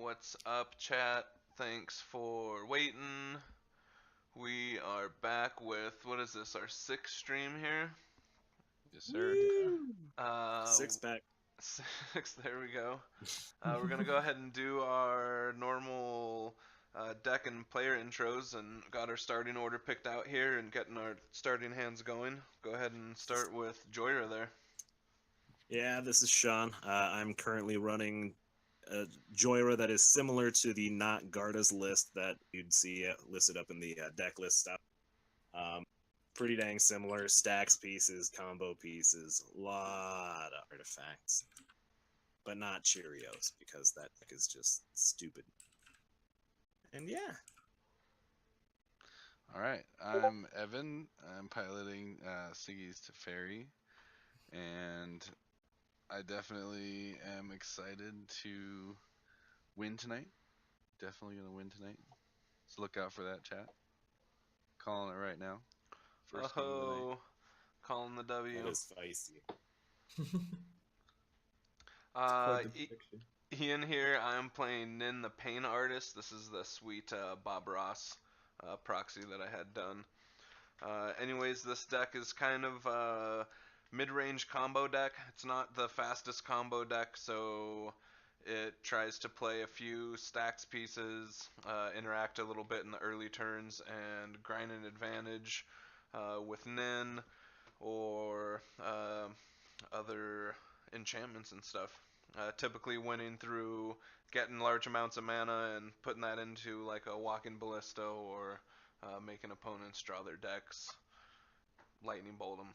What's up, chat? Thanks for waiting. We are back with, what is this, our sixth stream here? Yes, sir. Six pack. Six, there we go. We're going to go ahead and do our normal deck and player intros, and got our starting order picked out here and getting our starting hands going. Go ahead and start with Jhoira there. Yeah, this is Sean. I'm currently running a Jhoira that is similar to the not Garda's list that you'd see listed up in the deck list stuff. Pretty dang similar. Stacks pieces, combo pieces, a lot of artifacts. But not Cheerios, because that deck is just stupid. And yeah. All right, I'm Evan. I'm piloting Siggy's Teferi, and I definitely am excited to win tonight. Definitely gonna win tonight. So look out for that, chat. Calling it right now. First game of the night. Calling the W. That is feisty. Ian here, I'm playing Nin the Pain Artist. This is the sweet Bob Ross proxy that I had done. Anyways, this deck is kind of a mid-range combo deck. It's not the fastest combo deck, so it tries to play a few stacks pieces, interact a little bit in the early turns, and grind an advantage with Nin or other enchantments and stuff. Typically winning through getting large amounts of mana and putting that into like a walking ballista or making opponents draw their decks, lightning bolt them,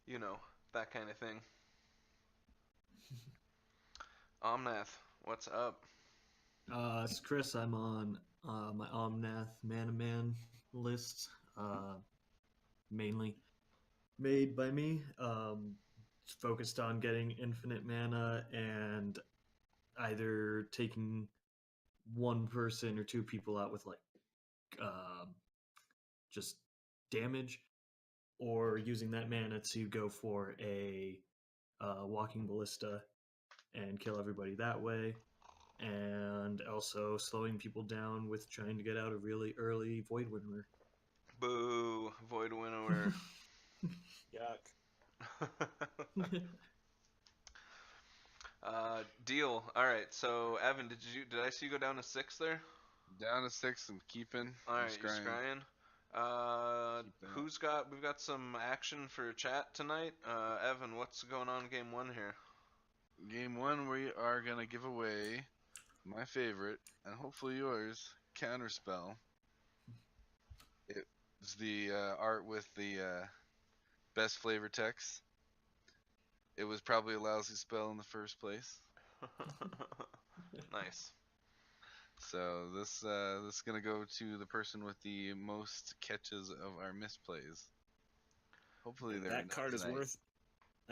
you know, that kind of thing. Omnath, what's up? It's Chris. I'm on my Omnath Mana Man list, mainly made by me. It's focused on getting infinite mana and either taking one person or two people out with like just damage, or using that mana to go for a walking ballista and kill everybody that way, and also slowing people down with trying to get out a really early Void Winnower. Boo, Void Winnower. Yuck. Deal. All right. So Evan, did I see you go down to 6 there? Down to 6. I'm keeping. All right, I'm you're scrying. Keep that. We've got some action for chat tonight. Evan, what's going on in game 1 here? Game 1, we are gonna give away my favorite, and hopefully yours, Counterspell. It's the art with the best flavor text. It was probably a lousy spell in the first place. Nice. So this is gonna go to the person with the most catches of our misplays. Hopefully that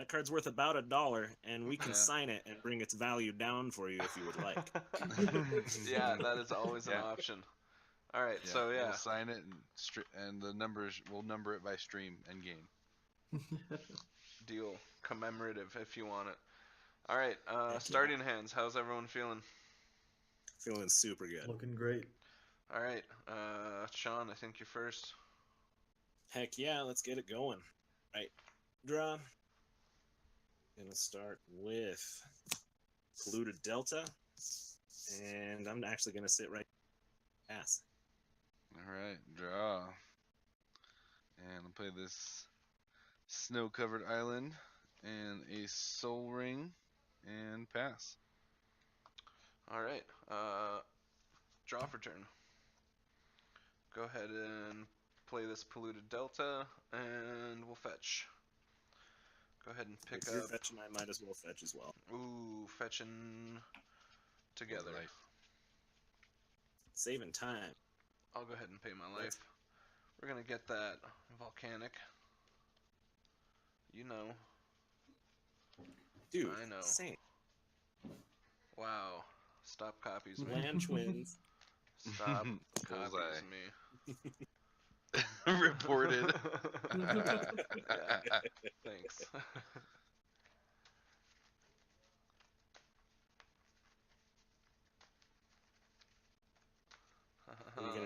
card's worth about $1, and we can sign it and bring its value down for you if you would like. Yeah, that is always an option. All right, yeah, so we'll sign it and the numbers, we'll number it by stream and game. Deal. Commemorative if you want it. All right, starting hands. How's everyone feeling? Feeling super good. Looking great. All right, Sean, I think you're first. Heck yeah, let's get it going. Right, draw. Gonna start with Polluted Delta, and I'm actually gonna sit right pass. Alright, draw. And I'll play this Snow-Covered Island and a Soul Ring and pass. Alright, draw for turn. Go ahead and play this Polluted Delta, and we'll fetch. Go ahead and pick if up. You're fetching, I might as well fetch as well. Ooh, fetching together. Life. Saving time. I'll go ahead and pay my life. We're gonna get that volcanic. You know. Dude, I know. Same. Wow. Stop copies me. Land twins. Stop copies me. Reported. Yeah, thanks.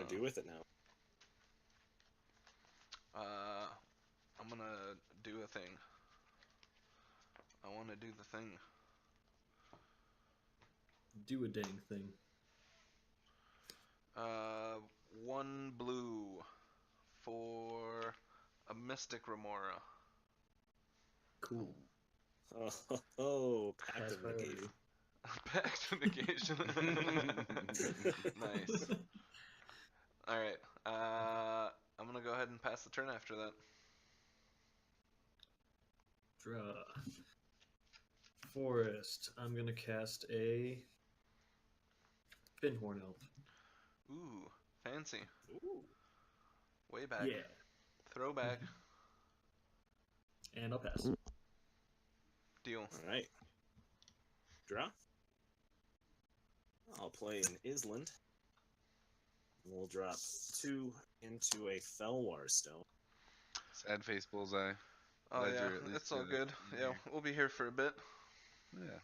gonna do with it now? I'm gonna do a thing. I want to do the thing. Do a dang thing. 1 blue for a Mystic Remora. Cool. Oh, pact Pass of priority. negation. Back to negation. Nice. Alright. I'm gonna go ahead and pass the turn after that. Draw. Forest. I'm gonna cast a Finhorn Elf. Ooh, fancy. Ooh. Way back. Yeah. Throwback. And I'll pass. Deal. All right. Draw. I'll play an Island. We'll drop 2 into a Felwar Stone. Sad face bullseye. Oh Glad yeah, you're at least it's all gonna good. be Yeah, here. we'll be here for a bit. Yeah.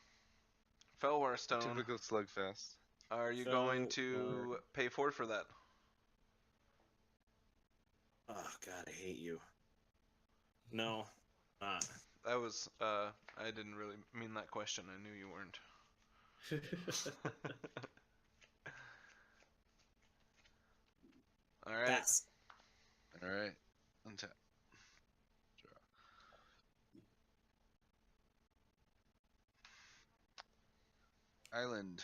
Felwar Stone. Typical slugfest. Are you going to Felwar. pay 4 for that? Oh God, I hate you. No. That was, I didn't really mean that question. I knew you weren't. Alright. Pass. All right. Untap. Draw. Island.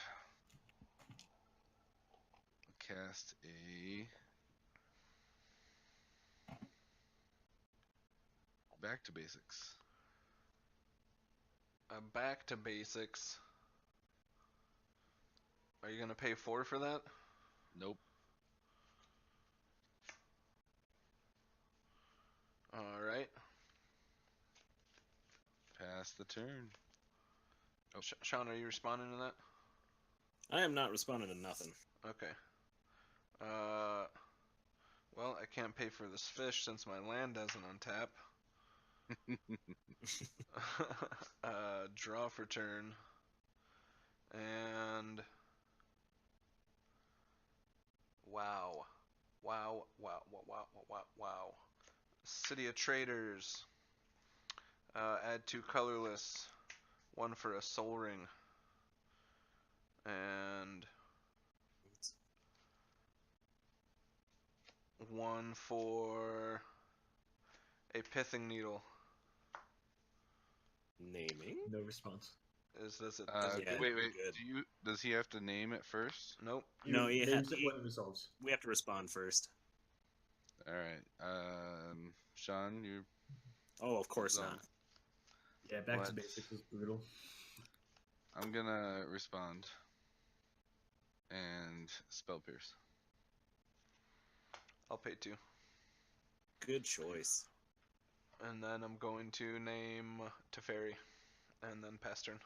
Cast a back to basics. Back to basics. Are you going to pay 4 for that? Nope. Alright. Pass the turn. Oh. Sean, are you responding to that? I am not responding to nothing. Okay. Well, I can't pay for this fish since my land doesn't untap. Draw for turn. And... Wow. Wow. City of Traders. Add 2 colorless. 1 for a soul ring. And 1 for a pithing needle. Naming? No response. Does it Yeah, wait. good. Does he have to name it first? Nope. No, he names had- it when it resolves. We have to respond first. All right. Sean, you. Oh, of course Zone. not. Yeah, back What? to basics is brutal. I'm gonna respond. And spell pierce. I'll pay 2. Good choice. And then I'm going to name Teferi. And then pass turn.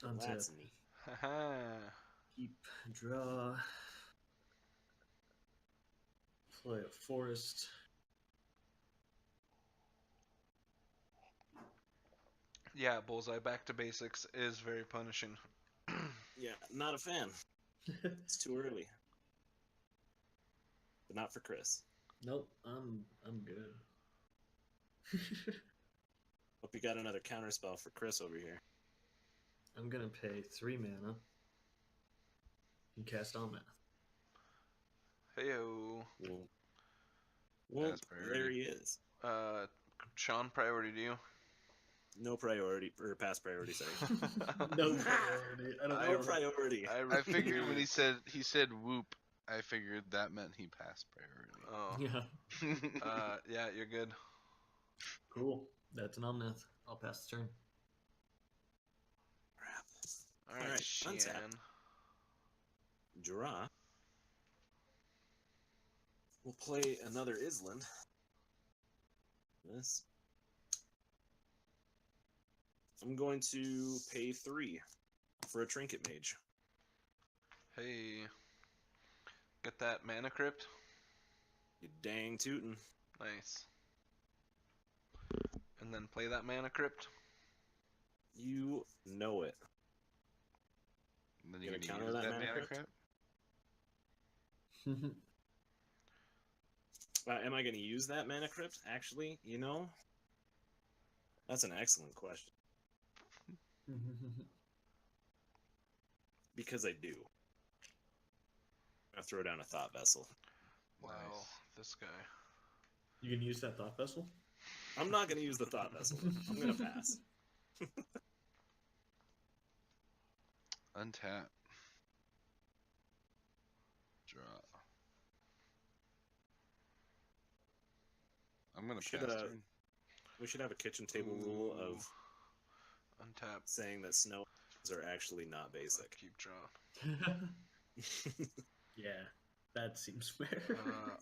Untap. That's neat. Haha. Keep. Draw. Play a forest. Yeah, Bullseye back to basics is very punishing. Yeah, not a fan. It's too early. But not for Chris. Nope, I'm good. Hope you got another counterspell for Chris over here. I'm gonna pay 3 mana and cast Omnath. Heyo. Well, Pass priority. there he is. Sean, priority to you. No priority, or pass priority, sorry. No priority. I don't No know. priority. I figured when he said whoop, I figured that meant he passed priority. Oh. Yeah, Yeah, you're good. cool. That's an Omnath. I'll pass the turn. Crap. Alright, Alright, Shan. untap. Draw. We'll play another Island. This. I'm going to pay 3 for a Trinket Mage. Hey. Get that mana crypt. You dang tootin'. Nice. And then play that mana crypt. You know it. And then You you're gonna gonna counter use that that mana mana crypt? crypt? Am I going to use that mana crypt? Actually, that's an excellent question. Because I do. I'm going to throw down a thought vessel. Wow, Nice. this guy. You can use that thought vessel? I'm not going to use the thought vessel. I'm going to pass. Untap. Draw. I'm gonna Should, pass turn. We should have a kitchen table rule of Untap. saying that snow are actually not basic. Keep drawing. Yeah, that seems fair.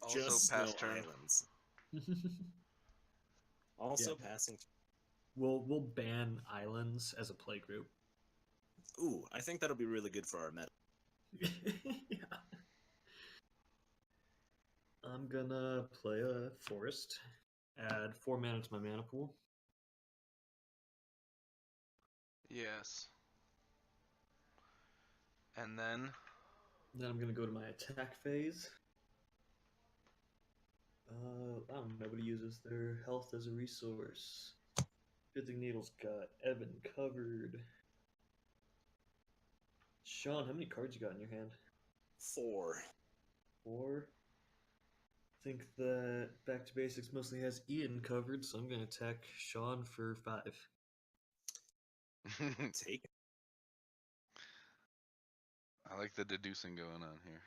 Also Just pass snow turn. islands. Also Yeah. passing. We'll ban islands as a play group. Ooh, I think that'll be really good for our meta. Yeah. I'm gonna play a forest. Add 4 mana to my mana pool. Yes. And then Then I'm gonna go to my attack phase. I don't know. Nobody uses their health as a resource. Fizzing Needle's got Evan covered. Sean, how many cards you got in your hand? 4. 4. I think that Back to Basics mostly has Ian covered, so I'm gonna attack Sean for 5. Take it. I like the deducing going on here.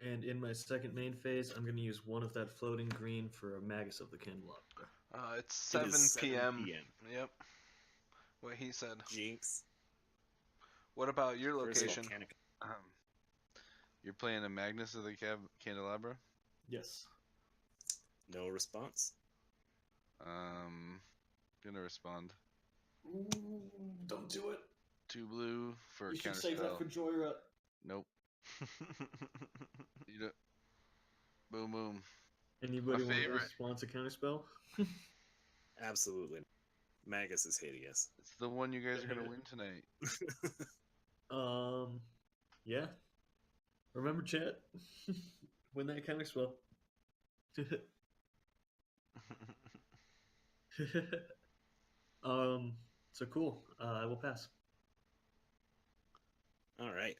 And in my second main phase, I'm going to use 1 of that floating green for a Magus of the Candelabra. it's It 7 is 7 p.m. p.m. Yep. What he said. Jinx. What about your First location? volcanic. You're playing a Magnus of the Candelabra? Yes. No response. Gonna respond. Ooh, don't do it. 2 blue for You a should counter save spell. that for Jhoira. Nope. You don't. Boom, boom. Anybody My want to favorite. respond to counterspell? Absolutely. Magus is hideous. It's the one you guys are gonna win tonight. Yeah. Remember, chat. Win that counterspell. So cool. I will pass. All right.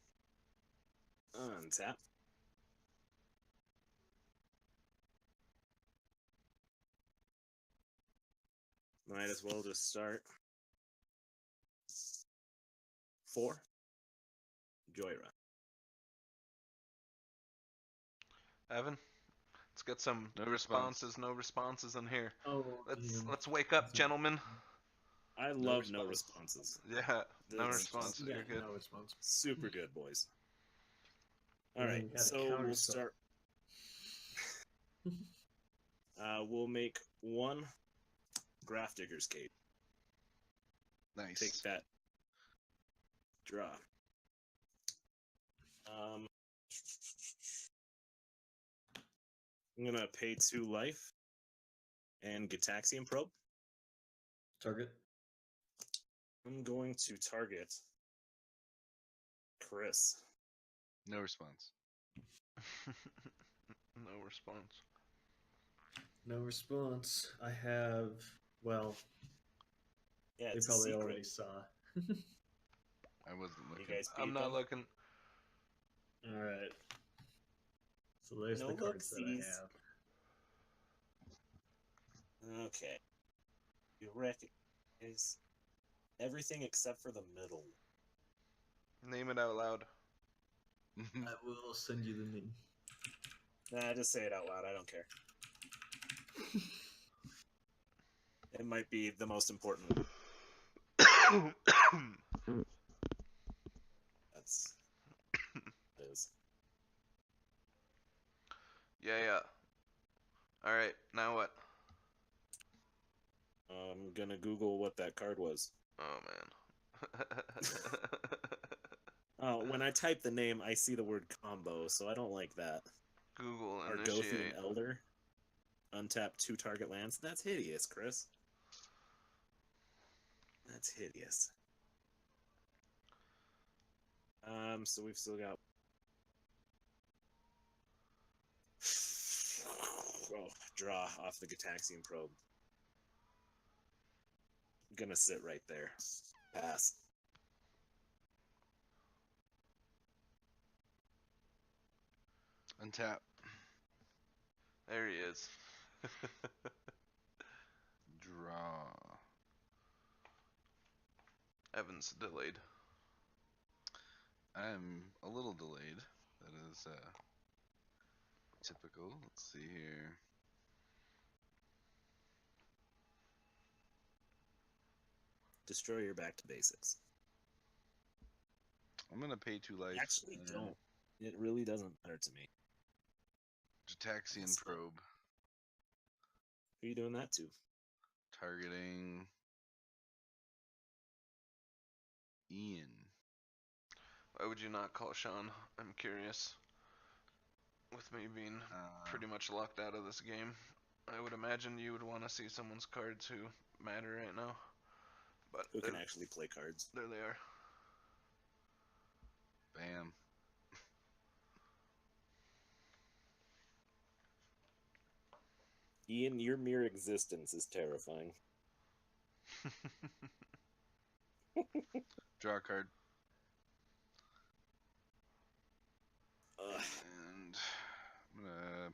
Untap. Might as well just start. 4. Jhoira. Evan, let's get some No responses. No responses in here. Oh, Let's wake up, gentlemen. I love no responses. Yeah, no This- response. Yeah, You're good. no response. Super good, boys. All And then right, we had a so we'll counterspell. start. We'll make 1 Grafdigger's Cage. Nice. Take that. Draw. I'm gonna pay 2 life and Gitaxian Probe. Target. I'm going to target Chris. No response. No response. No response. I have. Well, Yeah, they it's a probably secret. already saw. I wasn't You looking. guys beat I'm not them? looking. All right. So there's No the cards that I looksies. have. Okay. You recognize everything except for the middle. Name it out loud. I will send you the name. Nah, just say it out loud. I don't care. It might be the most important one. That's it is. Yeah. All right. Now what? I'm gonna Google what that card was. Oh man. When I type the name, I see the word combo, so I don't like that. Google Argothian initiate. Elder. Untap 2 target lands. That's hideous, Chris. That's hideous. So we've still got. Oh, draw off the Gataxian probe. Gonna sit right there. Pass. Untap. There he is. Draw. Evan's delayed. I'm a little delayed. That is typical. Let's see here. Destroyer back to basics. I'm gonna pay 2 life. Actually, don't. It really doesn't matter to me. Gataxian That's fine. probe. Who are you doing that to? Targeting Ian. Why would you not call Sean? I'm curious. With me being pretty much locked out of this game, I would imagine you would want to see someone's cards who matter right now. But Who can actually play cards? there they are. Bam. Ian, your mere existence is terrifying. Draw a card. Ugh. And I'm gonna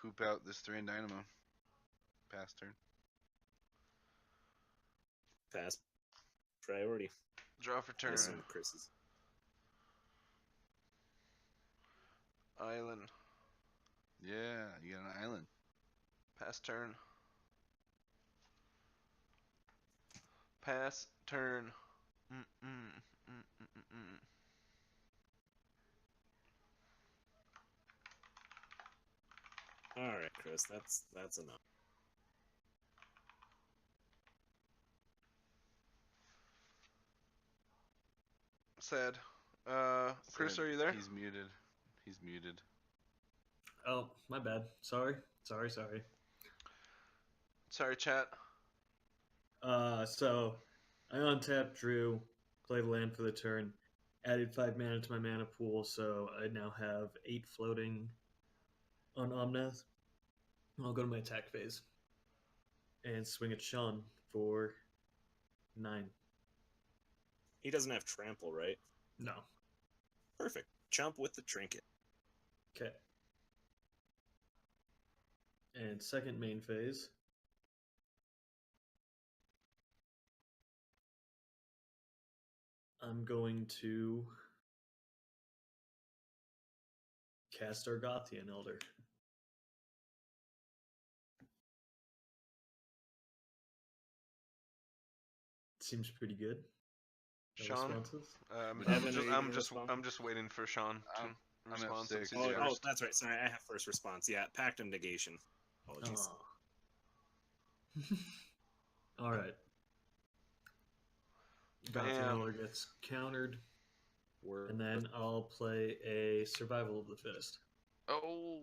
poop out this 3 and Dynamo. Pass turn. Pass. Priority. Draw for I turn. assume Chris's. Island. Yeah, you got an island. Pass turn. Pass turn. All right, Chris. That's enough. Sad. Chris, Said are you there? He's muted. He's muted. Oh, my bad. Sorry. Sorry. Sorry, chat. So I untapped, drew, played a land for the turn, added 5 mana to my mana pool, so I now have 8 floating on Omnath. I'll go to my attack phase and swing at Sean for 9. He doesn't have trample, right? No. Perfect. Chump with the trinket. Okay. And second main phase. I'm going to cast Argothian Elder. Seems pretty good. No Sean. responses? Evan, are you gonna I'm just waiting for Sean to I'm at respond. 6. Since he's Oh, first. that's right. Sorry, I have first response. Yeah, Pactum negation. Apologies. Oh. All right. Argothian Elder gets countered, and then I'll play a Survival of the Fittest. Oh.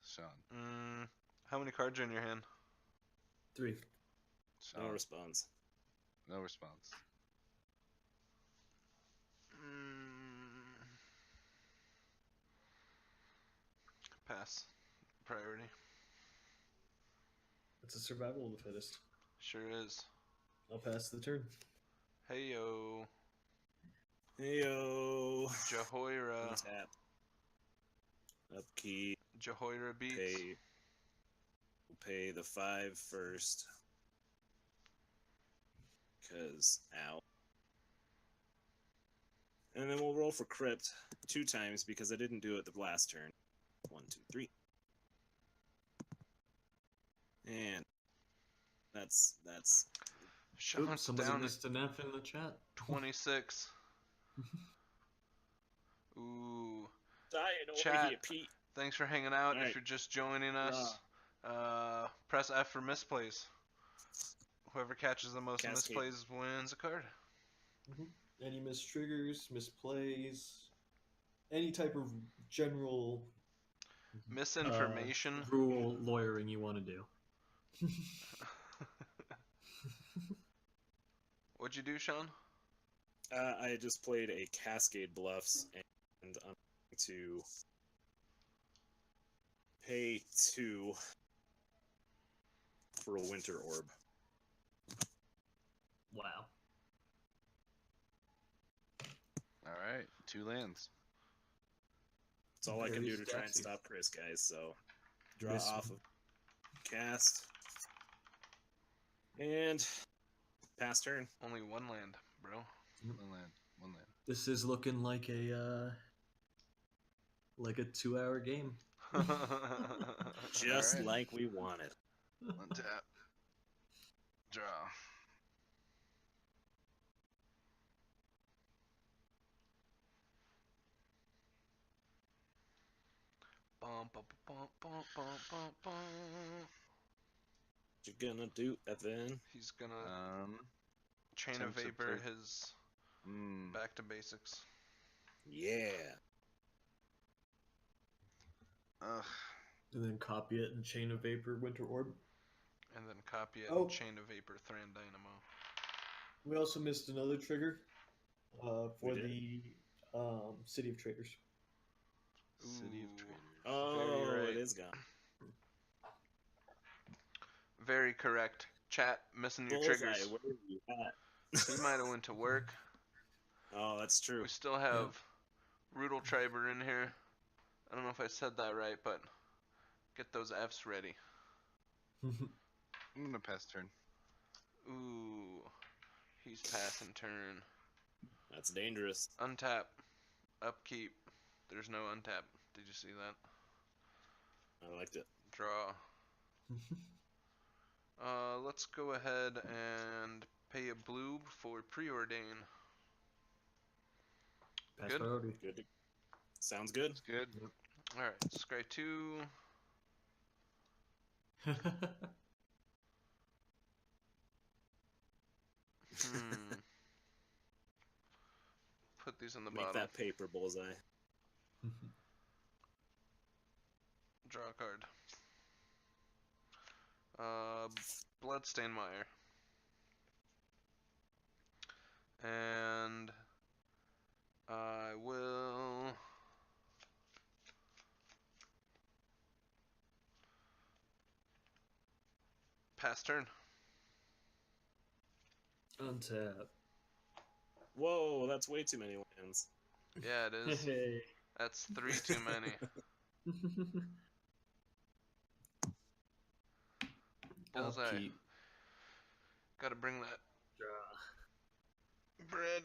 Sean. How many cards are in your hand? 3. Sean. No response. No response. Pass. Priority. It's a Survival of the Fittest. Sure is. I'll pass the turn. Hey yo. Heyo. Jhoira. Tap. Upkeep. Jhoira beats. Pay the 5 first. Cause ow. And then we'll roll for crypt 2 times because I didn't do it the last turn. 1, 2, 3. And that's Sean's Oops, somebody down missed an F in the chat. 26. Ooh. dying over Chat. here, Pete. Thanks for hanging out. All right. If you're just joining us, press F for misplays. Whoever catches the most Cascade. misplays wins a card. Any mistriggers, misplays, any type of general Misinformation. rule lawyering you want to do. What'd you do, Sean? I just played a Cascade Bluffs, and I'm going to pay 2 for a Winter Orb. Wow. All right, 2 lands. That's all I can Very do to try and sexy. stop Chris, guys. So draw Miss- off of cast and pass turn. Only 1 land, bro. 1 land. 1 land. This is looking like a 2-hour game. Just Alright. like we wanted. Untap. Draw. Bum, bum, bum, bum, bum, bum, bum. What you gonna do, Evan? He's gonna chain of attempt to vapor play- his Hmm. back to basics. Yeah. Ugh. And then copy it in Chain of Vapor Winter Orb. And then copy it Oh. in chain of vapor Thran Dynamo. We also missed another trigger for We did? the City of Traders. City of Ooh. Traders. Oh, right. it is gone. Very correct. Chat, missing your Bullseye, triggers. where are you at? He might have went to work. Oh, that's true. We still have Rudel Triber in here. I don't know if I said that right, but get those Fs ready. I'm gonna pass turn. Ooh, he's passing turn. That's dangerous. Untap, upkeep. There's no untap. Did you see that? I liked it. Draw. Let's go ahead and pay a blue for preordain. Pass Good. priority. Good. Sounds good. It's good. Alright, scry 2. Put these in the Make bottom. that paper, Bullseye. Draw a card. Bloodstain Mire. And I will pass turn. Untap. Whoa, that's way too many lands. Yeah, it is. Hey. That's 3 too many. Bullseye. Upkeep. Gotta bring that Draw. bread.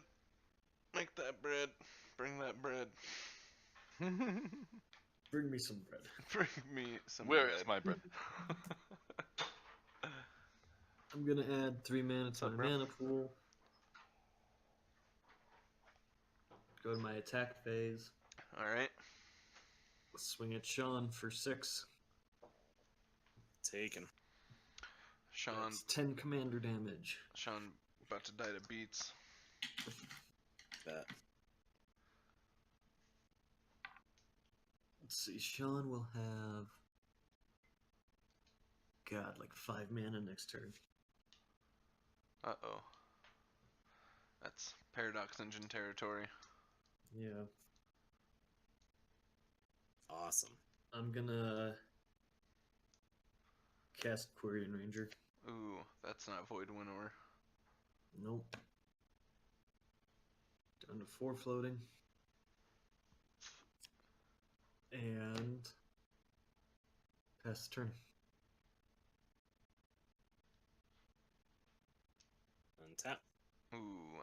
Make that bread. Bring that bread. Bring me some bread. Bring me some Where bread. is my bread? I'm gonna add 3 mana to up, my bro? mana pool. Go to my attack phase. Alright. Swing at Sean for 6. Taken. Sean That's 10 commander damage. about to die to beats. That. Let's see. Sean will have. God, like 5 mana next turn. Uh-oh. That's Paradox Engine territory. Yeah. Awesome. I'm gonna cast Quirion Ranger. Ooh, that's not Void Winnower. Nope. Down to 4 floating. And pass the turn. Untap. Ooh.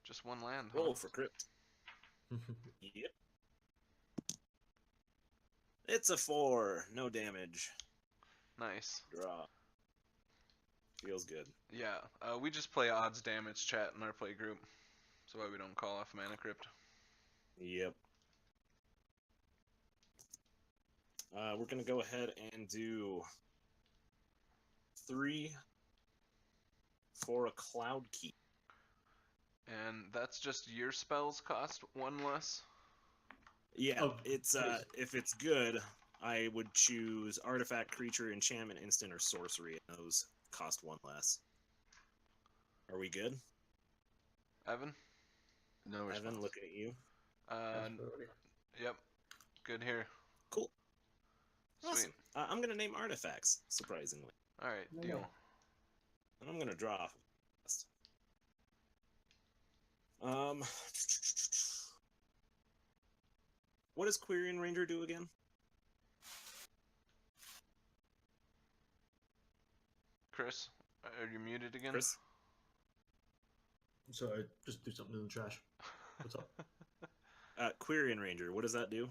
Just 1 land, huh? Roll for crypt. Yep. It's a 4. No damage. Nice. Draw. Feels good. Yeah, we just play odds damage chat in our play group. That's why we don't call off Mana Crypt. Yep. We're gonna go ahead and do 3 for a Cloud Key. And that's just your spells cost 1 less? Yeah, Oh, it's crazy. if it's good, I would choose artifact, creature, enchantment, instant, or sorcery, and those cost 1 less. Are we good? Evan? No response. Evan, looking at you. Absolutely. Yep. Good here. Cool. Sweet. Awesome. I'm going to name artifacts, surprisingly. All right, No deal. way. And I'm going to draw off. Um, what does Quirion Ranger do again? Chris, are you muted again? Chris? I'm sorry, just do something in the trash. What's up? Quirion Ranger, what does that do?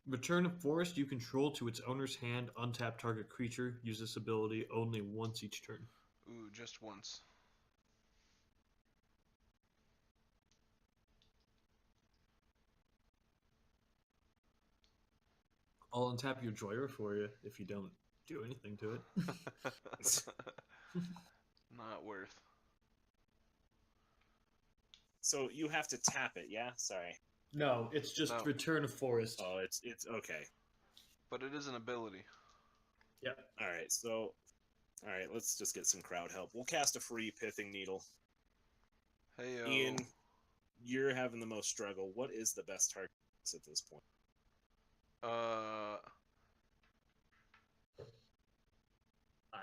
Return a forest you control to its owner's hand. Untap target creature. Use this ability only once each turn. Ooh, just once. I'll untap your Jhoira for you if you don't do anything to it. Not worth. So you have to tap it, yeah? Sorry. No, it's just No. return a forest. Oh, it's okay. But it is an ability. Yep. Alright, so... Alright, let's just get some crowd help. We'll cast a free Pithing Needle. Hey, yo. Ian, you're having the most struggle. What is the best target at this point? I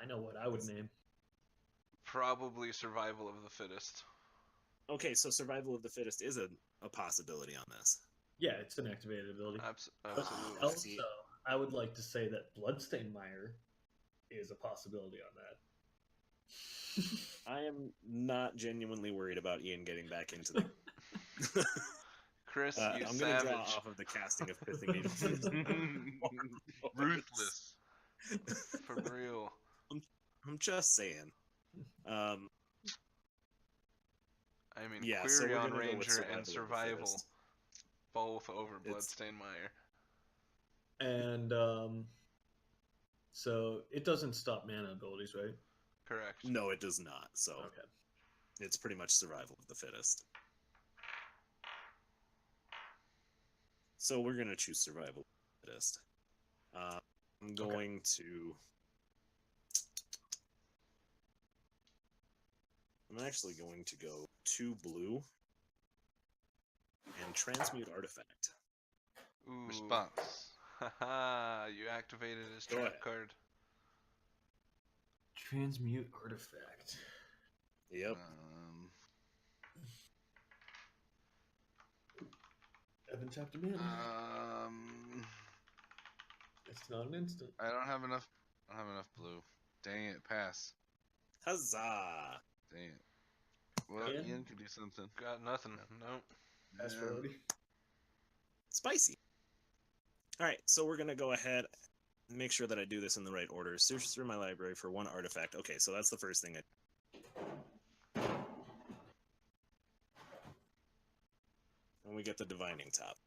know what I would name. Probably survival of the fittest. Okay, so Survival of the Fittest is a possibility on this. Yeah, it's an activated ability. Absolutely. Also, I would like to say that Bloodstained Mire is a possibility on that. I am not genuinely worried about Ian getting back into the... Chris, you I'm going to savage. draw off of the casting of Pithing Needle. Ruthless. For real. I'm just saying. I mean, Yeah, so we're Quirion gonna go with Ranger and Survival of the Survival. Fittest. Both over It's- Bloodstained Mire. And so it doesn't stop mana abilities, right? Correct. No, it does not. So Okay. it's pretty much Survival of the Fittest. So we're gonna choose Survival of the Fittest. I'm going to. I'm actually going to go 2 blue and transmute artifact. Ooh. Response. Haha, you activated his Go trap ahead. card. Transmute artifact. Yep. Evan tapped him in. It's not an instant. I don't have enough. I don't have enough blue. Dang it! Pass. Huzzah! Dang it. Well, Ian? Ian can do something. Got nothing. Nope. Pass for Odie. Spicy. All right, so we're gonna go ahead and make sure that I do this in the right order. Search through my library for 1 artifact. Okay, so that's the first thing. And we get the Divining Top.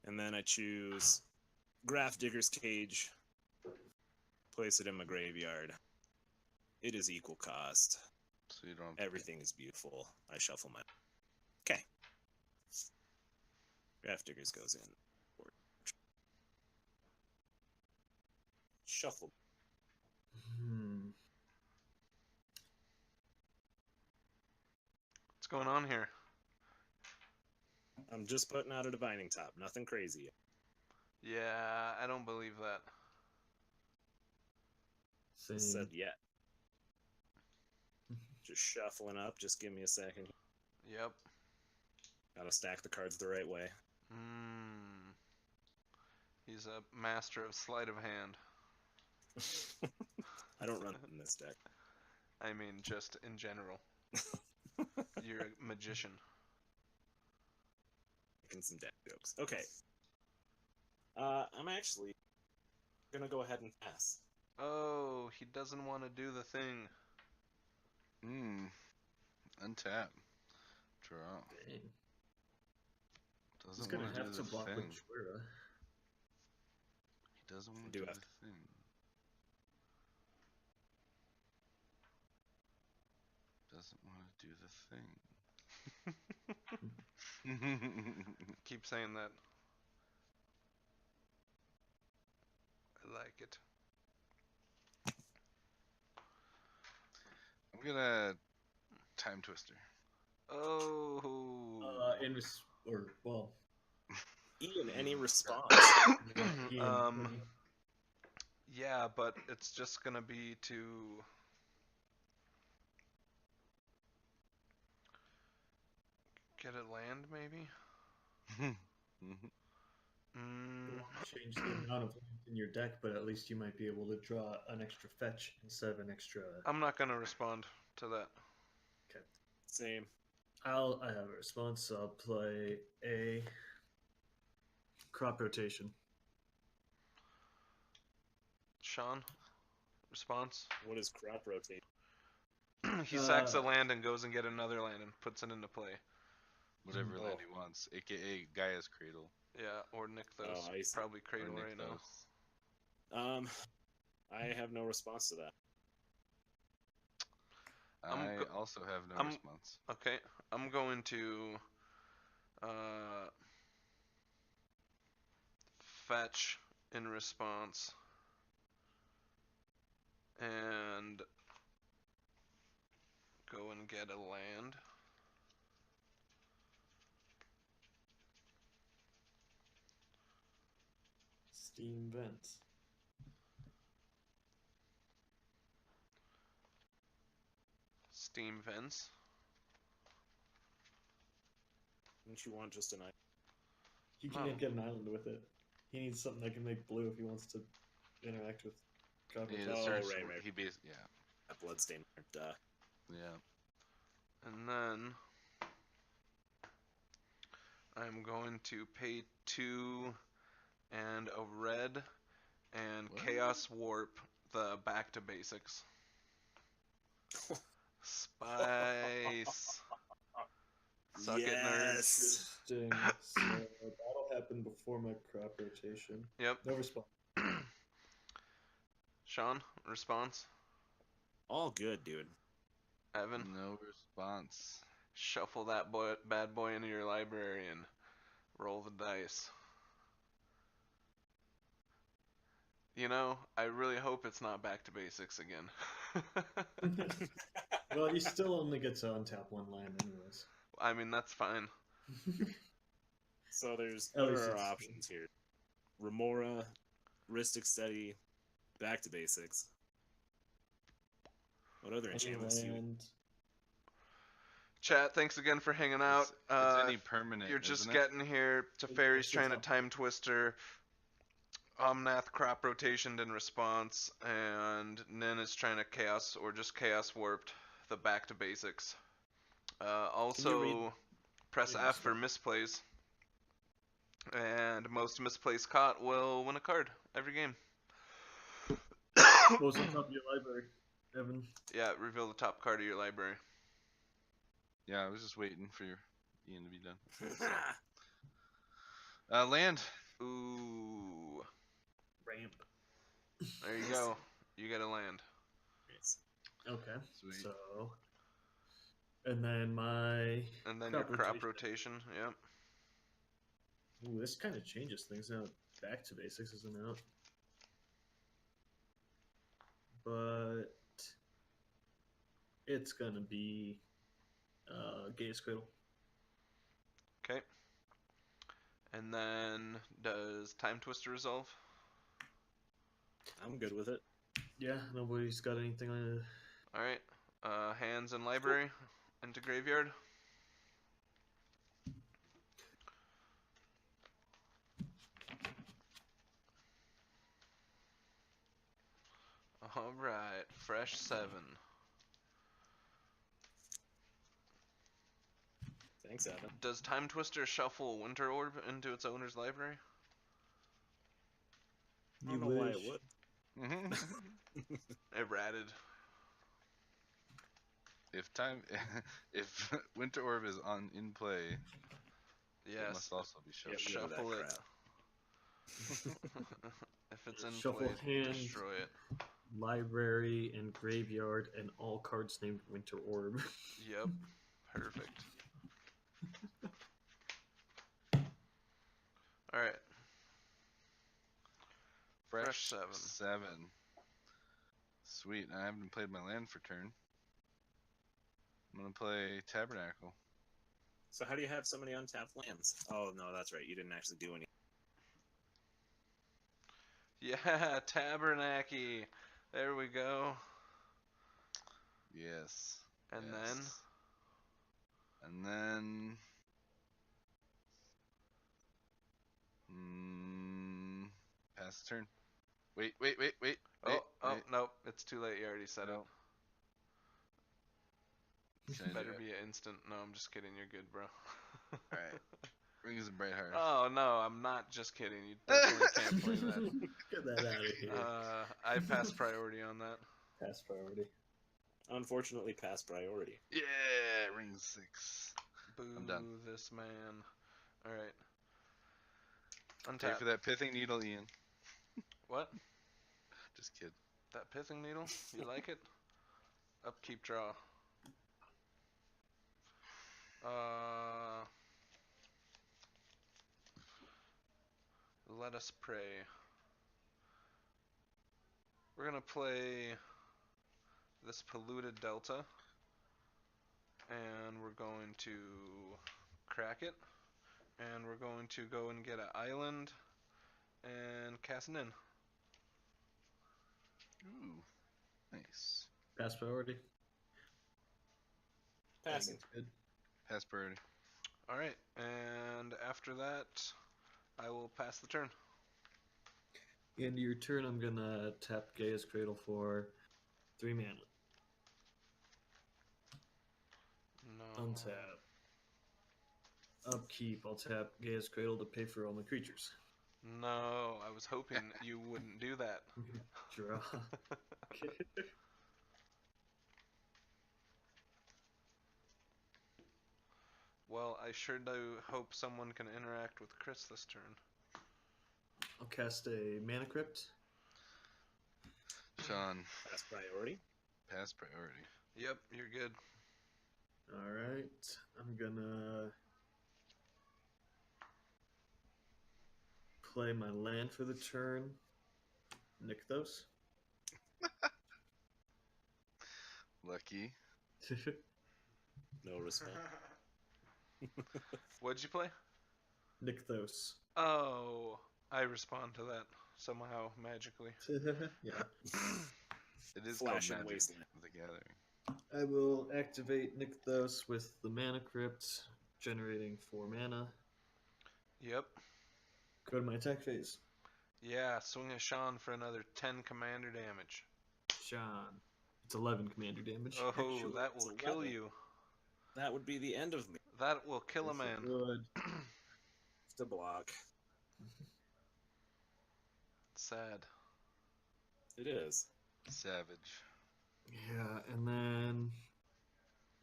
And then I choose Graph Digger's Cage. Place it in my graveyard. It is equal cost. So you don't have to Everything is beautiful. I shuffle my... Okay. Graph Diggers goes in. Shuffle. What's going on here? I'm just putting out a Divining Top. Nothing crazy. Yeah, I don't believe that. Same. Said yet. Just shuffling up. Just give me a second. Yep. Gotta stack the cards the right way. He's a master of sleight of hand. I don't run in this deck. I mean, just in general. You're a magician. Making some deck jokes. Okay. I'm actually gonna go ahead and pass. Oh, he doesn't want to do the thing. Untap. Draw. Dang. Doesn't He's gonna want to have do to the block thing. with Jhoira. He doesn't want Do to do have the thing. Doesn't want to do the thing. Keep saying that. I like it. I'm gonna Time Twister. Oh. Well, Ian, any response? Ian, Yeah, but it's just gonna be to get a land, maybe. change the amount of lands in your deck, but at least you might be able to draw an extra fetch instead of an extra. I'm not gonna respond to that. Okay. Same. I have a response. So I'll play a crop rotation. Sean, response. What is crop rotate? He sacks a land and goes and get another land and puts it into play. Whatever Oh. land he wants, aka Gaia's Cradle. Yeah, or Nykthos. Oh, I see. Probably Or Cradle right now. Nykthos. I have no response to that. I also have no response. Okay, I'm going to fetch in response and go and get a land. Steam vents. Steam vents. Don't you want just an island? He can't get an island with it. He needs something that can make blue if he wants to interact with crop He rotation. Oh, search, right. He yeah. A bloodstain. Duh. Yeah. And then I'm going to pay 2 and a red and What? Chaos Warp the back to basics. Spice. Suck it, nerds. Interesting. So that'll happen before my crop rotation. Yep. No response. Sean, response? All good, dude. Evan? No response. Shuffle that bad boy into your library and roll the dice. You know, I really hope it's not back to basics again. Well, you still only get to untap one land anyways. I mean, that's fine. So there's At there least are it's- options here. Remora, Ristic Study, back to basics. What other enchantments do you? And Chat, thanks again for hanging out. It's any permanent. You're just isn't getting here. Teferi's It's trying to up. time twister. Omnath crop rotationed in response, and Nin is trying to chaos or just chaos warped the back to basics. Also, press read F for misplays, and most misplays caught will win a card every game. What's on top of your library, Evan? Yeah, reveal the top card of your library. Yeah, I was just waiting for Ian to be done. Land. Ooh, Ramp. there you go. You get a land. Okay. Sweet. So, and then my And then your crop rotation. Yep. Ooh, this kind of changes things now. Back to basics isn't out, but it's gonna be Gaia's Cradle. Okay. And then does Time Twister resolve? I'm good with it. Yeah, nobody's got anything on it. All right. Hands and library into graveyard. All right. Fresh 7. Thanks, Evan. Does Time Twister shuffle Winter Orb into its owner's library? I don't know why it would. It ratted. If Winter Orb is in play, it Yes. must also be Get shuffled. rid of that Shuffle it. crap. If it's in Shuffle play, hand. destroy it. Library and graveyard and all cards named Winter Orb. Yep. Perfect. All right. Fresh 7. 7. Sweet. I haven't played my land for turn. I'm gonna play Tabernacle. So how do you have so many untapped lands? Oh no, that's right. You didn't actually do any. Yeah, Tabernacle. There we go. Yes. And yes. And then. Pass the turn. Wait. oh, wait. nope, it's too late. You already said No. Should I it. do Better it? be an instant. No, I'm just kidding. You're good, bro. Alright. Rings of Brightheart. Oh no, I'm not just kidding. You definitely can't play that. Get that out of here. I pass priority on that. Pass priority. Unfortunately, pass priority. Yeah, ring 6. Boo I'm done. this man. All right. Pay Untap. for that pithing needle, Ian. What? Just kid. That pithing needle? You like it? Upkeep draw. Let us pray. We're gonna play this polluted delta, and we're going to crack it, and we're going to go and get an island and cast an in. Ooh, nice. Pass priority. Passing. Good. Pass priority. All right, and after that, I will pass the turn. End of your turn, I'm gonna tap Gaia's Cradle for 3 mana. No. Untap. Upkeep, I'll tap Gaia's Cradle to pay for all my creatures. No, I was hoping you wouldn't do that. Draw. Well, I sure do hope someone can interact with Chris this turn. I'll cast a Mana Crypt. Sean, Pass priority. pass priority. Yep, you're good. Alright, I'm gonna play my land for the turn. Nykthos. Lucky. No respect. What'd you play? Nykthos. Oh, I respond to that somehow magically. Yeah. It is Flash called and Magic Wasteland. the Gathering. I will activate Nykthos with the Mana Crypt, generating 4 mana. Yep. Go to my attack phase. Yeah, swing at Sean for another 10 commander damage. Sean. It's 11 commander damage. Oh, Actually, that will it's kill 11. you. That would be the end of me. That will kill a Yes, it man. would. It's a block. Sad. It is. Savage. Yeah, and then...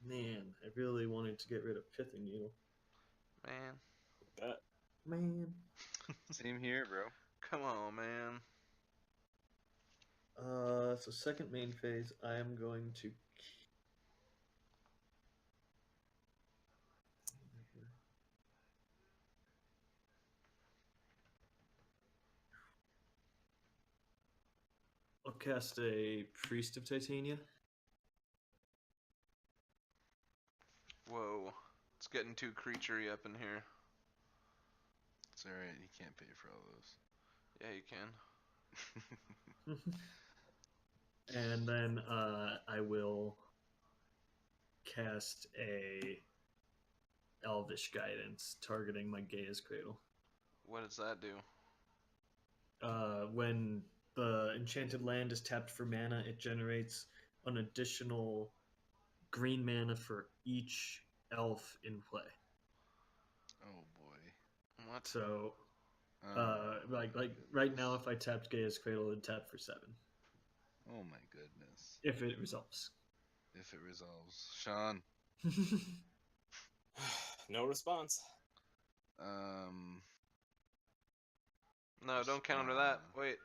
Man, I really wanted to get rid of Pithing Needle. Man. Bet. Man. Same here, bro. Come on, man. So second main phase, I am going to... I'll cast a Priest of Titania. Whoa. It's getting too creaturey up in here. It's alright, you can't pay for all Yeah, you can. And then I will cast a Elvish Guidance, targeting my Gaia's Cradle. What does that do? When the enchanted land is tapped for mana, it generates an additional green mana for each elf in play. Oh boy. What? So, like right now, if I tapped Gaia's Cradle, it'd tap for 7. Oh my goodness. If it resolves. If it resolves. Sean. No response. No, don't counter that. Wait.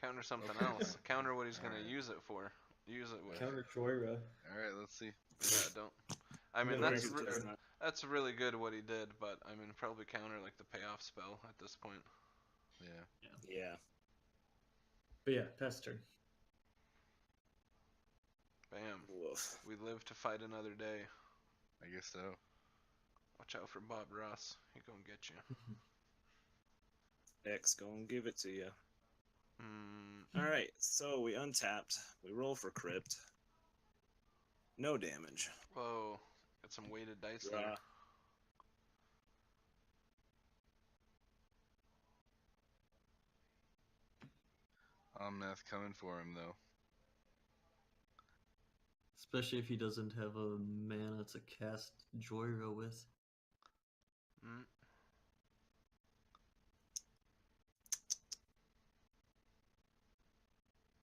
Counter something else. Counter what he's going to use it for. Use it with. Counter Jhoira. Alright, let's see. Yeah, don't. I mean, No, that's it's just- that's really good what he did, but I mean, probably counter like the payoff spell at this point. Yeah. Yeah. But yeah, pass turn. Bam. Woof. We live to fight another day. I guess so. Watch out for Bob Ross. He gonna get you. X gonna give it to you. Hmm. Alright, so we untapped. We roll for crypt. No damage. Whoa. Got some weighted dice Draw. there. Omnath coming for him though. Especially if he doesn't have a mana to cast Jhoira with. Hmm.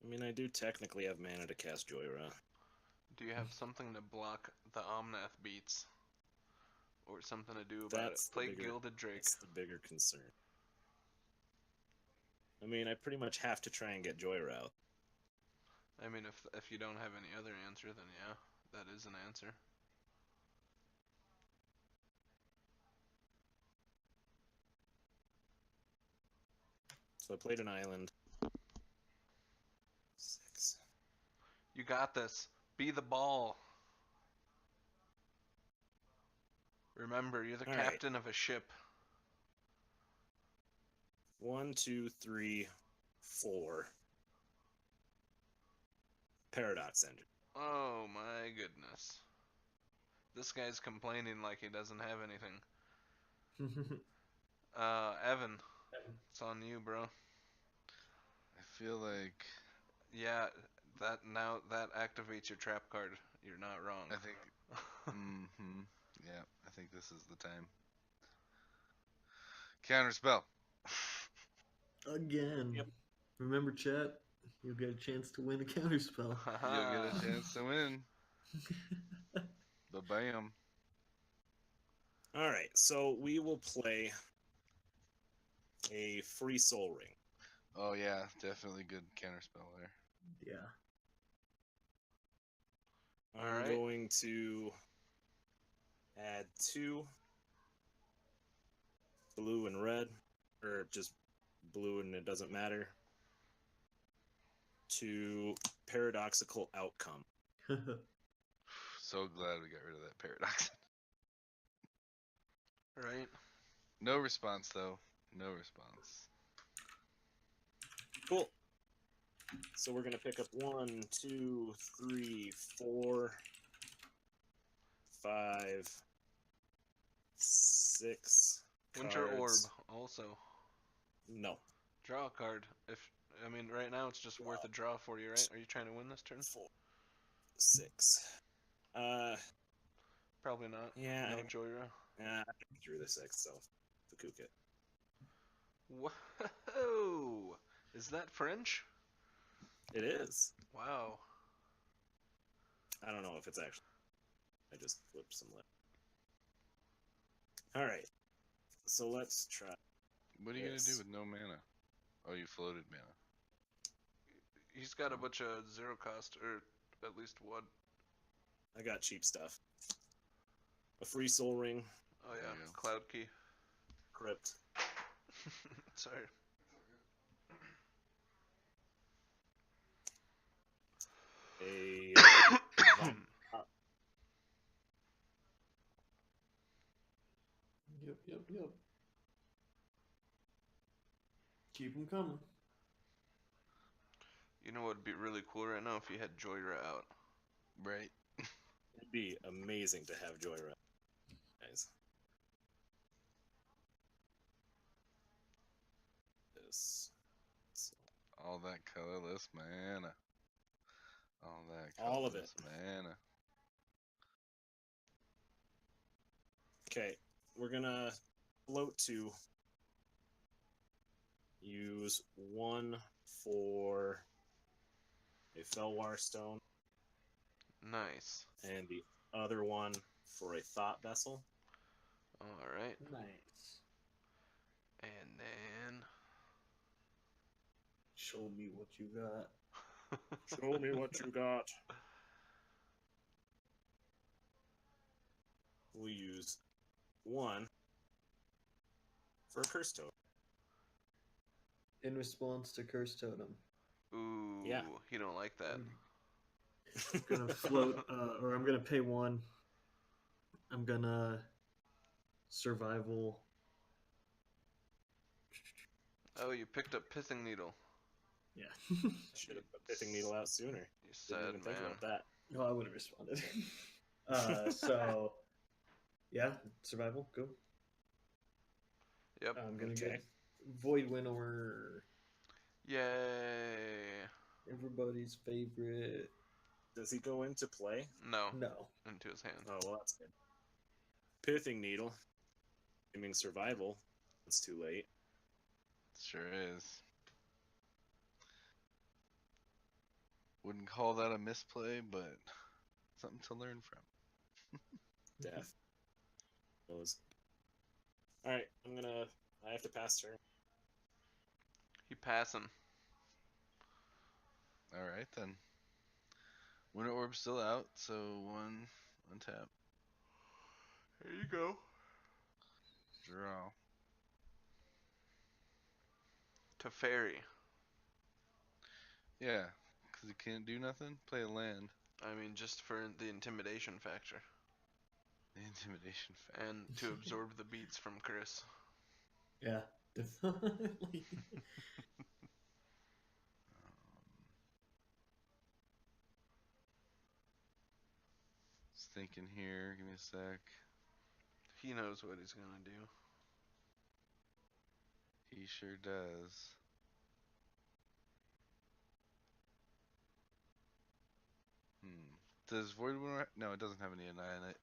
I mean, I do technically have mana to cast Jhoira. Do you have something to block the Omnath beats? Or something to do about That's it? Play the bigger, Gilded Drake. That's the bigger concern. I mean, I pretty much have to try and get Jhoira out. I mean, if you don't have any other answer, then yeah, that is an answer. So I played an island. 6. You got this. Be the ball. Remember, you're the All right. captain of a ship. 1, 2, 3, 4. Paradox engine. Oh my goodness. This guy's complaining like he doesn't have anything. Evan, it's on you, bro. I feel like Yeah, that activates your trap card. You're not wrong. I think yeah, I think this is the time. Counterspell. Again. Yep. Remember, chat? You'll get a chance to win a counterspell. You'll get a chance to win. Ba-bam. All right, so we will play a free soul ring. Oh yeah, definitely good counterspell there. Yeah. I'm Alright. going to add 2 blue and red, or just blue and it doesn't matter, to paradoxical outcome. So glad we got rid of that paradox. Right? No response though. No response. Cool. So we're gonna pick up 1, 2, 3, 4, 5, 6. Winter Orb, cards. also. No. Draw a card. I mean, right now it's just worth a draw for you, right? Are you trying to win this turn? 4, 6. Probably not. Yeah. No Jhoira. I drew the 6, so the cook it. Whoa! Is that French? It is. Wow. I don't know if it's actually. I just flipped some lip. All right. So let's try. What are you gonna do Yes. with no mana? Oh, you floated mana. He's got a bunch of zero cost, or at least one. I got cheap stuff. A free soul ring, Oh There yeah, you go. Cloud Key. crypt. Sorry. A Yep. Keep them coming. You know what would be really cool right now if you had Jhoira out. Right. It'd be amazing to have Jhoira. Guys. This. So, All that colorless mana. All that All of colorless mana. okay, we're gonna float 2. Use 1 for a Felwar stone, Nice. and the other one for a thought vessel. Alright. Nice. And then... Show me what you got. Show me what you got. We'll use 1 for a curse totem. In response to Curse Totem. Ooh, Yeah. he don't like that. I'm gonna float, or I'm gonna pay 1. I'm gonna survival. Oh, you picked up Pithing Needle. Yeah. Should have put Pithing Needle out sooner. You Didn't said, even think man. about that. No, I would have responded. So, yeah, survival, go. Yep. I'm gonna Okay. get Void Winnower, Yay. everybody's favorite. Does he go into play? No. No. Into his hand. Oh, well, that's good. Pithing Needle. Aiming survival. It's too late. Sure is. Wouldn't call that a misplay, but something to learn from. Death. Alright, I have to pass turn. He passing. All right then. Winter Orb's still out, so 1 untap. Here you go. Draw. Teferi. Yeah, because he can't do nothing. Play a land. I mean, just for the intimidation factor. The intimidation factor. And to absorb the beats from Chris. Yeah, definitely. Just thinking here. Give me a sec. He knows what he's gonna do. He sure does. Does Void Winter? No, it doesn't have any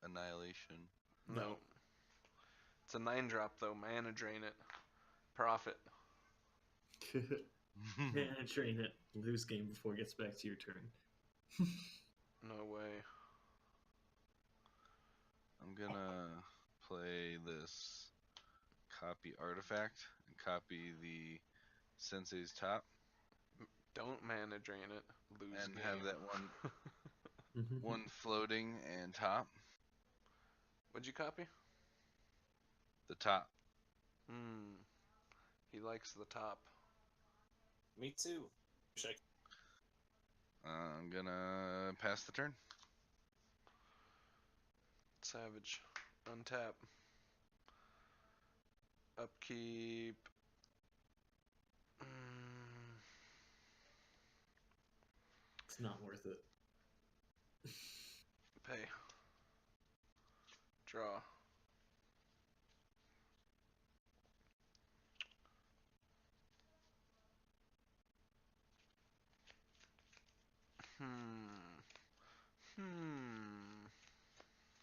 annihilation. No. It's a 9-drop though. Mana drain it. Profit. Mana train it. Lose game before it gets back to your turn. No way. I'm gonna play this copy artifact and copy the Sensei's top Don't mana drain it. Lose and game. have that one floating and top. What'd you copy? The top. He likes the top. Me too. I'm gonna pass the turn. Savage. Untap. Upkeep. It's not worth it. Pay. Draw.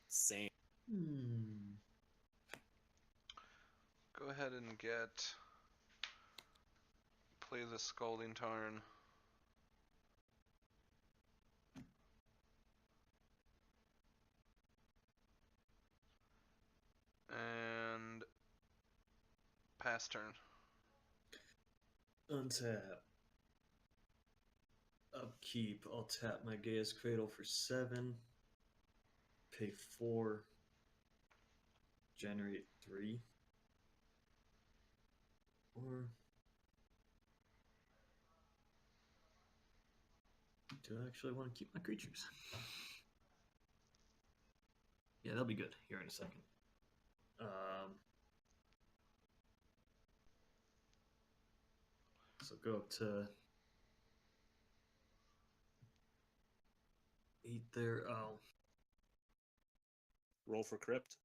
Same. Go ahead and play the Scalding Tarn. And pass turn. Untap. Upkeep. I'll tap my Gaia's Cradle for 7. Pay 4. Generate 3. Or do I actually want to keep my creatures? Yeah, that'll be good here in a second. So go up to 8 there. Oh. Roll for Crypt.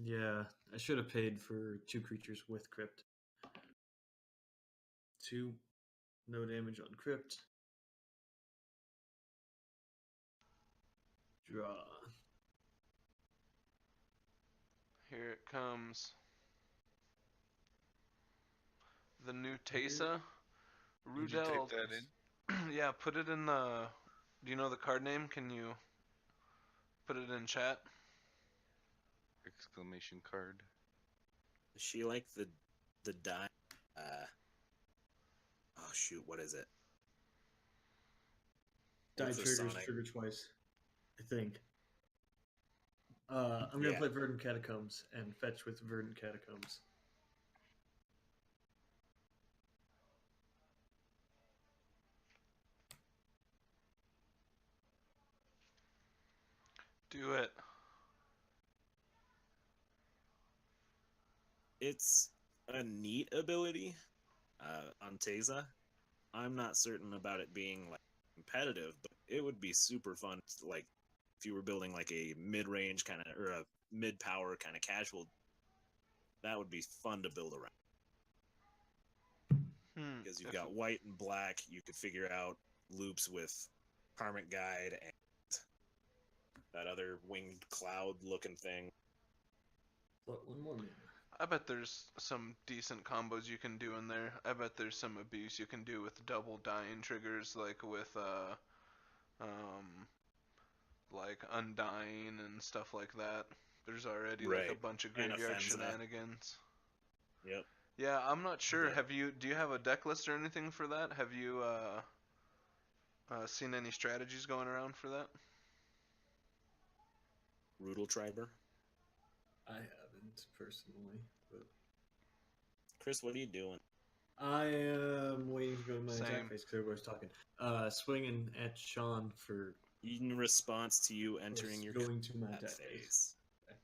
Yeah, I should have paid for 2 creatures with Crypt. 2, no damage on Crypt. Draw. Here it comes. The new Tesa. Did you Rudel. type that in? Yeah, put it in the... Do you know the card name? Can you put it in chat? Exclamation card. Is she like the die? Oh shoot, what is it? Die triggers Ultrasonic. trigger twice, I think. I'm gonna play Verdant Catacombs and fetch with Verdant Catacombs. Do it. It's a neat ability on Teza. I'm not certain about it being like competitive, but it would be super fun. Like if you were building like a mid-range kind of or a mid-power kind of casual, that would be fun to build around. Because you've got white and black, you could figure out loops with Karmic Guide and that other winged cloud-looking thing. But one more minute. I bet there's some decent combos you can do in there. I bet there's some abuse you can do with double dying triggers, like with like undying and stuff like that. There's already like a Right. bunch of And graveyard Offensa. shenanigans. Yep. Yeah, I'm not sure. Yeah. Do you have a deck list or anything for that? Have you seen any strategies going around for that? Rudel Triber. I haven't personally, but Chris, what are you doing? I am waiting to go to my Same. attack phase because everybody's talking. Swinging at Sean for In response to you entering your going to my combat attack phase. phase.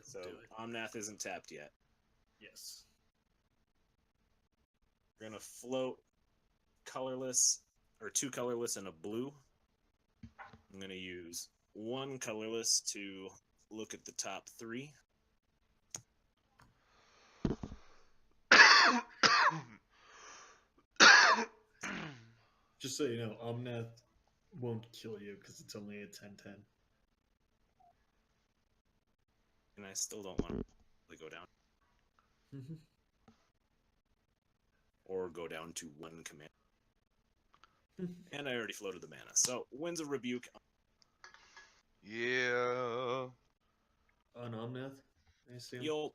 So Do it. Omnath isn't tapped yet. Yes. We're gonna float colorless or 2 colorless and a blue. I'm gonna use 1 colorless to look at the top 3. Just so you know, Omnath won't kill you because it's only a 10-10. And I still don't want to go down. Or go down to 1 command. And I already floated the mana. So, Winds of Rebuke. Yeah. On Omnath, I assume. You'll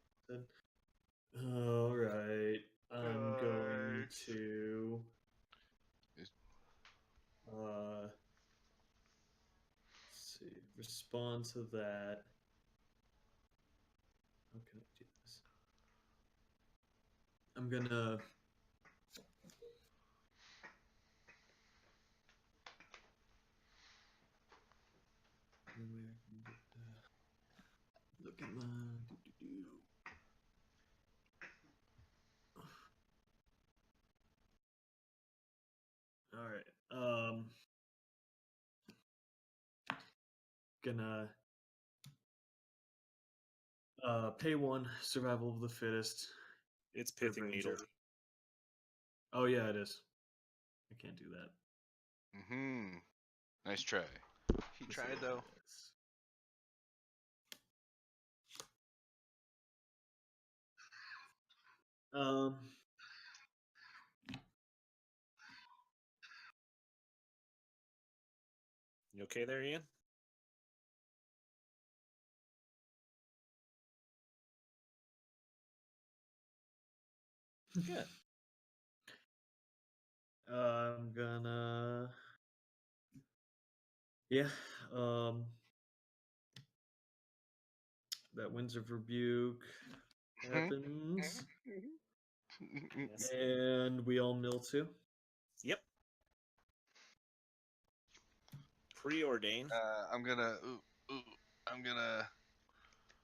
Alright. I'm going to let's see. Respond to that. How can I do this? I'm gonna look at my Alright. Gonna pay 1, survival of the fittest. It's Pithing Ranger. Needle. Oh yeah, it is. I can't do that. Mm-hmm. Nice try. He tried though. Um. You okay there, Ian? Good. I'm gonna. Yeah. That Winds of Rebuke happens, Yes. and we all mill too. Yep. Preordain. I'm gonna. I'm gonna.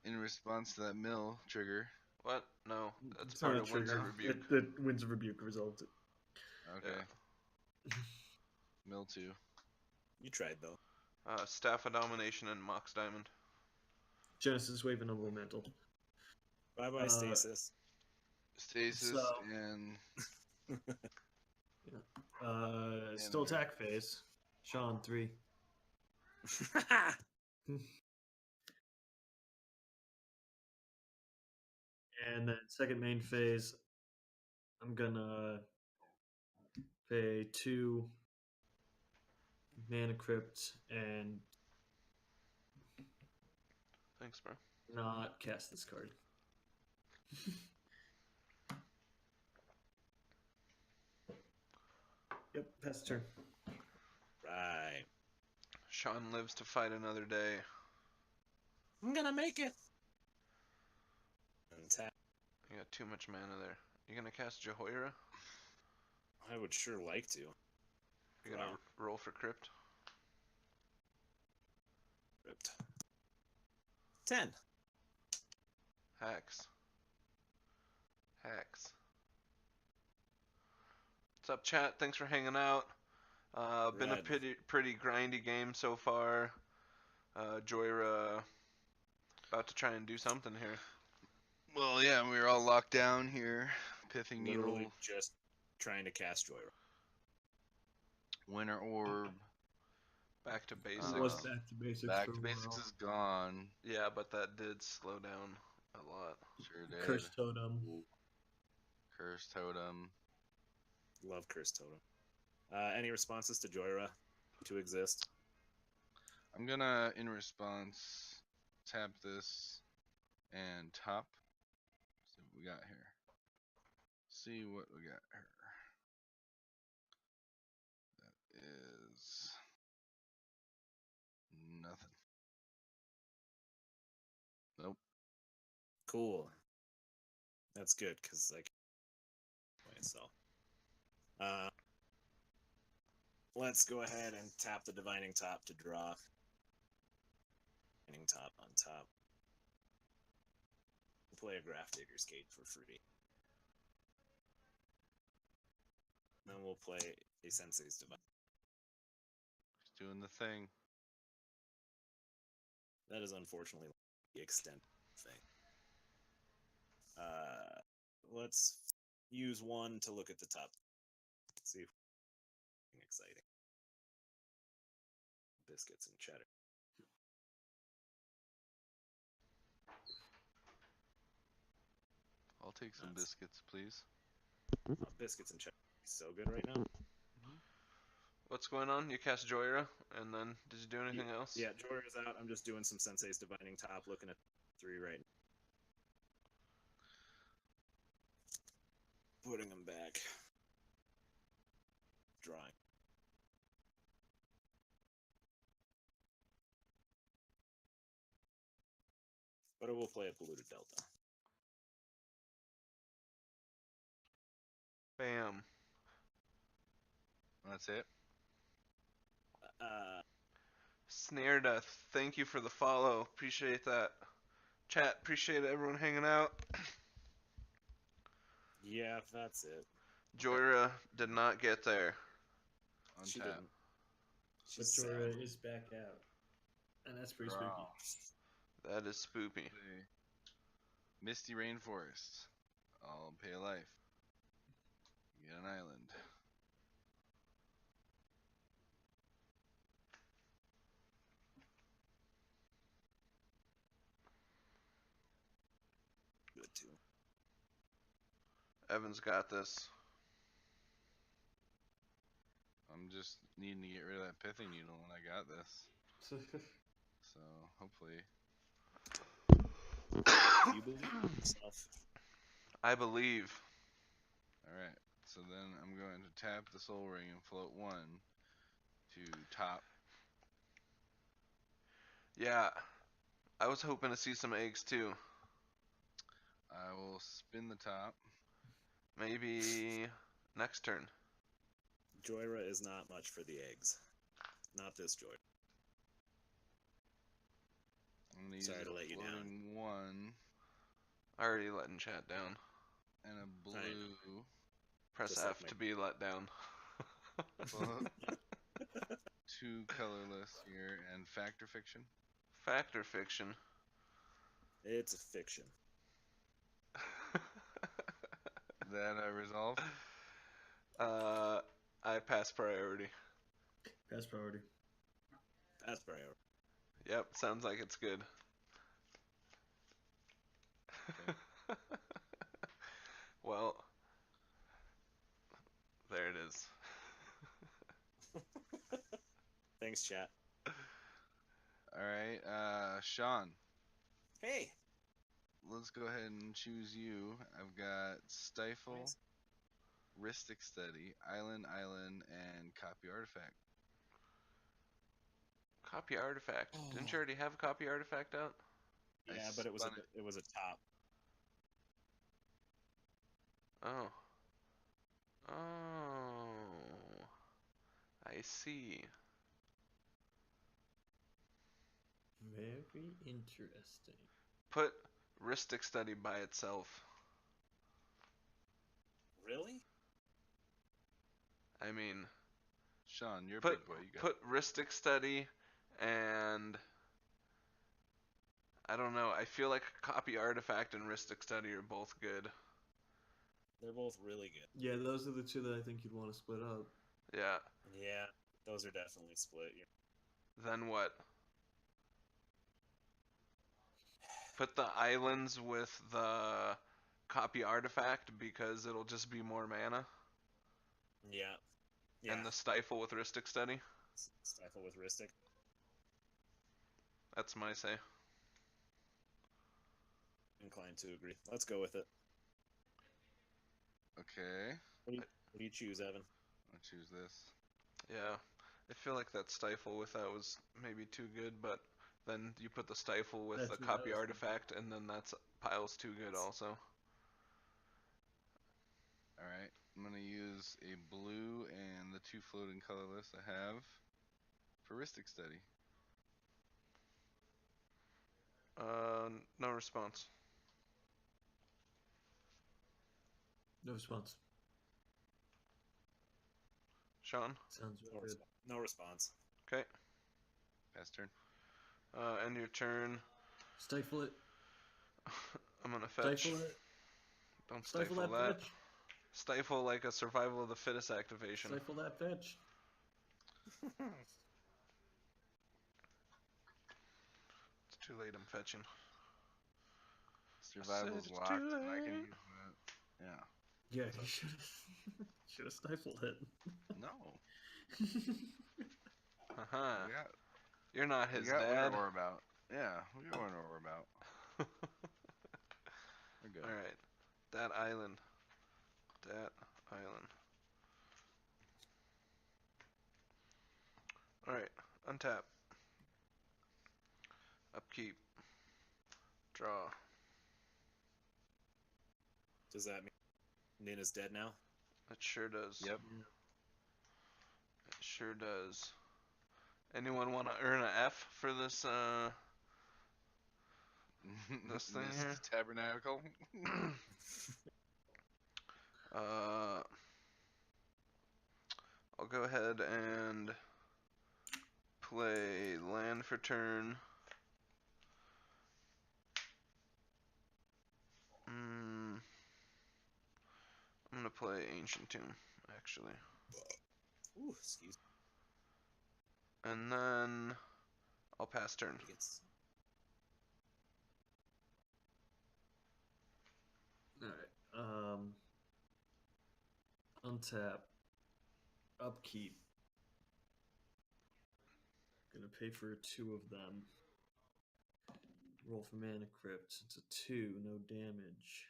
In response to that mill trigger. What? No, that's It's part not a of Winds trigger. of Rebuke. The Winds of Rebuke resolved it. Okay. Yeah. Mill 2. You tried, though. Staff of Domination and Mox Diamond. Genesis Wave and Elemental. Bye-bye, Stasis. Stasis So- and. Still attack phase. Sean 3. And then second main phase, I'm gonna pay 2 Mana Crypt and Thanks, bro. not cast this card. Yep, pass the turn. Right. Sean lives to fight another day. I'm gonna make it. Untap. You got too much mana there. You gonna cast Jhoira? I would sure like to. You gonna roll for Crypt? Ripped. 10. Hacks. Hacks. What's up, chat? Thanks for hanging out. Been a Red. pretty grindy game so far. Jhoira about to try and do something here. Well, yeah, we were all locked down here. Pithing Literally Needle, just trying to cast Jhoira. Winter Orb. Back to basics. It was back to basics Back for to a basics while. is gone. Yeah, but that did slow down a lot. Sure did. Curse Totem. Curse Totem. Love Curse Totem. Any responses to Jhoira to exist? I'm gonna, in response, tap this and top. See what we got here. See what we got here. That is nothing. Nope. Cool. That's good, because like so. Let's go ahead and tap the Divining Top to draw. Divining Top on top. Play a Grafdigger's Gate for free. Then we'll play a Sensei's Divine. Just doing the thing. That is unfortunately the extent thing. Let's use one to look at the top. See if anything exciting. Biscuits and cheddar. I'll take some Nuts. biscuits, please. Biscuits and cheddar. So good right now. What's going on? You cast Jhoira, and then did you do anything else? Yeah, Jhoira's out. I'm just doing some Sensei's Divining Top, looking at 3 right now. Putting them back. Drawing. But I will play a Polluted Delta. Bam. That's it. Snare Death, thank you for the follow. Appreciate that. Chat, appreciate everyone hanging out. Yeah, that's it. Jhoira did not get there. On She tap. didn't. But She's Jhoira sad. is back out. And that's pretty Draw. spooky. That is spoopy. Play Misty Rainforest. I'll pay a life. Get an island. Good too. Evan's got this. I'm just needing to get rid of that pithing needle, and I got this. So hopefully, You believe in yourself. I believe. all right. So then I'm going to tap the Soul Ring and float 1 to top. Yeah. I was hoping to see some eggs too. I will spin the top. Maybe next turn. Jhoira is not much for the eggs. Not this Jhoira. I'm gonna use Sorry to a let you down. floating 1 Already letting chat down. and a I know. blue. Press Just F like my- to be let down. 2 colorless here and Factor Fiction. Factor fiction. It's a fiction. That I resolve. I pass priority. Pass priority. Pass priority. Yep, sounds like it's good. Well, there it is. Thanks, chat. Alright, Sean, Hey. let's go ahead and choose you. I've got Stifle, Nice. Ristic Study, Island, and Copy Artifact. Copy artifact. Didn't you already have a copy artifact out? I Yeah, but it was spun it was a top. Oh. Oh. I see. Very interesting. Put Ristic Study by itself. Really? I mean, Sean, you're a put big boy. You got put Ristic Study and I don't know. I feel like Copy Artifact and Ristic Study are both good. They're both really good. Yeah, those are the two that I think you'd want to split up. Yeah. Yeah, those are definitely split. Yeah. Then what? Put the islands with the Copy Artifact because it'll just be more mana. Yeah. Yeah. And the Stifle with Ristic Study. Stifle with Ristic. That's my say. Inclined to agree. Let's go with it. okay. What do you choose, Evan? I'll choose this. Yeah. I feel like that Stifle with that was maybe too good, but then you put the Stifle with That's the what I Copy was Artifact, and then that's piles too good also. All right. I'm gonna use a blue and the 2 floating colorless I have for Ristic Study. No response. No response. Sean? Sounds No, real good. no response. Okay. Pass turn. End your turn. Stifle it. I'm gonna fetch. Stifle it. Don't Stifle stifle that that. fetch. Stifle like a survival of the fittest activation. Stifle that fetch. It's too late, I'm fetching. Survival's it's locked, too and I can late. use that. Yeah. Yeah, you should have stifled it. No. Haha. We got, You're not we his got Winter dad. War about. Yeah, we got Winter War about. We're good. Alright. That island. That island. Alright. Untap. Upkeep. Draw. Does that mean Nina's dead now? It sure does. Yep. It sure does. Anyone want to earn an F for this this thing Mist here? Tabernacle. I'll go ahead and play land for turn. I'm gonna play Ancient Tomb, actually. Ooh, excuse And then I'll pass turn. me. Alright. Untap. Upkeep. Gonna pay for 2 of them. Roll for mana crypt. It's a 2, no damage.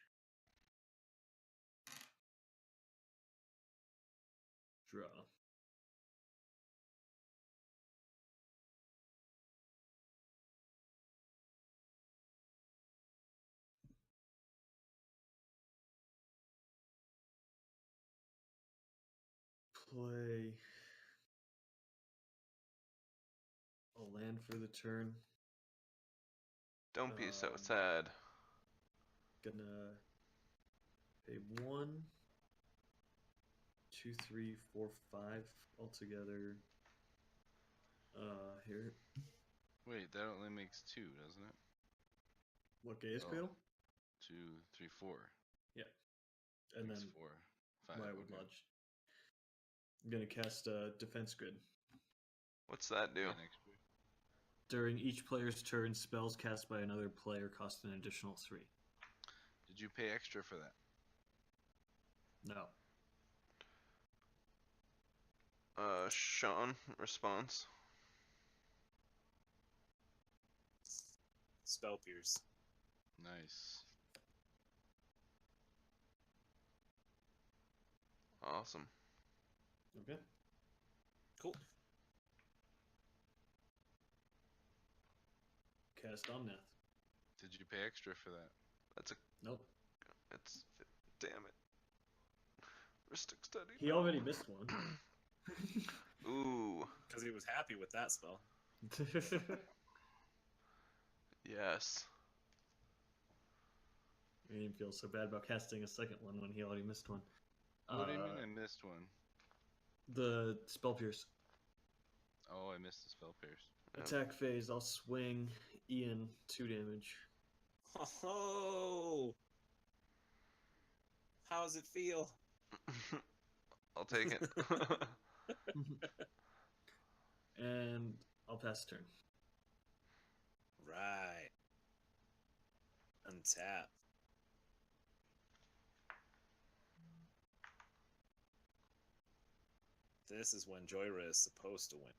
Draw. Play a land for the turn. Don't be so Um, sad. Gonna pay 1, 2, 3, 4, 5 altogether. Here. Wait, that only makes 2, doesn't it? What Gaze Oh. Cradle? 2, 3, 4. Yeah. And Makes then 4, 5. Wirewood Okay. Lodge. I'm gonna cast Defense Grid. What's that do? Pay an extra. During each player's turn, spells cast by another player cost an additional 3. Did you pay extra for that? No. Sean, response. Spell Pierce. Nice. Awesome. Okay. Cool. Cast Omnath. Did you pay extra for that? That's a. Nope. It's. Damn it. Ristic Study. He no. already missed one. Ooh. Because he was happy with that spell. Yes. I didn't feel so bad about casting a second one when he already missed one. What do you mean I missed one? The spell pierce. Oh, I missed the spell pierce. Yep. Attack phase. I'll swing. Ian 2 damage. Oh, how does it feel? I'll take it. And I'll pass turn. Right. Untap. This is when Jhoira is supposed to win.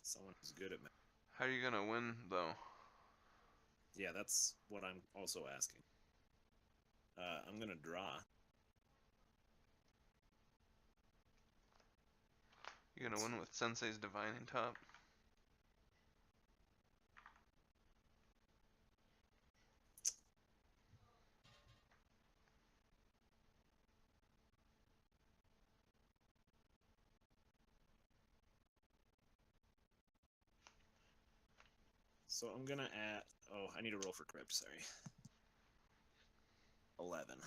Someone who's good at math. How are you gonna win though? Yeah, that's what I'm also asking. I'm gonna draw. You're gonna win with Sensei's Divining Top? So I'm gonna add. Oh, I need to roll for crypt. Sorry. 11.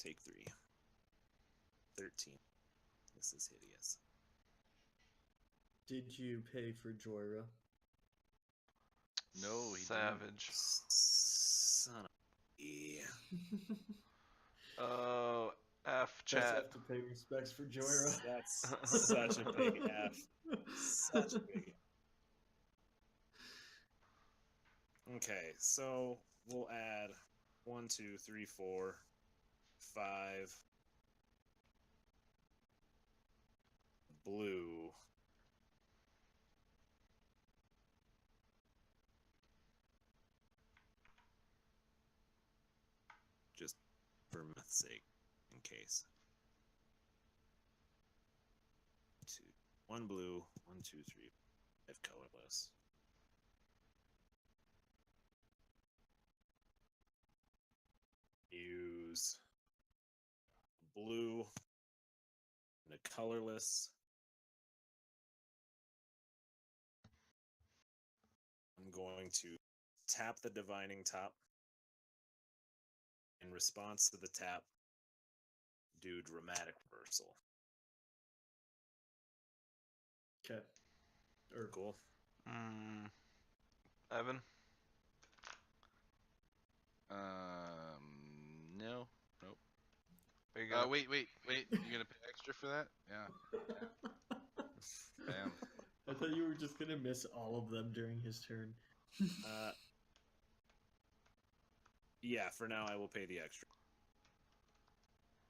Take 3. 13. This is hideous. Did you pay for Jhoira? No, he Savage. Son of a. Oh, F Just chat. have to pay respects for Jhoira. That's such a big F. Such a big F. Okay, so we'll add 1, 2, 3, 4, 5 blue. Just for math's sake, in case. 2, 1 blue, 1, 2, 3, 5 colorless. Use blue and a colorless. I'm going to tap the Divining Top. In response to the tap, do Dramatic Reversal. Okay. Or Cool. Evan? No. Nope. Are you gonna... Wait. You gonna pay extra for that? Yeah. Bam. I thought you were just gonna miss all of them during his turn. Yeah, for now I will pay the extra.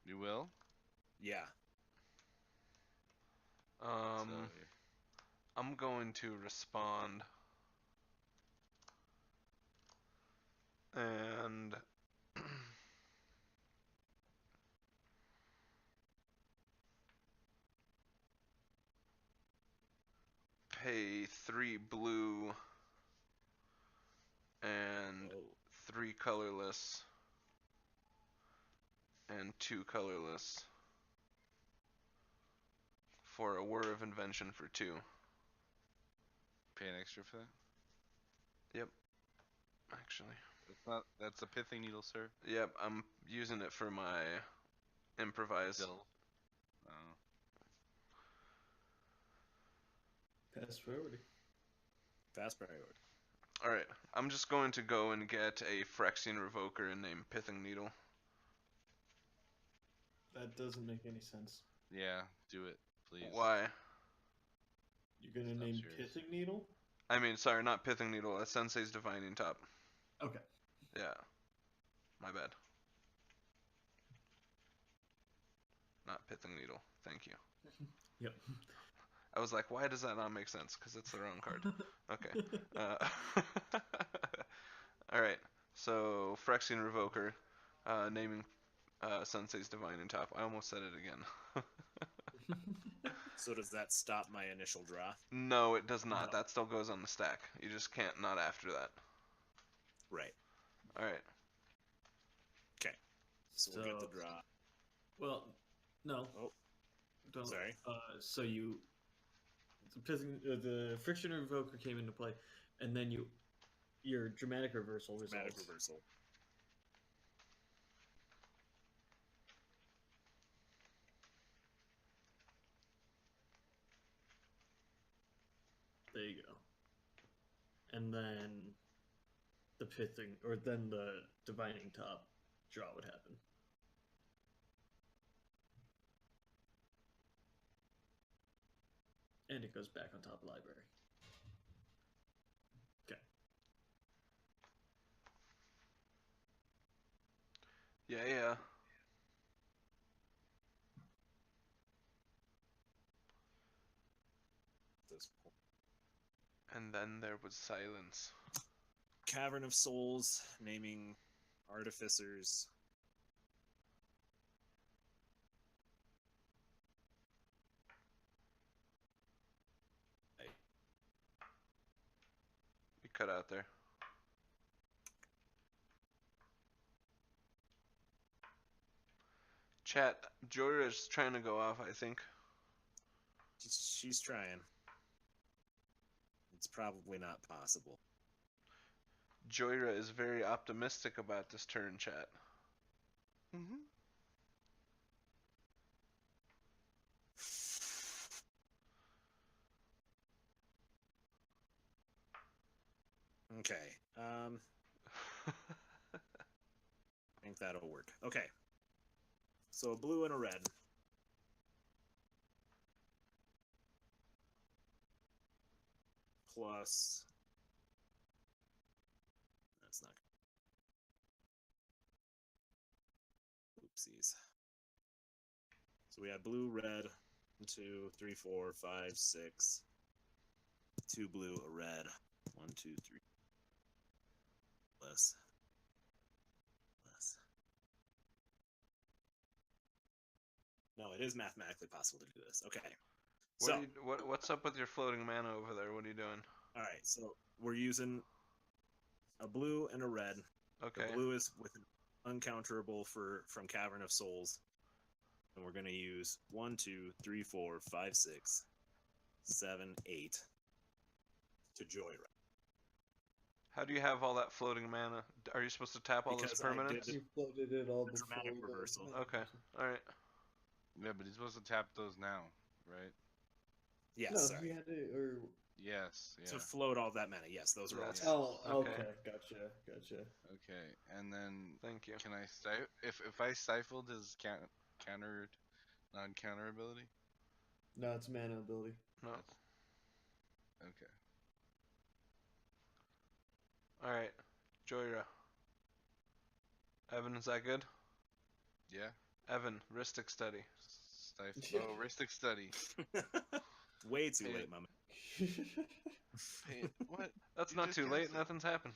You will? Yeah. So, I'm going to respond. And pay 3 blue and Oh. 3 colorless and 2 colorless for a Whir of Invention for 2. pay an extra for that? Yep. Actually. That's a pithing needle, sir. Yep, I'm using it for my improvise. Still. Oh. Pass priority. Fast priority. Alright, I'm just going to go and get a Phyrexian Revoker named Pithing Needle. That doesn't make any sense. Yeah, do it, please. Why? You're gonna Stop name serious. Pithing Needle? I mean, sorry, not Pithing Needle, that's Sensei's Divining Top. Okay. Yeah. My bad. Not Pithing Needle. Thank you. Yep. I was like, why does that not make sense? Because it's the wrong card. Okay. Alright. So, Phyrexian Revoker, naming Sensei's Divining Top. I almost said it again. So does that stop my initial draw? No, it does not. No. That still goes on the stack. You just can't not after that. Right. Alright. Okay. So we'll get the draw. Well, no. Oh, Don't. sorry. So you, the Friction Revoker came into play. and then your dramatic reversal Dramatic results. reversal. There you go. And then the pithing, or then the divining top draw would happen. And it goes back on top of library. Okay. Yeah. This point. And then there was silence. Cavern of Souls, naming artificers. You cut out there. Chat, Jhoira's trying to go off, I think. She's trying. It's probably not possible. Jhoira is very optimistic about this turn, chat. Mm-hmm. Okay. I think that'll work. Okay. So a blue and a red. Plus. That's not. Oopsies. So we have blue, red. 1, 2, 3, 4, 5, 6. 2 blue, a red. 1, 2, 3. Less. No, it is mathematically possible to do this. Okay. What's up with your floating mana over there? What are you doing? All right. So we're using a blue and a red. Okay. The blue is with an uncounterable from Cavern of Souls, and we're gonna use 1, 2, 3, 4, 5, 6, 7, 8 to Jhoira. How do you have all that floating mana? Are you supposed to tap all those Because I did permanents? it. You floated it all The before. dramatic reversal. Okay. All right. Yeah, but he's supposed to tap those now, right? Yes, No, sorry. he had to, or Yes. Yeah. To float all that mana. Yes, those are all. That's- oh, Okay. okay, gotcha. Okay, and then Thank you. can I if I stifled his countered non-counter ability? No, it's mana ability. No. Okay. All right. Jhoira. Evan, is that good? Yeah. Evan, Ristic study. Oh, Ristic study. Way too Hey, late, my man. Hey, what? That's You not just too late. cast it. Nothing's happened.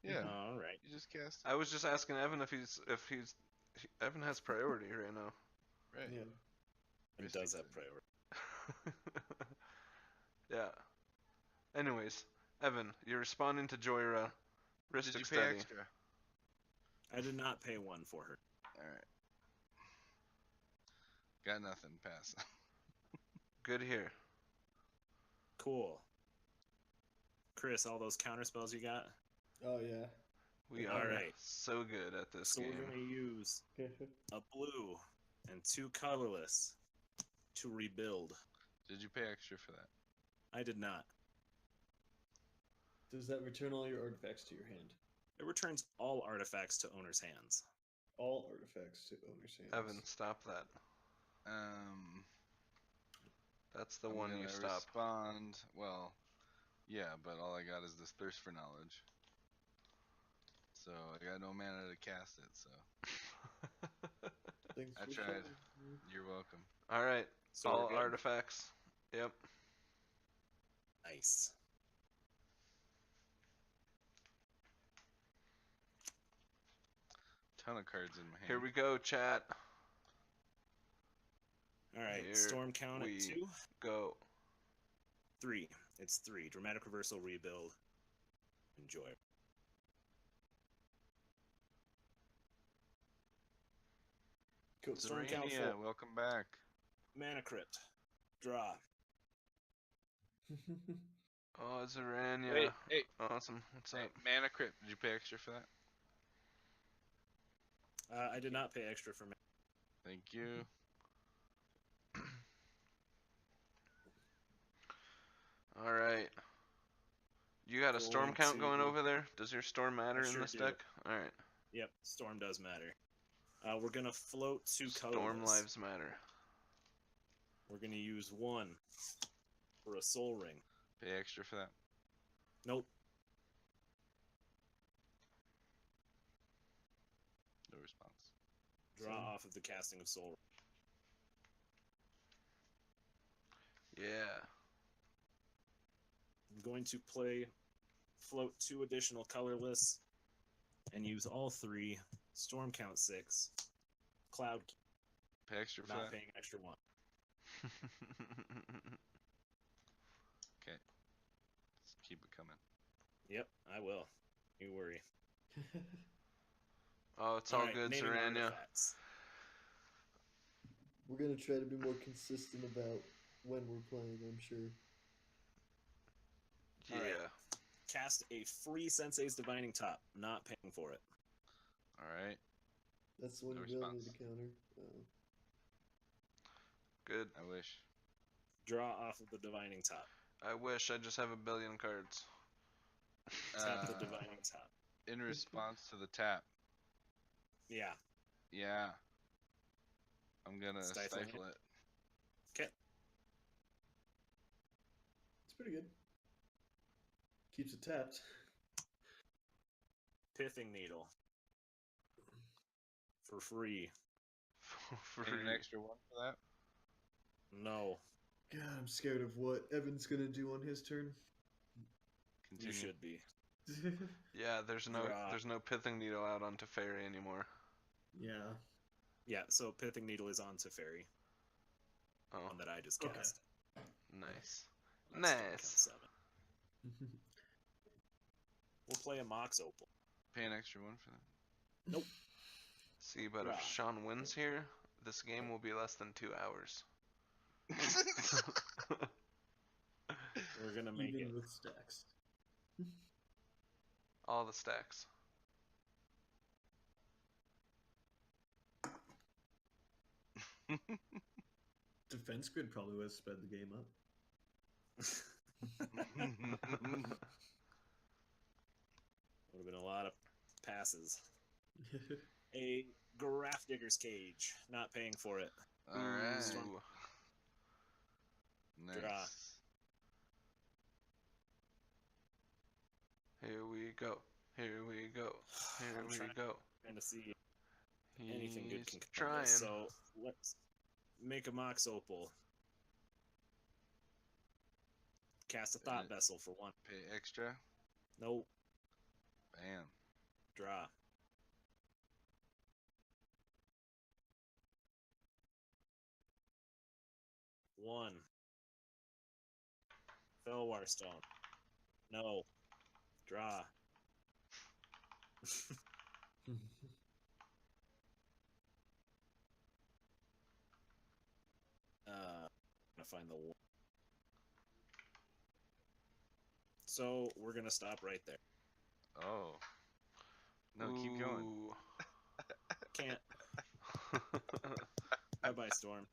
Yeah. All right. You just cast it. I was just asking Evan if Evan has priority right now. Right. Yeah. It Ristic does have study. priority. Yeah. Anyways, Evan, you're responding to Jhoira. Did Ristic you pay study. extra? I did not pay 1 for her. All right. Got nothing. Pass. Good here. Cool. Chris, all those counter spells you got? Oh yeah. We All are right. so good at this So game. we're gonna use a blue and 2 colorless to rebuild. Did you pay extra for that? I did not. Does that return all your artifacts to your hand? It returns all artifacts to owner's hands. All artifacts to owner's hands. Evan, stop that. That's the I'm one gonna you stop. respond. Well, yeah, but all I got is this thirst for knowledge. So I got no mana to cast it. So Thanks I for tried. showing. You're welcome. All right. So All we're good? artifacts. Yep. Nice. Ton of cards in my hand. Here we go, chat. All right. Here Storm count at we 2. Go. 3. It's 3. Dramatic reversal, rebuild. Enjoy. Cool. Storm count Serenia, 4. welcome back. Mana crypt. Draw. Oh, Zarania. Wait, hey, Awesome. What's hey, up? Mana Crypt. Did you pay extra for that? I did not pay extra for mana. Thank you. All right. You got a storm Going count to- going over there? Does your storm matter in sure this do. deck? All right. Yep, storm does matter. We're gonna float 2 Storm colorless. lives matter. We're gonna use 1 for a soul ring. Pay extra for that. Nope. No response. Draw Same. off of the casting of soul ring. Yeah. I'm going to float 2 additional colorless and use all 3. Storm count 6. Cloud, Pay extra for not that. paying extra 1. Okay. Let's keep it coming. Yep, I will. You worry. Oh, it's all Alright, good, naming Zarania. artifacts. We're gonna try to be more consistent about when we're playing, I'm sure. Yeah. Alright. Cast a free Sensei's Divining Top, not paying for it. Alright. That's the one No you really response. need to counter. Good. I wish. Draw off of the Divining Top. I wish I just have a billion cards. Tap the Divining Top. In response to the tap. Yeah. Yeah. I'm gonna Stifle stifle it. it. Okay. It's pretty good. Keeps it tapped. Pithing Needle. For free. For Pay an extra 1 for that. No. God, I'm scared of what Evan's gonna do on his turn. Continue. You should be. Yeah, there's Draw. no pithing needle out on Teferi anymore. Yeah. Yeah, so Pithing Needle is on Teferi. Oh, One that I just Okay. cast. nice. That's Storm count Nice. 7. We'll play a Mox Opal. Pay an extra 1 for that. See, but Draw. if Sean wins here, this game will be less than 2 hours. We're gonna make Even it. with stacks. All the stacks. Defense grid probably would have sped the game up. Would have been a lot of passes. A Graph Digger's Cage. Not paying for it. Alright. Ooh. Nice. Draw. Here we go. Here we go. Here I'm we trying go. to see if anything good He's can come of trying. this. So let's make a Mox Opal. Cast a Thought Vessel for 1. Pay extra. Nope. Bam. Draw. One. Felwar Stone. No. Draw. Gonna find the one. So we're gonna stop right there. Oh. No, keep going. Ooh. Can't. Bye bye, Storm.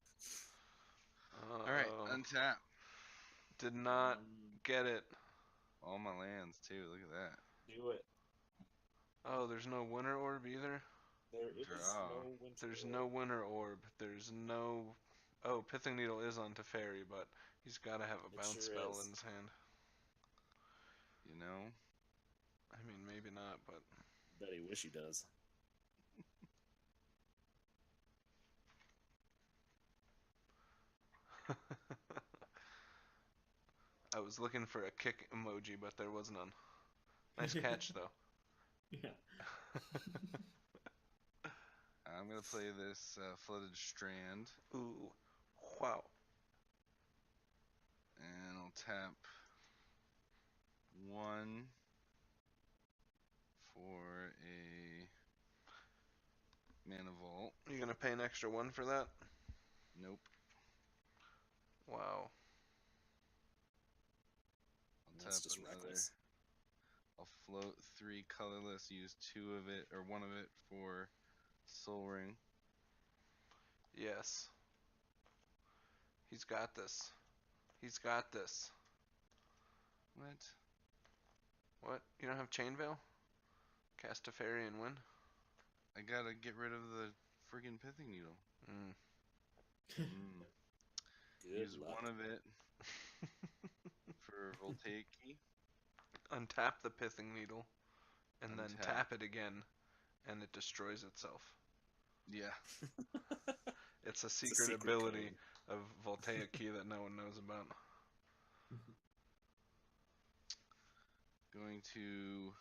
Alright, untap. Did not get it. All my lands too, look at that. Do it. Oh, there's no winter orb either? There is Draw. no winter. There's orb. no winter orb. There's no... Oh, Pithing Needle is on Teferi, but he's gotta have a It bounce sure spell is. in his hand. You know? I mean, maybe not, but... Bet he wish he does. I was looking for a kick emoji, but there was none. Nice catch, though. Yeah. I'm gonna play this Flooded Strand, Ooh. Wow. and I'll tap 1 for a Mana Vault. You gonna pay an extra 1 for that? Nope. Wow. I'll No. That's tap just another. reckless. I'll float 3 colorless, use 2 of it, or 1 of it for Soul Ring. Yes. He's got this. He's got this. What? What? You don't have Chain Veil? Cast Teferi and win? I gotta get rid of the friggin' Pithing Needle. Mm. Good Use luck. 1 of it for Voltaic Key. Untap the Pithing Needle, and then Untap. tap it again, and it destroys itself. Yeah. It's a It's secret, secret ability code. of Voltaic Key that no one knows about. Going to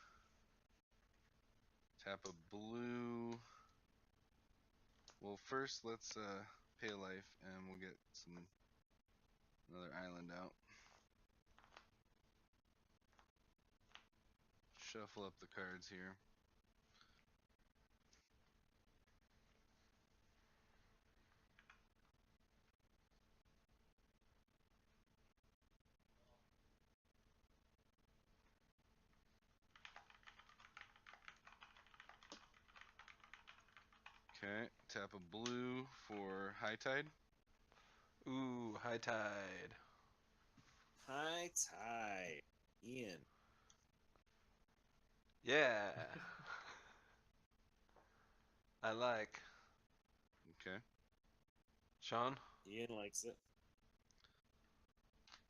tap a blue. Well, first let's pay a life, and we'll get another island out. Shuffle up the cards here. Okay, tap a blue for High Tide. Ooh, High Tide. High tide. Ian. Yeah. I like. Okay, Sean? Ian likes it.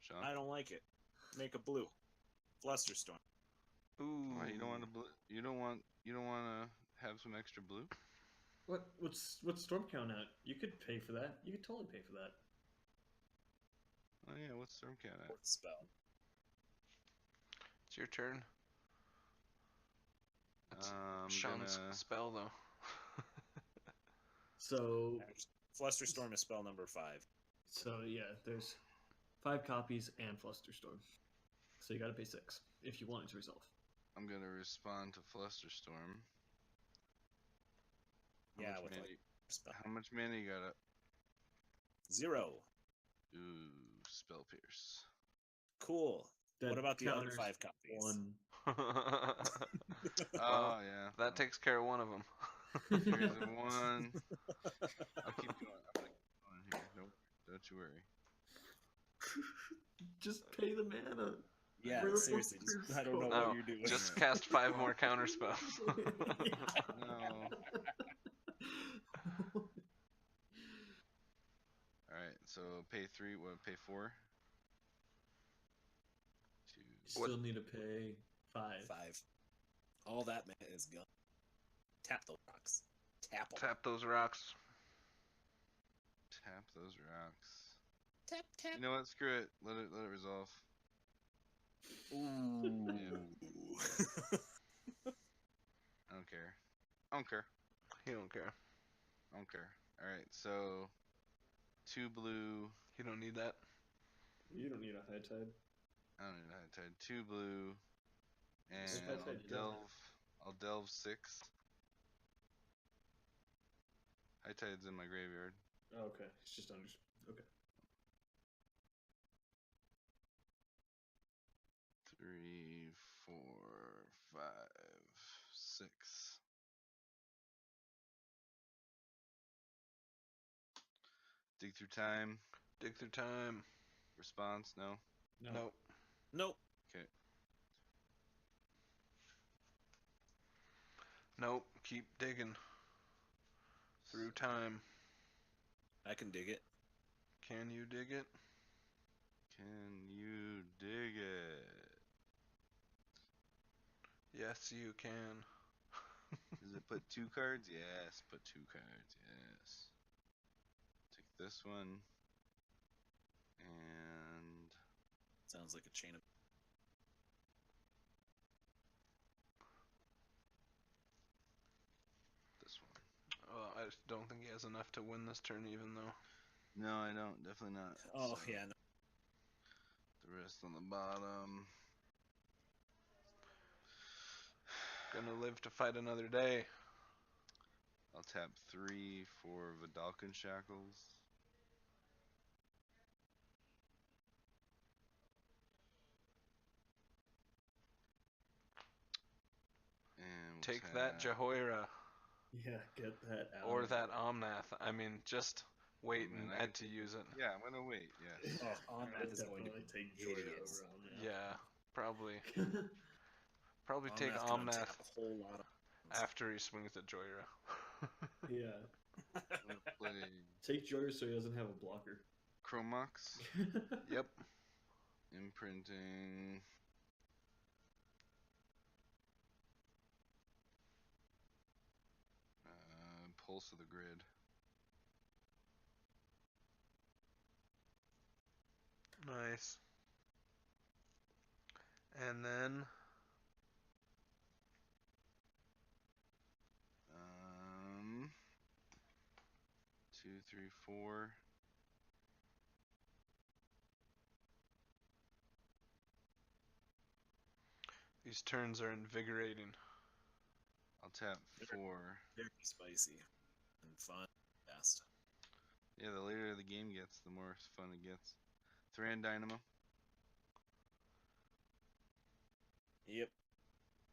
Sean. I don't like it. Make a blue. Flusterstorm. Ooh. Why you don't want to blue? You don't want to have some extra blue? What's storm count at? You could pay for that. You could totally pay for that. Oh yeah, what's Storm Cat at? Fourth spell. It's your turn. It's I'm Sean's gonna. spell, though. So Flusterstorm is spell number 5. yeah, there's 5 copies and Flusterstorm. So you gotta pay 6 if you want it to resolve. I'm gonna respond to Flusterstorm. Yeah, with like spell. How much mana you got up? 0. Ooh, Spell Pierce. Cool. That What about the other counters 5 copies? 1. Oh yeah. That takes care of one of them. Here's a 1. I'll keep going. I'm gonna keep going here. Don't you worry. Just pay the mana. Yeah, Where the seriously. fuck I don't know No, what you're doing. just cast 5 more counter spells. No. Alright, so pay 3. What? Pay 4. 2. You still need to pay 5. 5. All that mana is gone. Tap those rocks. Tap them. Tap those rocks. Tap those rocks. Tap, tap. You know what? Screw it. Let it resolve. Ooh. I don't care. I don't care. He don't care. I don't care. Alright, so 2 blue. He don't need that. You don't need a high tide. I don't need a High Tide. 2 blue. And High Tide you don't I'll delve 6. High Tide's in my graveyard. Oh, okay, it's just under. Okay. 3, 4, 5, 6. Dig through time. Dig through time. Response? No. No. Nope. Nope. Okay. Nope. Keep digging. Through time. I can dig it. Can you dig it? Can you dig it? Yes, you can. Does it put 2 cards? Yes. Put 2 cards. Yes. Take this one. And Sounds like a chain of. this one. I just don't think he has enough to win this turn, even though. No, I don't. Definitely not. Oh, So, yeah. No. the rest on the bottom. Gonna live to fight another day. I'll tap 3 for Vidalcan Shackles. Take that tap. Jhoira Yeah, get that out. or that Omnath. I mean, just wait Oh, man, and I add could to take use it. Yeah, I'm gonna wait. Yes. Oh, I Omnath would is going to definitely be take Jhoira hideous. over Yeah, probably take Omnath can Omnath untap a whole lot of after he swings at Jhoira. Yeah. I'm gonna play Take Jhoira so he doesn't have a blocker. Chromox, Yep. imprinting. Pulse of the Grid. Nice. And then 2, 3, 4. these turns are invigorating. I'll tap 4. very spicy and fun. Fast. Yeah, the later the game gets, the more fun it gets. Thran Dynamo. Yep.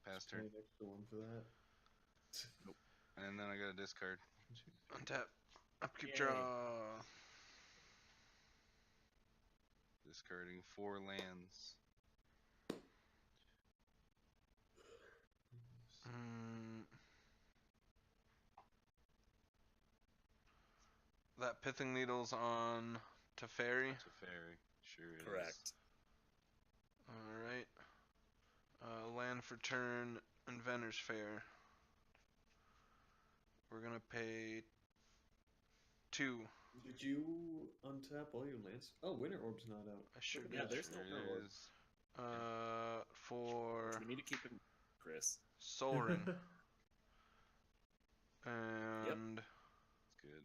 Pass turn. Play an extra one for that. And then I got a discard. Untap. Upkeep Yay. draw. Discarding 4 lands. That Pithing Needle's on Teferi. Teferi. Sure it is. Correct. Alright. Land for turn, Inventor's Fair. We're gonna pay 2. Did you untap all your lands? Oh, Winter Orb's not out. I sure Yeah, did. there's no Sure Winter Orb. is. For We need to keep him, Chris. Soul Ring. And It's good.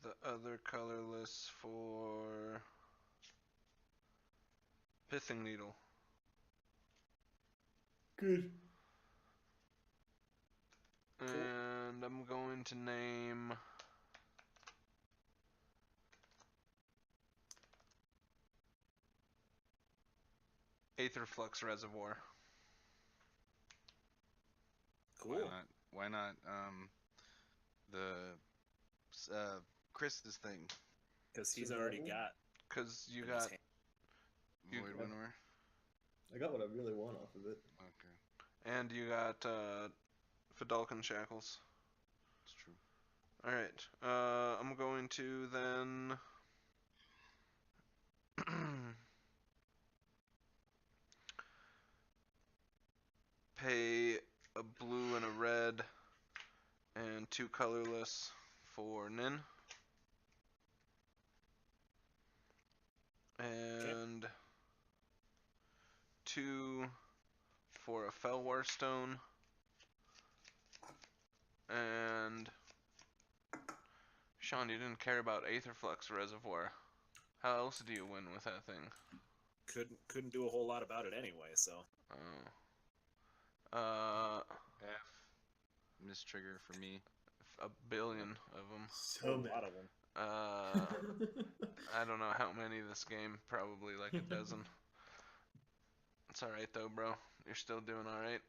the other colorless for Pithing Needle. Good. And I'm going to name Aetherflux Reservoir. Cool. Why not the Chris's thing? Because he's already Survival? got. Cause you in his got hand. You- Void Yeah. Winnower? I got what I really want off of it. Okay. and you got Fidalcan Shackles. It's true. Alright. I'm going to then pay a blue and a red and 2 colorless for Nin. And 2 for a Felwar Stone. And Sean, you didn't care about Aetherflux Reservoir. How else do you win with that thing? Couldn't do a whole lot about it anyway. So Oh. Half miss trigger for me. A billion of them. a So whole many. lot of them. I don't know how many this game. Probably like a dozen. It's alright though, bro. You're still doing alright.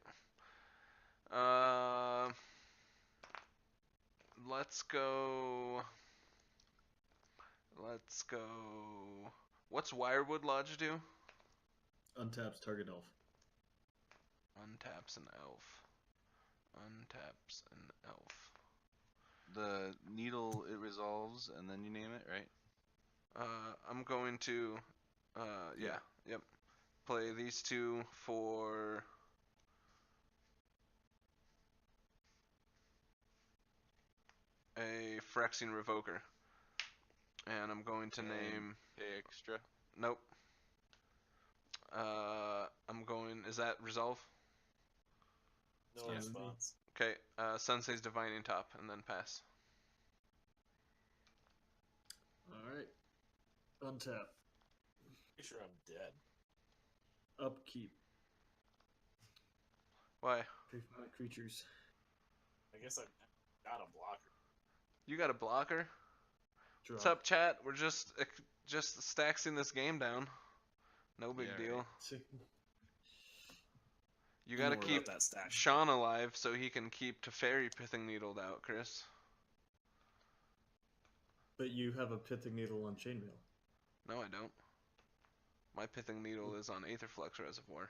Let's go. What's Wirewood Lodge do? Untaps target elf. Untaps an elf. Untaps an elf. The needle, it resolves, and then you name it, right? I'm going to, yep. Play these 2 for a Phyrexian Revoker. And I'm going to name... Pay extra. Nope. Is that Resolve? No Yeah. response. Okay, Sensei's Divining Top, and then pass. Alright. Untap. Pretty sure I'm dead. Upkeep. Why? Pay for my creatures. I guess I've got a blocker. You got a blocker? Draw. What's up, chat? We're just staxing this game down. No big Yeah, deal. You know gotta more keep about that stash. Sean alive so he can keep Teferi pithing needled out, Chris. But you have a pithing needle on chainmail. No, I don't. My pithing needle is on Aetherflux Reservoir.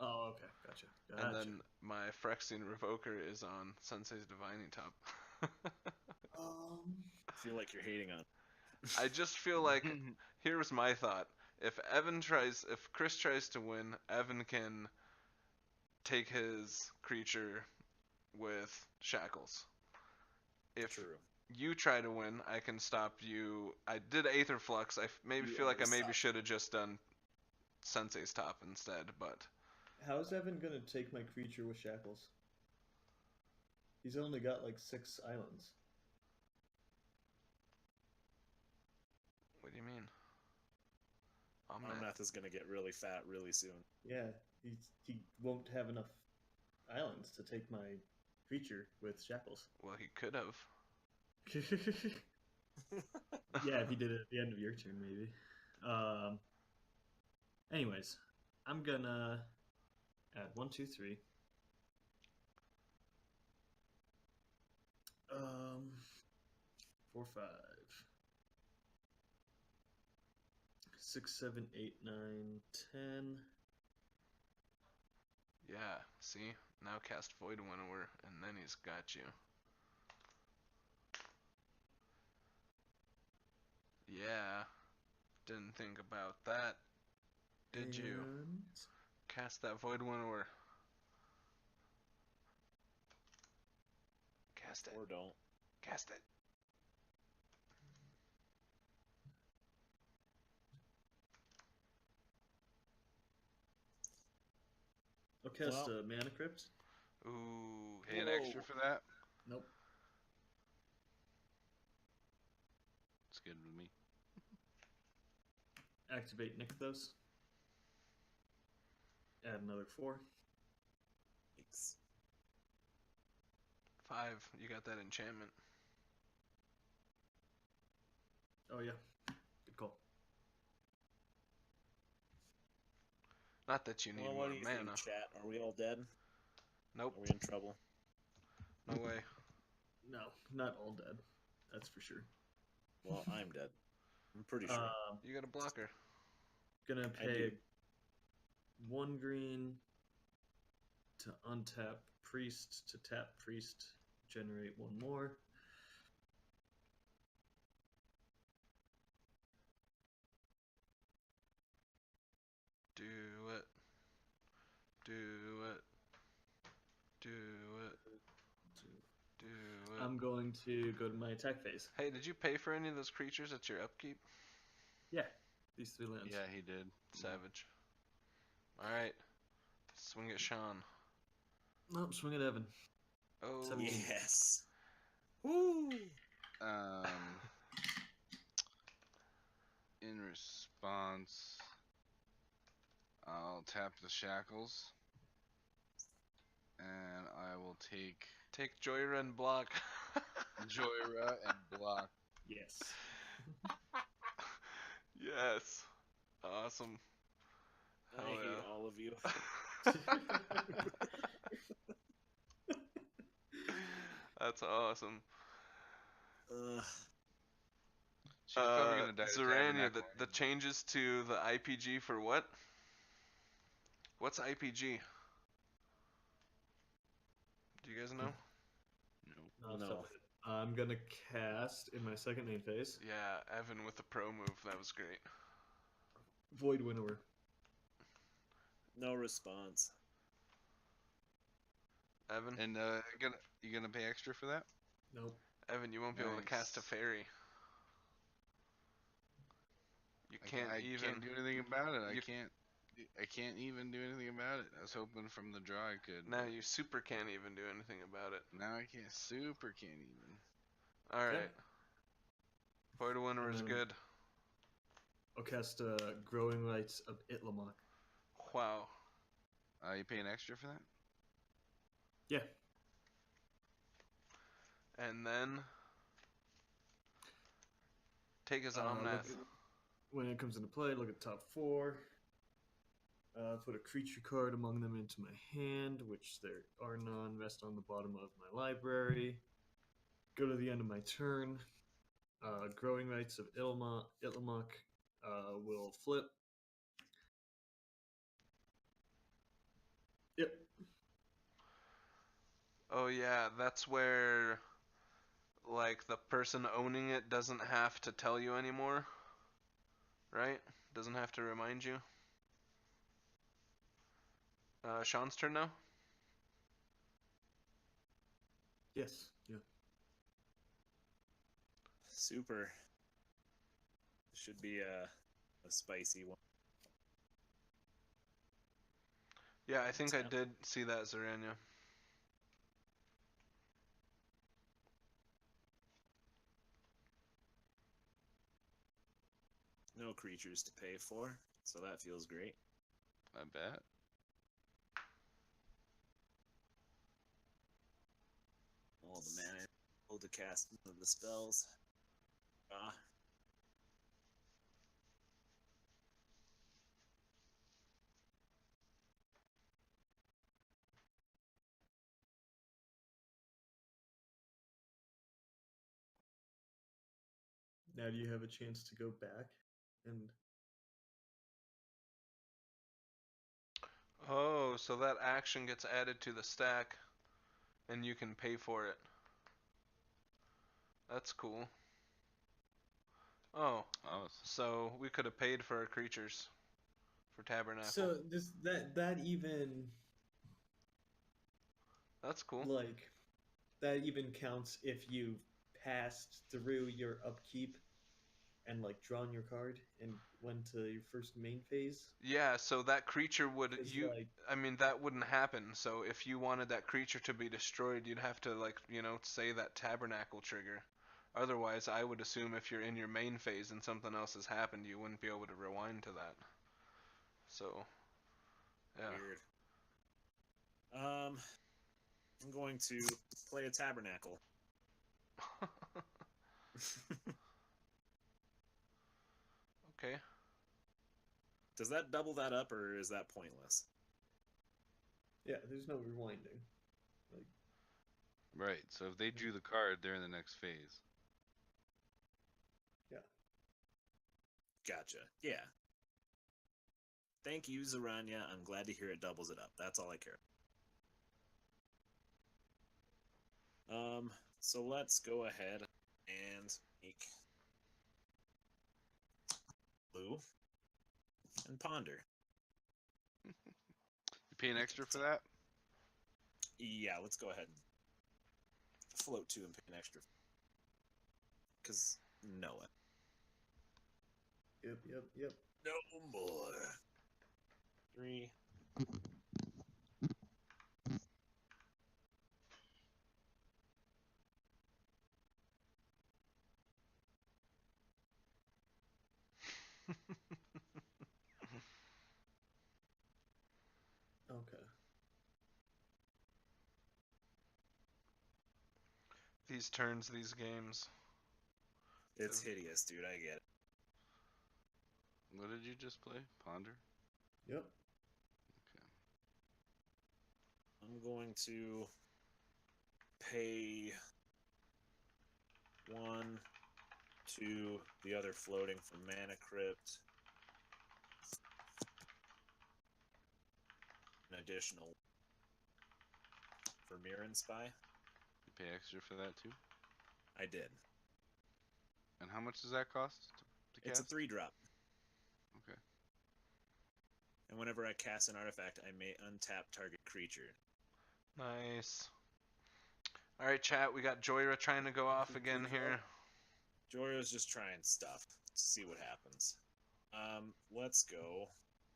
Oh, okay, gotcha. And then my Phyrexian Revoker is on Sensei's Divining Top. I feel like you're hating on. I just feel like, here's my thought. If Chris tries to win, Evan can take his creature with shackles. If True. you try to win, I can stop you. I did Aetherflux. I maybe You feel like I already maybe stopped. should have just done Sensei's Top instead, but How's Evan gonna take my creature with shackles? He's only got like 6 islands. what do you mean? Omnath is gonna get really fat really soon. Yeah, he won't have enough islands to take my creature with shackles. Well, he could have. Yeah, if you did it at the end of your turn, maybe. Anyways, I'm gonna add 1, 2, 3. 4, 5, 6, 7, 8, 9, 10. Yeah, see? Now cast Void Winnower, and then he's got you. Yeah. Didn't think about that. Did you? And Cast that Void Winnower. Cast it. Or don't. Cast it. I'll cast Well- a Mana Crypt. Ooh, Pay an whoa. extra for that? Nope. It's good with me. Activate Nykthos. Add another 4. Thanks. 5. You got that enchantment. Oh yeah, good call. Not that you need Well, more what do you mana. think, chat? Are we all dead? Nope. Are we in trouble? No way. No, not all dead. That's for sure. Well, I'm dead. I'm pretty sure. You got a blocker. Gonna I pay do. 1 green to untap priest to tap priest, generate 1 more. Do it. Do it. Do it. Do it. I'm going to go to my attack phase. Hey, did you pay for any of those creatures at your upkeep? Yeah, these 3 lands. Yeah, he did. Savage. Alright. Swing at Sean. Nope, swing at Evan. Oh. 17. Yes. Woo! In response, I'll tap the shackles, and I will take Take Jhoira and block. Jhoira and block. Yes. Yes. Awesome. I Hell hate yeah. all of you. That's awesome. She's probably gonna die. to Zorania, the Tabernacle. changes to the IPG for what? What's IPG? Do you guys know? Off the No. top of my head. I'm gonna cast in my second main phase Yeah, Evan with the pro move. That was great. Void Winnower. No response. Evan? And you gonna pay extra for that? Nope. Evan, you won't be able to cast a Nice. fairy. You can't I even. can't do anything about it. you- I can't even do anything about it. I was hoping from the draw I could. Now but you super can't even do anything about it. now I can't. Super can't even. Alright. Void Winnower is And then- good. I'll cast Growing Lights of Itlamok. Wow. You pay an extra for that? Yeah. And then. Take his Look Omnath. at- when it comes into play, look at top 4. Put a creature card among them into my hand, which there are none. Rest on the bottom of my library. Go to the end of my turn. Growing Rights of Ilmok will flip. Yep. Oh yeah, that's where like the person owning it doesn't have to tell you anymore, right? Doesn't have to remind you. Sean's turn now. Yes. Yeah. Super. Should be a spicy one. Yeah, I think I Tap. did see that, Zaranya. No creatures to pay for, so that feels great. I bet. All the mana able to cast none of the spells. Now do you have a chance to go back and Oh, so that action gets added to the stack, and you can pay for it. That's cool. Oh, Oh, so we could have paid for our creatures for Tabernacle. so does that even That's cool. like that even counts if you've passed through your upkeep and like drawn your card and went to your first main phase? Yeah, so that creature would Is you like I mean that wouldn't happen. So if you wanted that creature to be destroyed, you'd have to like, say that Tabernacle trigger. Otherwise, I would assume if you're in your main phase and something else has happened, you wouldn't be able to rewind to that. So, yeah. Weird. I'm going to play a Tabernacle. Okay. Does that double that up, or is that pointless? yeah, there's no rewinding. Like right. So if they drew the card, they're in the next phase. yeah. Gotcha. Yeah. Thank you, Zaranya. I'm glad to hear it doubles it up. That's all I care. So let's go ahead and make blue and ponder. You pay an extra for that? Yeah, let's go ahead and float 2 and pay an extra. Because no one. Yep. No more. 3. Okay. These turns, these games. It's hideous, dude. I get it. What did you just play? Ponder? Yep. Okay. I'm going to pay 1, 2, the other floating for Mana Crypt. An additional for Mirren Spy. You pay extra for that too? I did. And how much does that cost to It's a cast? 3-drop. Okay. And whenever I cast an artifact, I may untap target creature. Nice. All right, chat. We got Jhoira trying to go off again here. Jhoira's just trying stuff to see what happens. Let's go.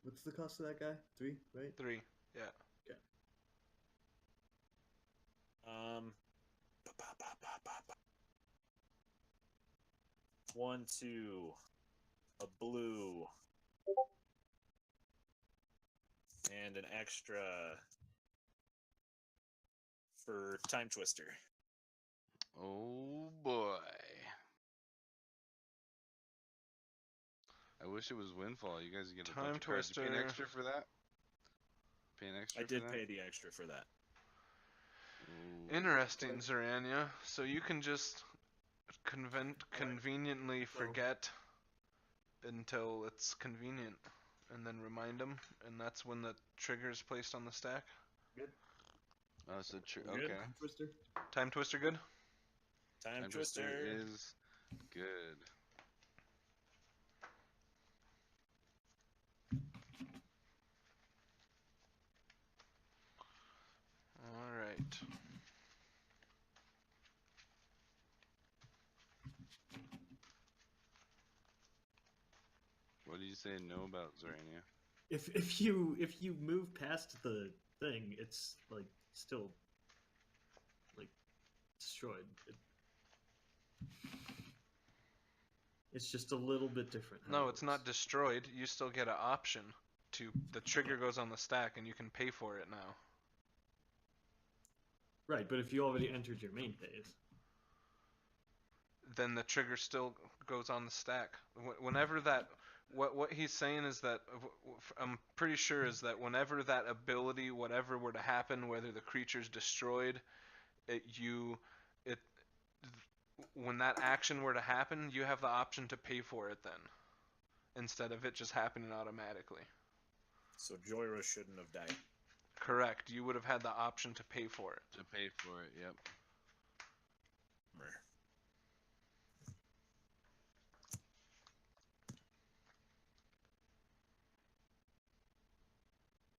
What's the cost of that guy? 3, right? 3. Yeah. Okay. One, 2, a blue, and an extra for Time Twister. Oh boy. I wish it was Windfall. You guys get a Time bunch of cards. You pay an Twister. extra for that? pay an extra I did for that? pay the extra for that. Ooh. Interesting, Okay. Zerania. So you can just conveniently So- forget until it's convenient, and then remind them, and that's when the trigger is placed on the stack. Good. Oh, so Good. okay. Time twister. Time Twister, good. Time Twister Twister. is good. All right. What do you say no about Zorania? If you move past the thing, it's like still like destroyed. It's just a little bit different. How No, it it's not works. destroyed. You still get an option to. The trigger goes on the stack, and you can pay for it now. Right, but if you already entered your main phase, Then the trigger still goes on the stack. Whenever that, what he's saying is that I'm pretty sure is that whenever that ability, whatever were to happen, whether the creature's destroyed, it when that action were to happen, you have the option to pay for it then, instead of it just happening automatically. So Jhoira shouldn't have died. Correct. You would have had the option to pay for it. To pay for it, yep. Rare.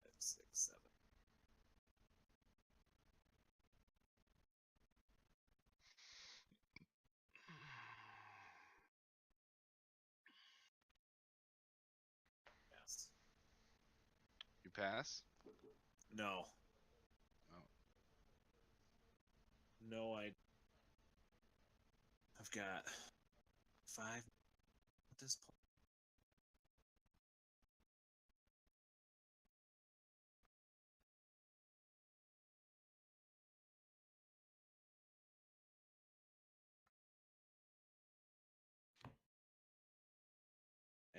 5, 6, 7. Yes. You pass? No. Oh. No, I've got 5 at this point.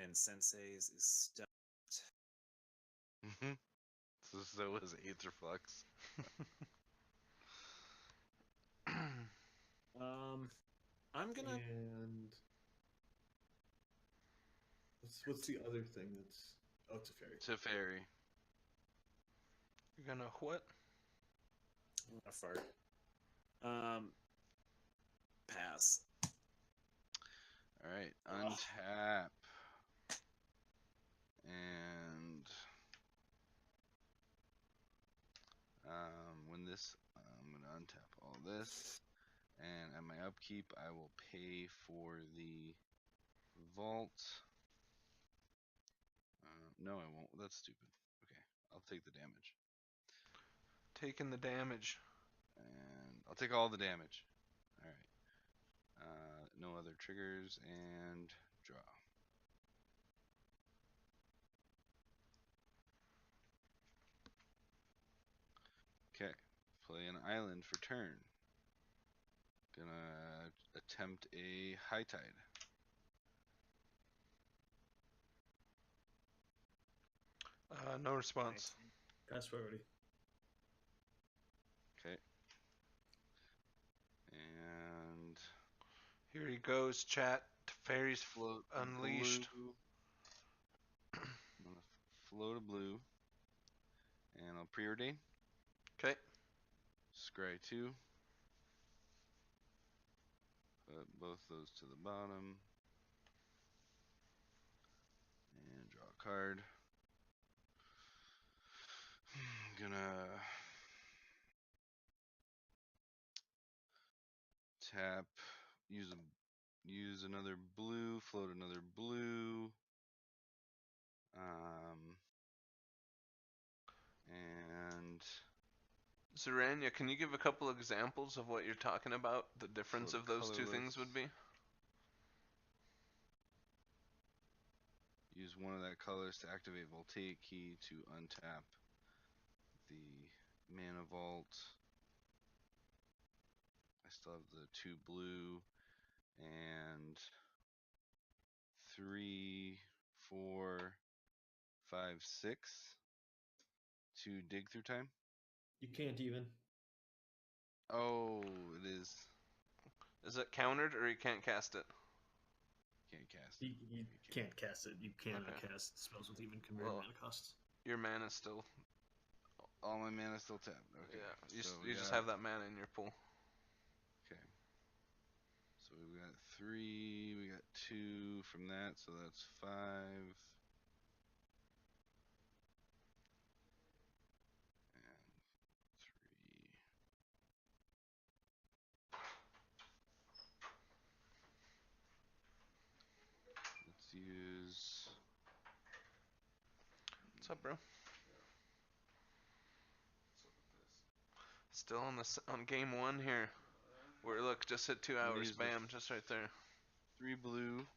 And Sensei's is stuffed. So is Aetherflux. I'm gonna. and what's the other thing that's Teferi? Teferi. You're gonna what? I'm gonna fart. Pass. Alright, untap. And when this, I'm gonna untap all this, and at my upkeep, I will pay for the vault. No, I won't. That's stupid. Okay, I'll take the damage, Taking the damage. and I'll take all the damage. All right. No other triggers, and draw. Okay, play an island for turn. Gonna attempt a high tide. No response. Pass priority. Okay. And Here he goes, chat. Teferi's float unleashed. blue. I'm gonna float a blue, and I'll preordain. Okay. Scry 2. Put both those to the bottom. And draw a card. Gonna tap, use another blue, float another blue. And Zorania, can you give a couple examples of what you're talking about? The difference float of those two things colorless. would be? Use one of that colors to activate Voltaic Key to untap the Mana Vault. I still have the 2 blue and 3, 4, 5, 6 to dig through time? You can't even. Oh, it is. Is it countered or you can't cast it? Can't cast. You can't cast it. You cannot Okay. cast spells with even converted Well, mana costs. Your mana's still. All my mana still tapped. Okay. Yeah. You, so you just have that mana in your pool. Okay. So we got 3. We got 2 from that. So that's 5. And 3. Let's use. What's up, bro? Still on game 1 here. Where look, just hit 2 I'm gonna hours. use the Bam, just right there. 3 blue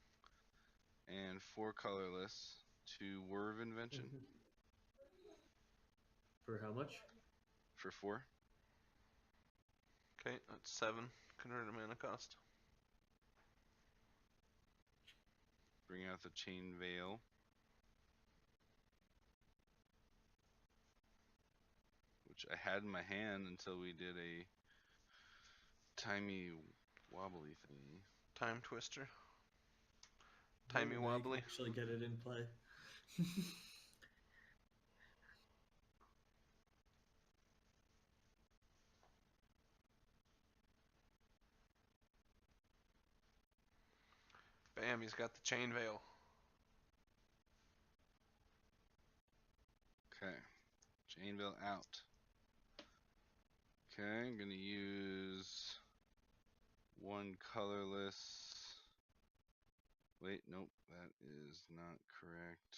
and 4 colorless to Werve Invention For how much? for 4. Okay, that's 7 converted mana cost. Bring out the Chain Veil. Which I had in my hand until we did a timey wobbly thingy. Time twister. Oh, Timey now you can wobbly. actually get it in play. Bam, he's got the chain veil. Okay. Chain Veil out. Okay, I'm gonna use 1 colorless. Wait, nope, that is not correct.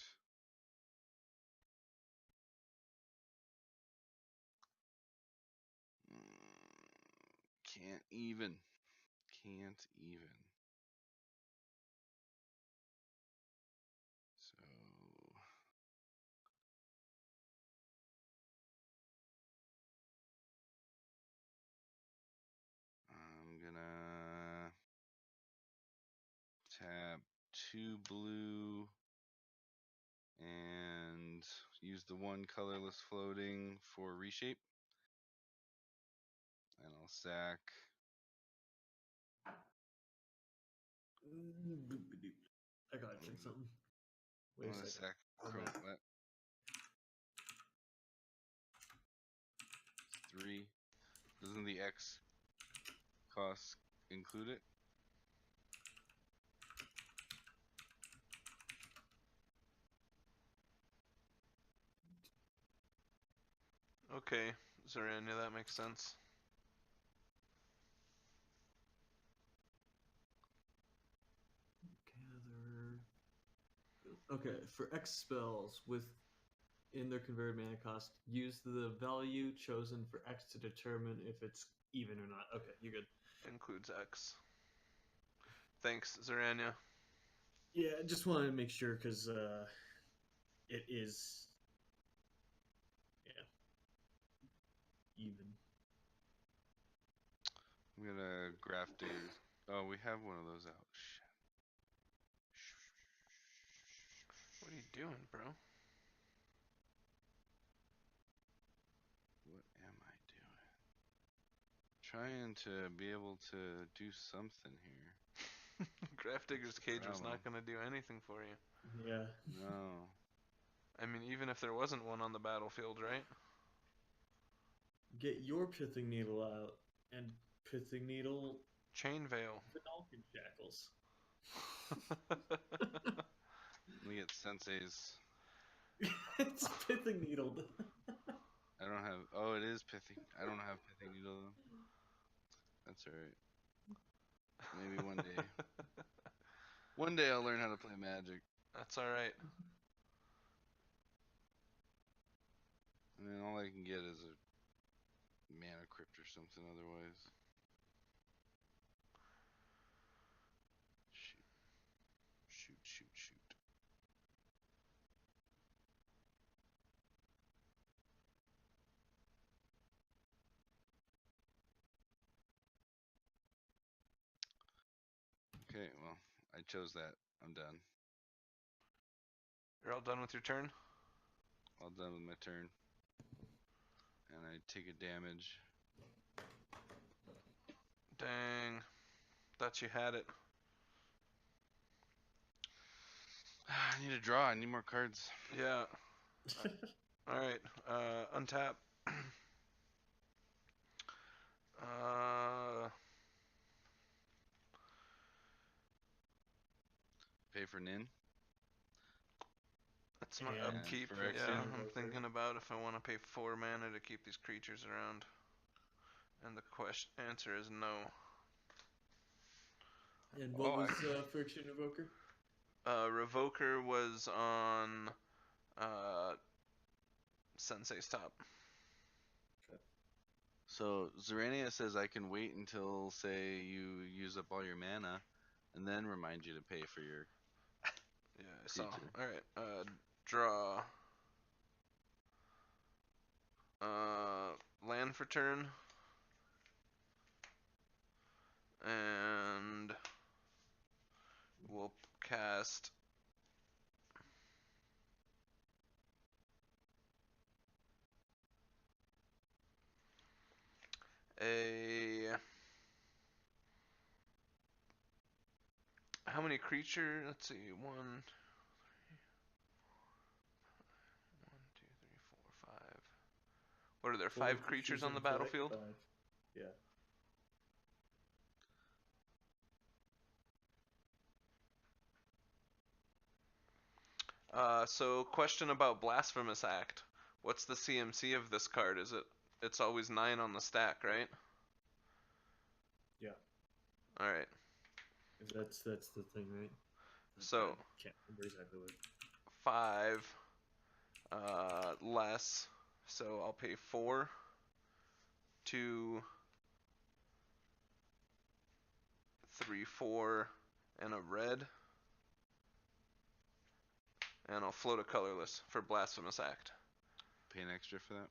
Can't even. Can't even. So I'm gonna tap 2 blue and use the 1 colorless floating for reshape. And I'll sack. I gotta check something. Wait I'm a gonna second. sack Come back. what? 3. Doesn't the X cost include it? Okay, Zorania, that makes sense. Gather. Okay, for X spells with in their converted mana cost, use the value chosen for X to determine if it's even or not. Okay, you're good. Includes X. Thanks, Zorania. Yeah, I just wanted to make sure because it is, yeah, even. I'm gonna graph days. Oh, we have one of those out. Shit. What are you doing, bro? What am I doing? Trying to be able to do something here. Graph Digger's Cage was problem. not going to do anything for you. Yeah. No. I mean, even if there wasn't one on the battlefield, right? Get your pithing needle out and pithing needle Chain Veil. Finalkin shackles. Let me get Sensei's. It's pithing needled. I don't have. Oh, it is pithy. I don't have pithy needle though. That's alright. Maybe one day. One day I'll learn how to play Magic. That's alright. I mean, all I can get is a mana crypt or something otherwise. Shoot. Shoot, shoot, shoot. Okay, well, I chose that. I'm done. You're all done with your turn? All done with my turn. and I take a damage. Dang. Thought you had it. I need a draw. I need more cards. Yeah. Alright. Untap. Pay for Nin. That's my And upkeep. for Yeah, extra. I'm thinking about if I want to pay 4 mana to keep these creatures around. And the answer is no. And what Oh, was Friction Evoker? Revoker was on Sensei's top. So Zerania says I can wait until, say, you use up all your mana, and then remind you to pay for your Yeah, I saw. creature. Alright, draw. Land for turn. And we'll cast a... How many creature? Let's see. 1, 2, 3, 4, 5. What are there? 5 creatures on the play? battlefield? 5. Yeah. So question about Blasphemous Act. What's the CMC of this card? Is it? It's always 9 on the stack, right? Yeah. All right. That's the thing, right? So I can't remember exactly what. 5 less. So I'll pay 4, 2, 3, 4, and a red. And I'll float a colorless for Blasphemous Act. Pay an extra for that?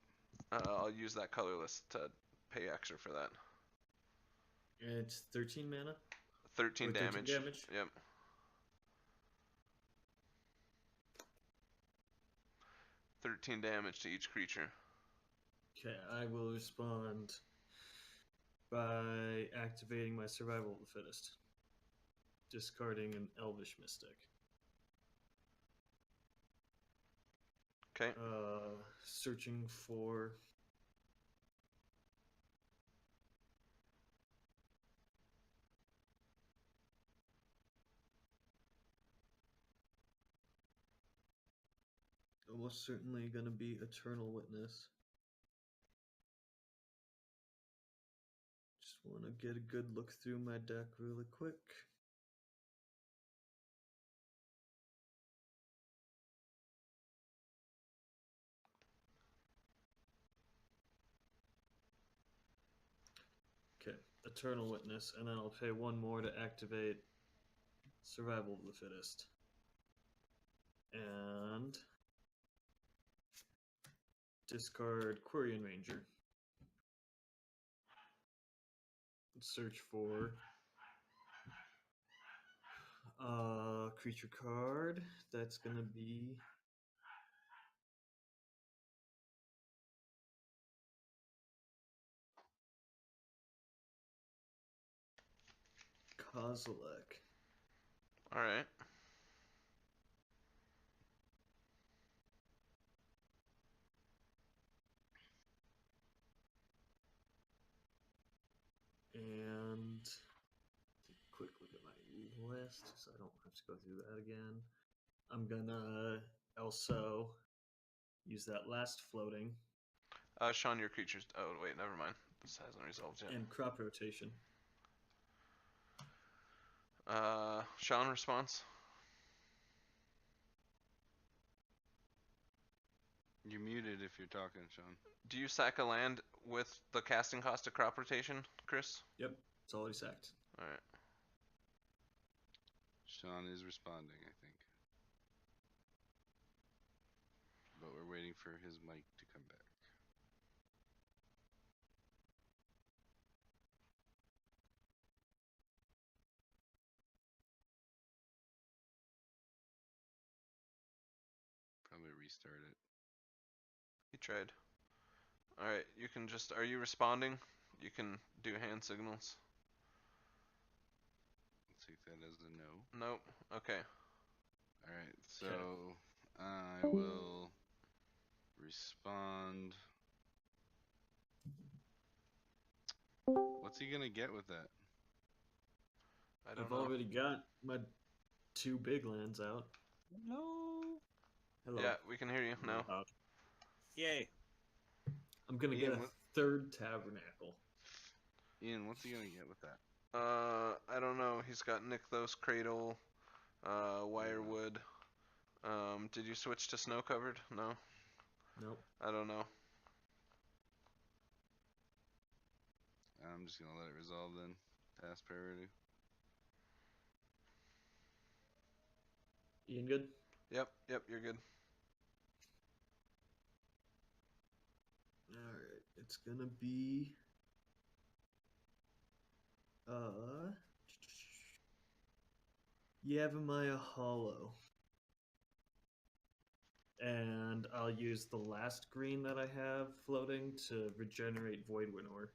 I'll use that colorless to pay extra for that. It's 13 mana. 13 Or 13 damage. damage. Yep. 13 damage to each creature. Okay, I will respond by activating my Survival of the Fittest. Discarding an Elvish Mystic. Okay. Searching for almost certainly gonna be Eternal Witness. Just want to get a good look through my deck really quick. Okay, Eternal Witness, and then I'll pay 1 more to activate Survival of the Fittest. And discard Quirion Ranger. Search for creature card. That's gonna be Kozilek. All right. And quick look at my list so I don't have to go through that again. I'm gonna also use that last floating Sean, your creatures. Oh, wait, never mind. This hasn't resolved yet. and crop rotation. Sean, response? You're muted if you're talking, Sean. Do you sack a land with the casting cost of crop rotation, Chris? Yep, it's already sacked. All right. Sean is responding, I think. But we're waiting for his mic to come back. Probably restart it. He tried. All right, you can just. Are you responding? You can do hand signals. I'll take that as a no. Nope. Okay. Alright, so I will respond. What's he gonna get with that? I don't I've know. already got my 2 big lands out. Hello. Hello. Yeah, we can hear you now. Yay. I'm gonna get Ian, a what- 3rd tabernacle. Ian, what's he gonna get with that? I don't know. He's got Nykthos, Cradle, Wirewood. Did you switch to Snow Covered? No. Nope. I don't know. I'm just gonna let it resolve then. Task priority. Ian good? Yep, you're good. Alright, it's gonna be Yavimaya Hollow. And I'll use the last green that I have floating to regenerate Void Winnower.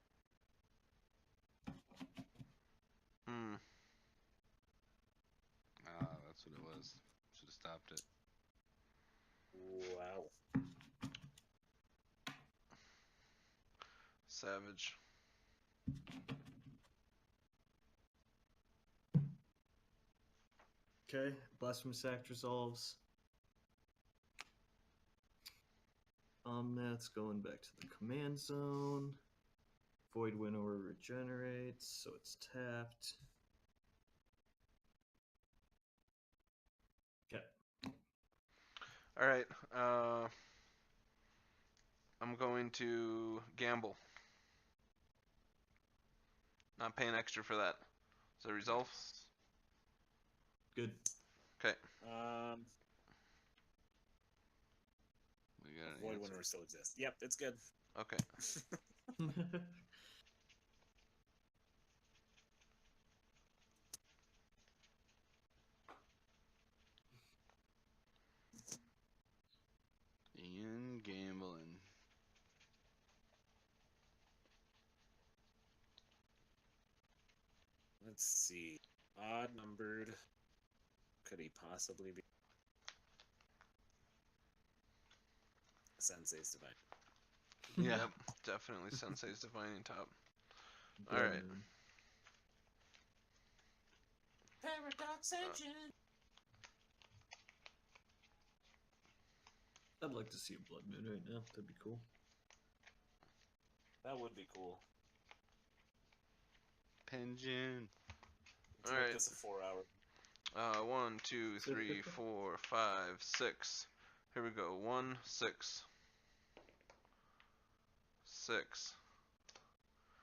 Hmm. Ah, that's what it was. Should have stopped it. Wow. Savage. Okay, Blasphemous Act resolves. Omnath's going back to the command zone. Void Winnower regenerates, so it's tapped. Okay. All right. I'm going to gamble. Not paying extra for that. Does that resolve? Nice. Good. Okay. We got an Void answer. Winnower still exists. Yep, it's good. Okay. Ian gambling. Let's see. Odd numbered. Could he possibly be? Sensei's Divine. Yeah. Yep. Definitely Sensei's Divining Top. Blood Alright. Moon. Paradox Engine. I'd like to see a Blood Moon right now. That'd be cool. That would be cool. Pension. Let's All make right. this a 4-hour. 1, 2, 3, 4, 5, 6. Here we go. 1, 6. 6.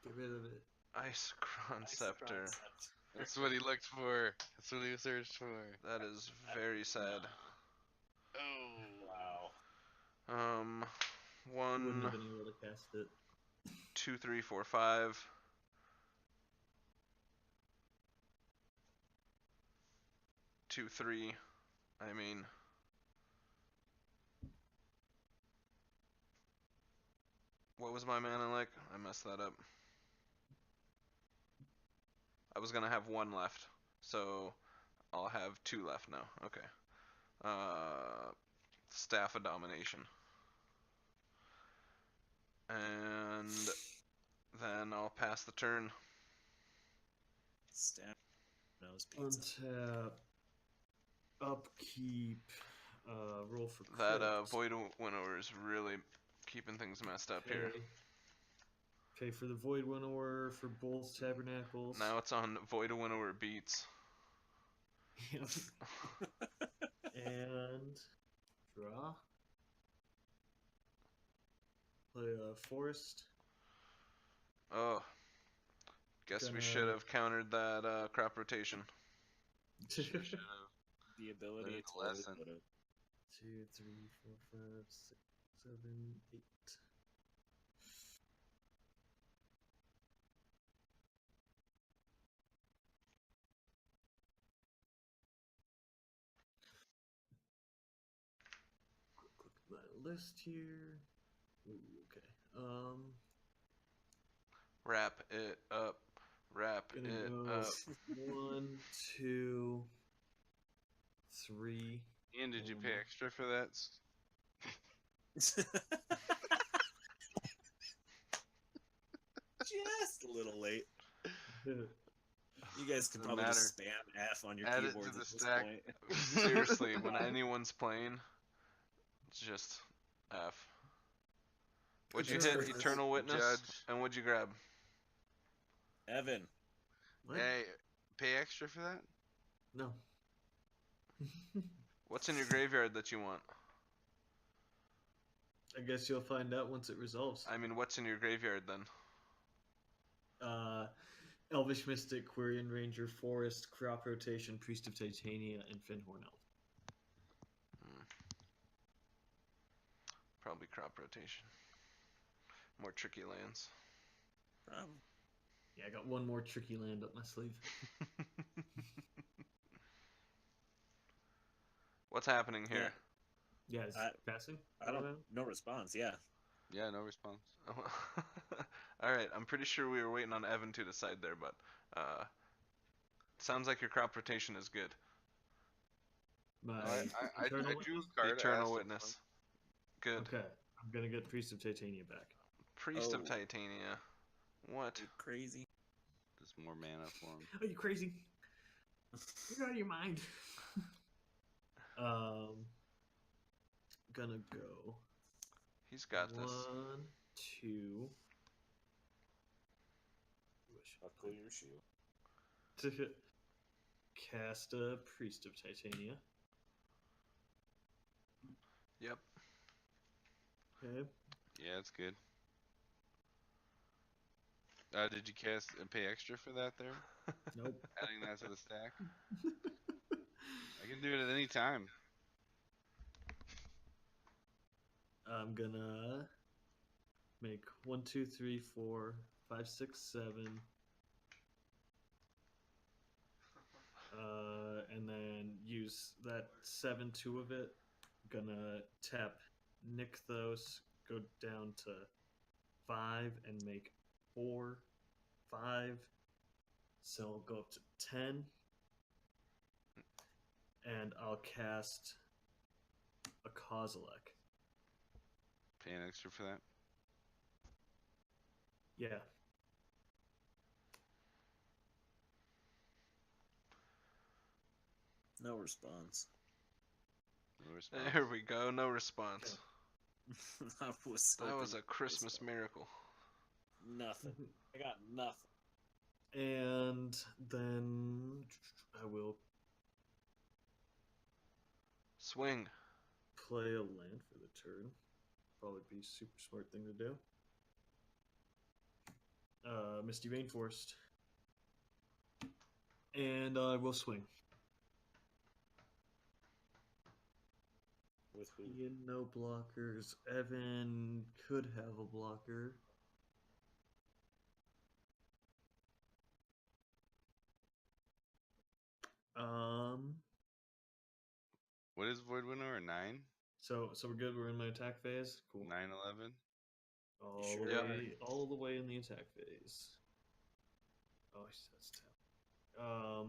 Get rid of it. Icecrown Scepter. That's what he looked for. That's what he searched for. That is very sad. Oh. Wow. Wouldn't 1, have been able to cast it. 2, 3, 4, 5. 2, 3. I mean, what was my mana like? I messed that up. I was gonna have 1 left, so I'll have 2 left now. Okay. Staff of Domination. And then I'll pass the turn. Stamp. Nose pizza. Untap. Upkeep. Roll for That crit. Void Winnower is really keeping things messed up here. Pay for the Void Winnower for both Tabernacles. Now it's on Void Winnower beats. Yep. And draw. Play a Forest. Oh, guess we should have countered that crop rotation. Sure should have. The ability Learned to a lesson. 2, 3, 4, 5, 6, 7, 8. Quick look at my list here. Ooh, okay. Wrap it up. Wrap Gonna it go up. 1, 2, 3. Ian, did you pay Four. extra for that? Just a little late. You guys can Doesn't probably just matter. spam F on your Add it to keyboards the at this stack. point. Seriously, when anyone's playing, it's just F. What'd you Eternal hit? Witness. Eternal Witness? Judge. And what'd you grab? Evan, What? Hey, pay extra for that? No. What's in your graveyard that you want? I guess you'll find out once it resolves. I mean, what's in your graveyard then? Elvish Mystic, Quirion Ranger, Forest, Crop Rotation, Priest of Titania, and Finhorn Elf. Probably crop rotation. More tricky lands. Yeah, I got one more tricky land up my sleeve. What's happening here? Yeah, is passing? I don't. No response. Yeah. Yeah, no response. All right, I'm pretty sure we were waiting on Evan to decide there, but sounds like your crop rotation is good. My I Eternal drew Witness? a card. Eternal asked Witness. Good. Okay, I'm gonna get Priest of Titania back. Priest of Oh. Titania. What? You crazy. Just more mana for him. Are you crazy? You're out of your mind. Gonna go He's got this. 1, 2. Buckle your shoe. To cast a Priest of Titania. Yep. Okay. Yeah, it's good. Did you cast and pay extra for that there? Nope. Adding that to the stack? I can do it at any time. I'm gonna make 1, 2, 3, 4, 5, 6, 7. And then use that 7, 2 of it. Gonna tap Nykthos, go down to 5 and make 4, 5. So I'll go up to 10. And I'll cast a Kozilek. Paying extra for that? Yeah. No response. No response. There we go. No response. I was That was hoping a Christmas miracle. Nothing. I got nothing. And then I will Swing. play a land for the turn. Probably be a super smart thing to do. Misty Rainforest. And I will swing. With who? Ian, no blockers. Evan could have a blocker. What is Void Winnow, or 9? So we're good. We're in my attack phase. Cool. 9/11? All Sure. the Yep. way, all the way in the attack phase. Oh, that's tough.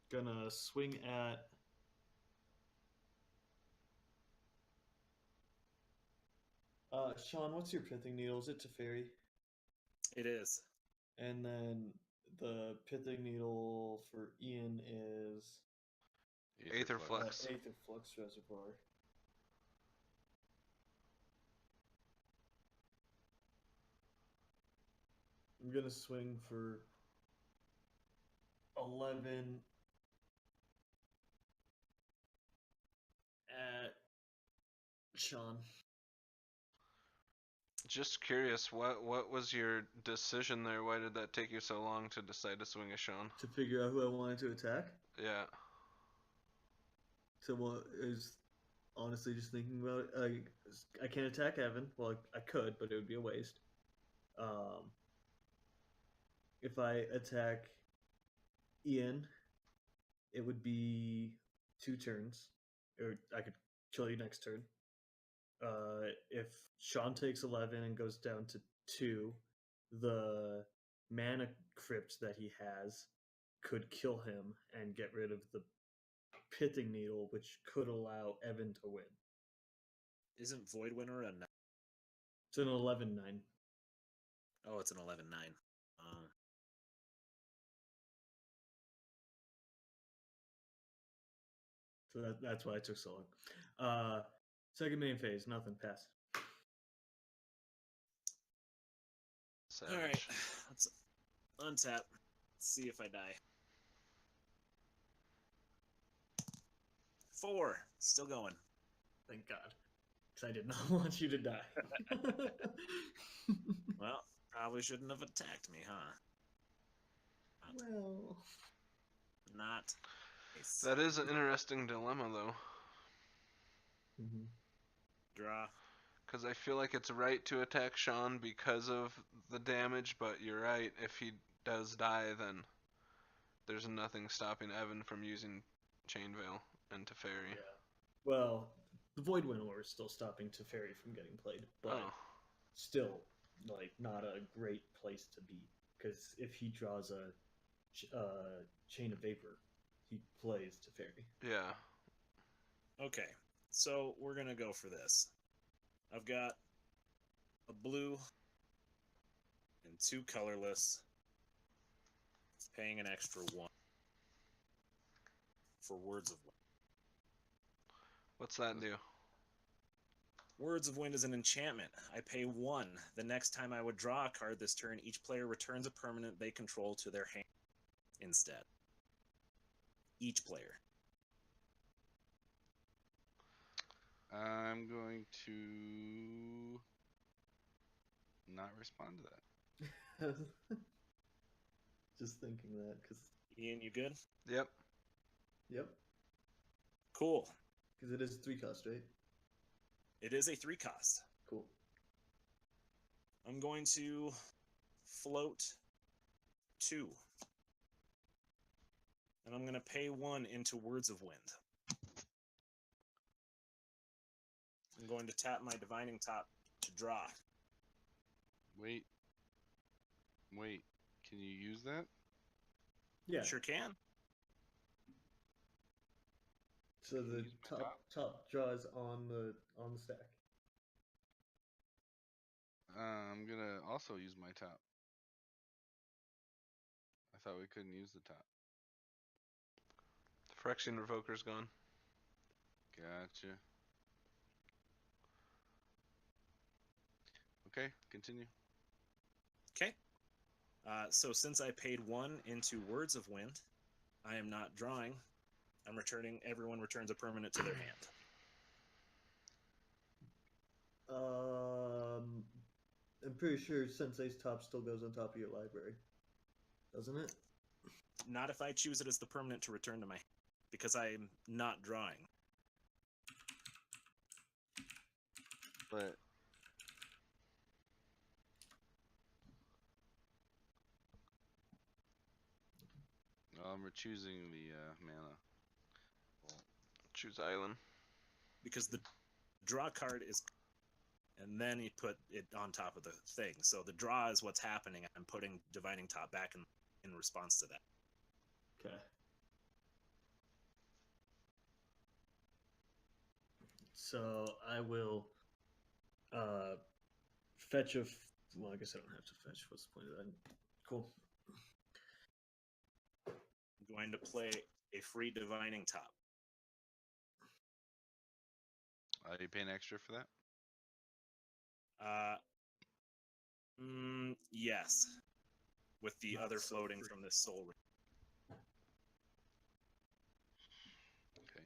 Gonna swing at. Sean, what's your pithing needle? Is it Teferi? It is. And then the pithing needle for Ian is Aetherflux. Aetherflux Reservoir. I'm gonna swing for 11 at Sean. Just curious, what was your decision there? Why did that take you so long to decide to swing a Sean? To figure out who I wanted to attack. Yeah. So what is honestly just thinking about it. I can't attack Evan. Well, I could, but it would be a waste. If I attack Ian, it would be 2 turns. Or I could kill you next turn. if Sean takes 11 and goes down to 2, the mana crypt that he has could kill him and get rid of the pithing needle, which could allow Evan to win. Isn't Void Winter a 9? It's an 11-9. Oh, it's an 11-9. So that's why it took so long. Second main phase, nothing, pass. Savage. All right, let's untap. See if I die. 4, still going. Thank God. Because I did not want you to die. Well, probably shouldn't have attacked me, huh? Well, Not. Nice. That is an interesting dilemma, though. mhm. Draw. Because I feel like it's right to attack Sean because of the damage, but you're right. If he does die, then there's nothing stopping Evan from using Chain Veil and Teferi. Yeah. Well, the Void Winnower is still stopping Teferi from getting played, but Oh, still, like, not a great place to be. Because if he draws a Chain of Vapor, he plays Teferi. yeah. Okay, so we're gonna go for this. I've got a blue and 2 colorless. It's paying an extra 1 for Words of Wind. What's that do? Words of Wind is an enchantment. I pay 1. The next time I would draw a card this turn, each player returns a permanent they control to their hand instead. Each player. I'm going to not respond to that. Just thinking that, because, Ian, you good? Yep. yep, Cool. because it is 3 cost, right? It is a 3 cost. Cool. I'm going to float 2. And I'm going to pay 1 into Words of Wind. I'm going to tap my Divining Top to draw. Wait. Can you use that? Yeah. Sure can. So the Use my top draws on the stack. I'm gonna also use my top. I thought we couldn't use the top. Phyrexian Revoker's gone. Gotcha. Okay, continue. Okay. So since I paid 1 into Words of Wind, I am not drawing. I'm returning. Everyone returns a permanent to their hand. I'm pretty sure Sensei's top still goes on top of your library, doesn't it? Not if I choose it as the permanent to return to my hand, because I'm not drawing. But I'm choosing the mana. Choose Island. Because the draw card is, and then you put it on top of the thing. So the draw is what's happening. I'm putting Divining Top back in response to that. Okay. So I will fetch a. Well, I guess I don't have to fetch. What's the point of that? Cool. I'm going to play a free Divining Top. Are you paying extra for that? Yes. With the Not other so floating free. from this soul ring. Okay.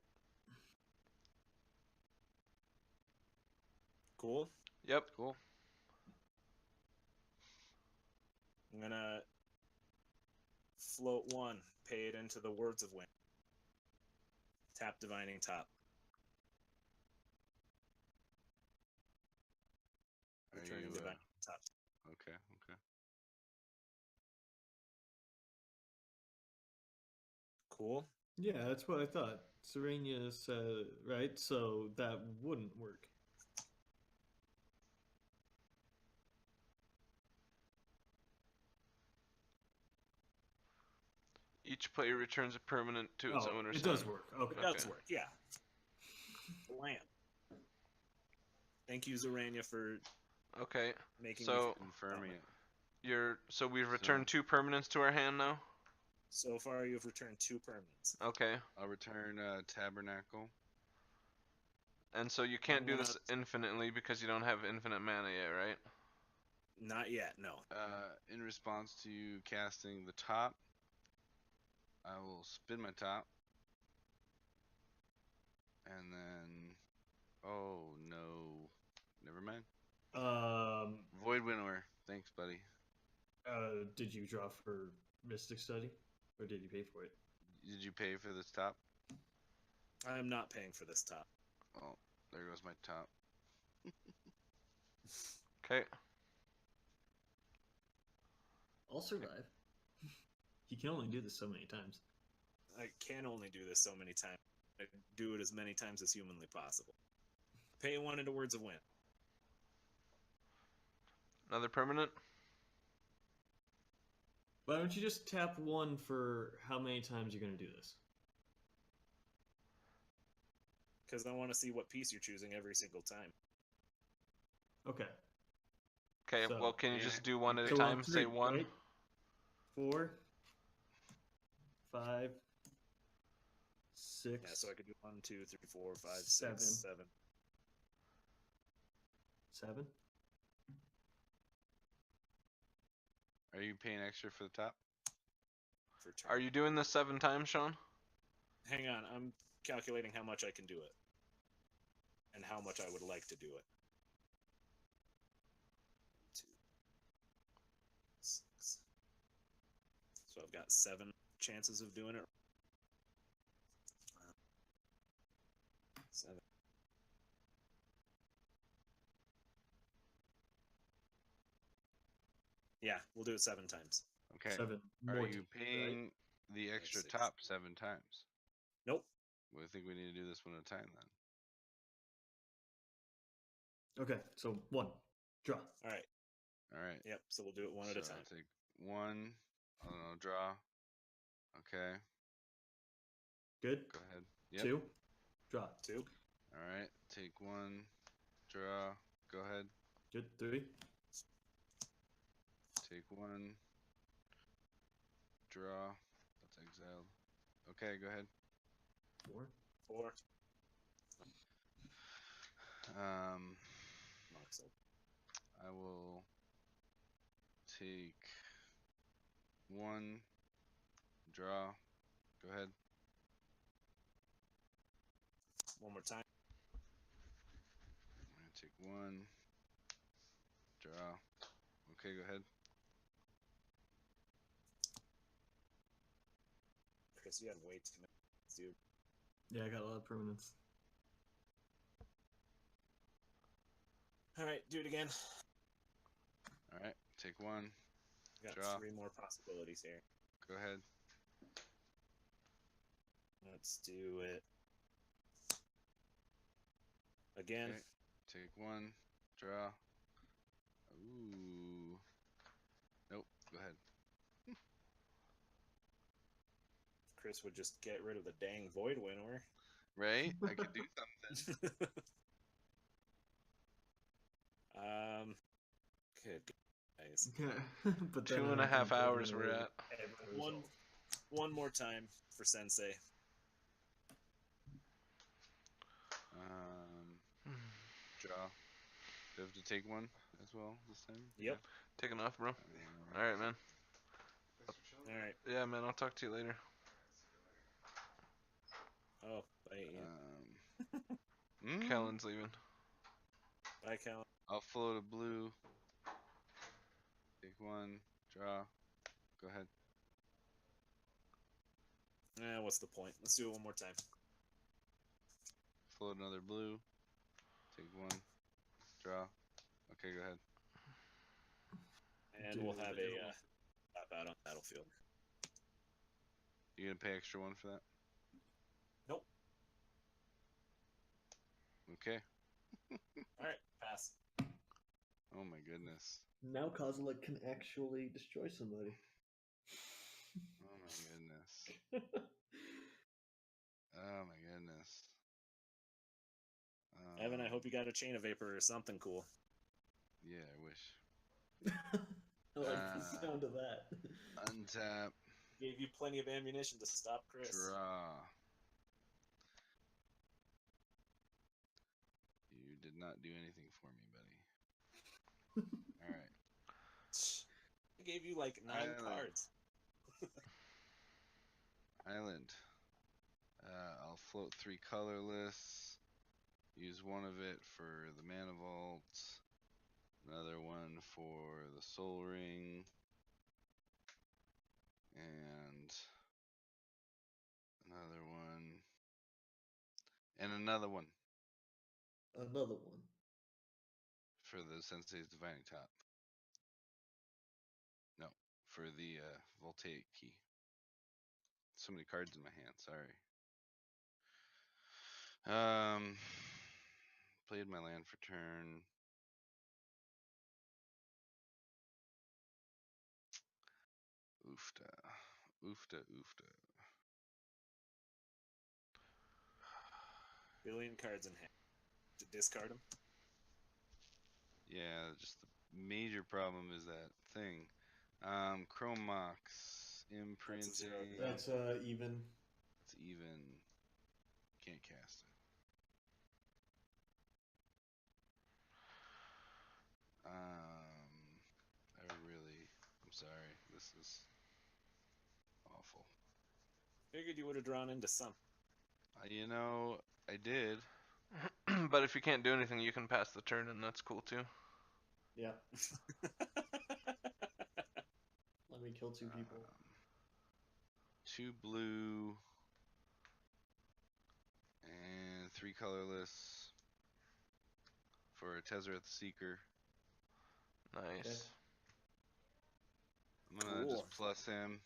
Cool. Yep. Cool. I'm gonna float 1, pay it into the Words of Wind. Tap Divining Top. Are Returning you, Divining Top. Okay. Cool. Yeah, that's what I thought. Serenia said, right? So that wouldn't work. Each player returns a permanent to its Oh, owner. it does work. Okay. It does Okay. work, yeah. Land. Thank you, Zorania, for Okay. making So- me Confirming it. So we've returned 2 permanents to our hand now. So far, you've returned 2 permanents. Okay. I'll return Tabernacle. And so you can't do wanna- this infinitely because you don't have infinite mana yet, right? Not yet, no. In response to you casting the top, I will spin my top. And then, oh no, never mind. Void Winnower. Thanks, buddy. Did you draw for Mystic Study, or did you pay for it? Did you pay for this top? I'm not paying for this top. Oh, there goes my top. Okay. I'll survive. He can only do this so many times. I can only do this so many times. I do it as many times as humanly possible. Pay 1 into Words of Wind. Another permanent? Why don't you just tap 1 for how many times you're going to do this? Because I want to see what piece you're choosing every single time. Okay. Okay, So- well, can you Yeah. just do 1 at a So time? on Say 3, 1? right? 4, 5, 6. Yeah, so I could do 1, 2, 3, 4, 5, 6, Seven. 7. 7. Are you paying extra for the top? For turn. Are you doing this 7 times, Sean? Hang on, I'm calculating how much I can do it. And how much I would like to do it. 2, 6. So I've got 7 chances of doing it. 7. Yeah, we'll do it 7 times. Okay. 7 Are more you times, right? paying the extra 6. top 7 times? Nope. Well, I think we need to do this one at a time then. Okay, so 1. Draw. All right. All right. Yep. So we'll do it one at a So time. I'll take 1. I don't know. Draw. Okay. Good. Go ahead. Yep. 2. Draw. 2. All right. Take 1. Draw. Go ahead. Good. 3. Take 1. Draw. That's exiled. Okay. Go ahead. 4. 4. Moxel. I will take 1. Draw. Go ahead. One more time. I'm gonna take 1. Draw. Okay, go ahead. Chris, you had way too many, dude. Yeah, I got a lot of permanents. All right, do it again. All right. Take 1. Got Draw. 3 more possibilities here. Go ahead. Let's do it again. Okay. Take 1. Draw. Ooh. Nope. Go ahead. Chris would just get rid of the dang Void Winnower. Right? I could do something. Good guys. But then 2.5 hours we're at. One more time for Sensei. Draw. Do I have to take 1 as well this time? Yep. Taking off, bro. Yeah. Alright, man. All right. Yeah, man, I'll talk to you later. Oh, bye, Ian. Callan's leaving. Bye, Cal. I'll float a blue. Take 1. Draw. Go ahead. What's the point? Let's do it one more time. Float another blue. Take 1. Draw. Okay, go ahead. And we'll have a top out on battlefield. You gonna pay extra 1 for that? Nope. Okay. All right, pass. Oh my goodness. Now Kozilek can actually destroy somebody. Oh no. goodness. Oh my goodness. Evan, I hope you got a chain of vapor or something cool. Yeah, I wish. I like the sound of that. Untap. Gave you plenty of ammunition to stop Chris. Draw. You did not do anything for me, buddy. Alright. I gave you like 9 Island. cards. Island. I'll float 3 colorless. Use one of it for the mana vault. Another one for the soul ring. And another one. And another one Another one. for the Sensei's Divining Top. No, for the Voltaic Key. So many cards in my hand, sorry. Played my land for turn. Oofta. Oofta, oofta. Billion cards in hand. To discard them. Yeah, just the major problem is that thing. Chrome Mox. Imprinting. That's even. It's even. Can't cast it. I'm sorry. This is awful. Figured you would have drawn into some. You know, I did. But if you can't do anything, you can pass the turn, and that's cool too. Yeah. Let me kill 2 people. 2 blue and 3 colorless for a Tezzeret the Seeker. Nice. Okay. I'm gonna Cool. just plus him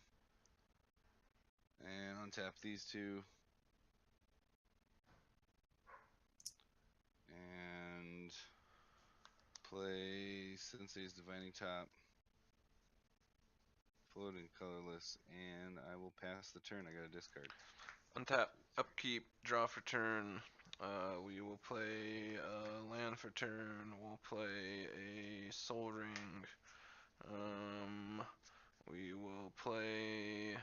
and untap these 2. And play Sensei's Divining Top. Floating colorless, and I will pass the turn. I got a discard. Untap, upkeep, draw for turn. We will play land for turn. We'll play a soul ring. We will play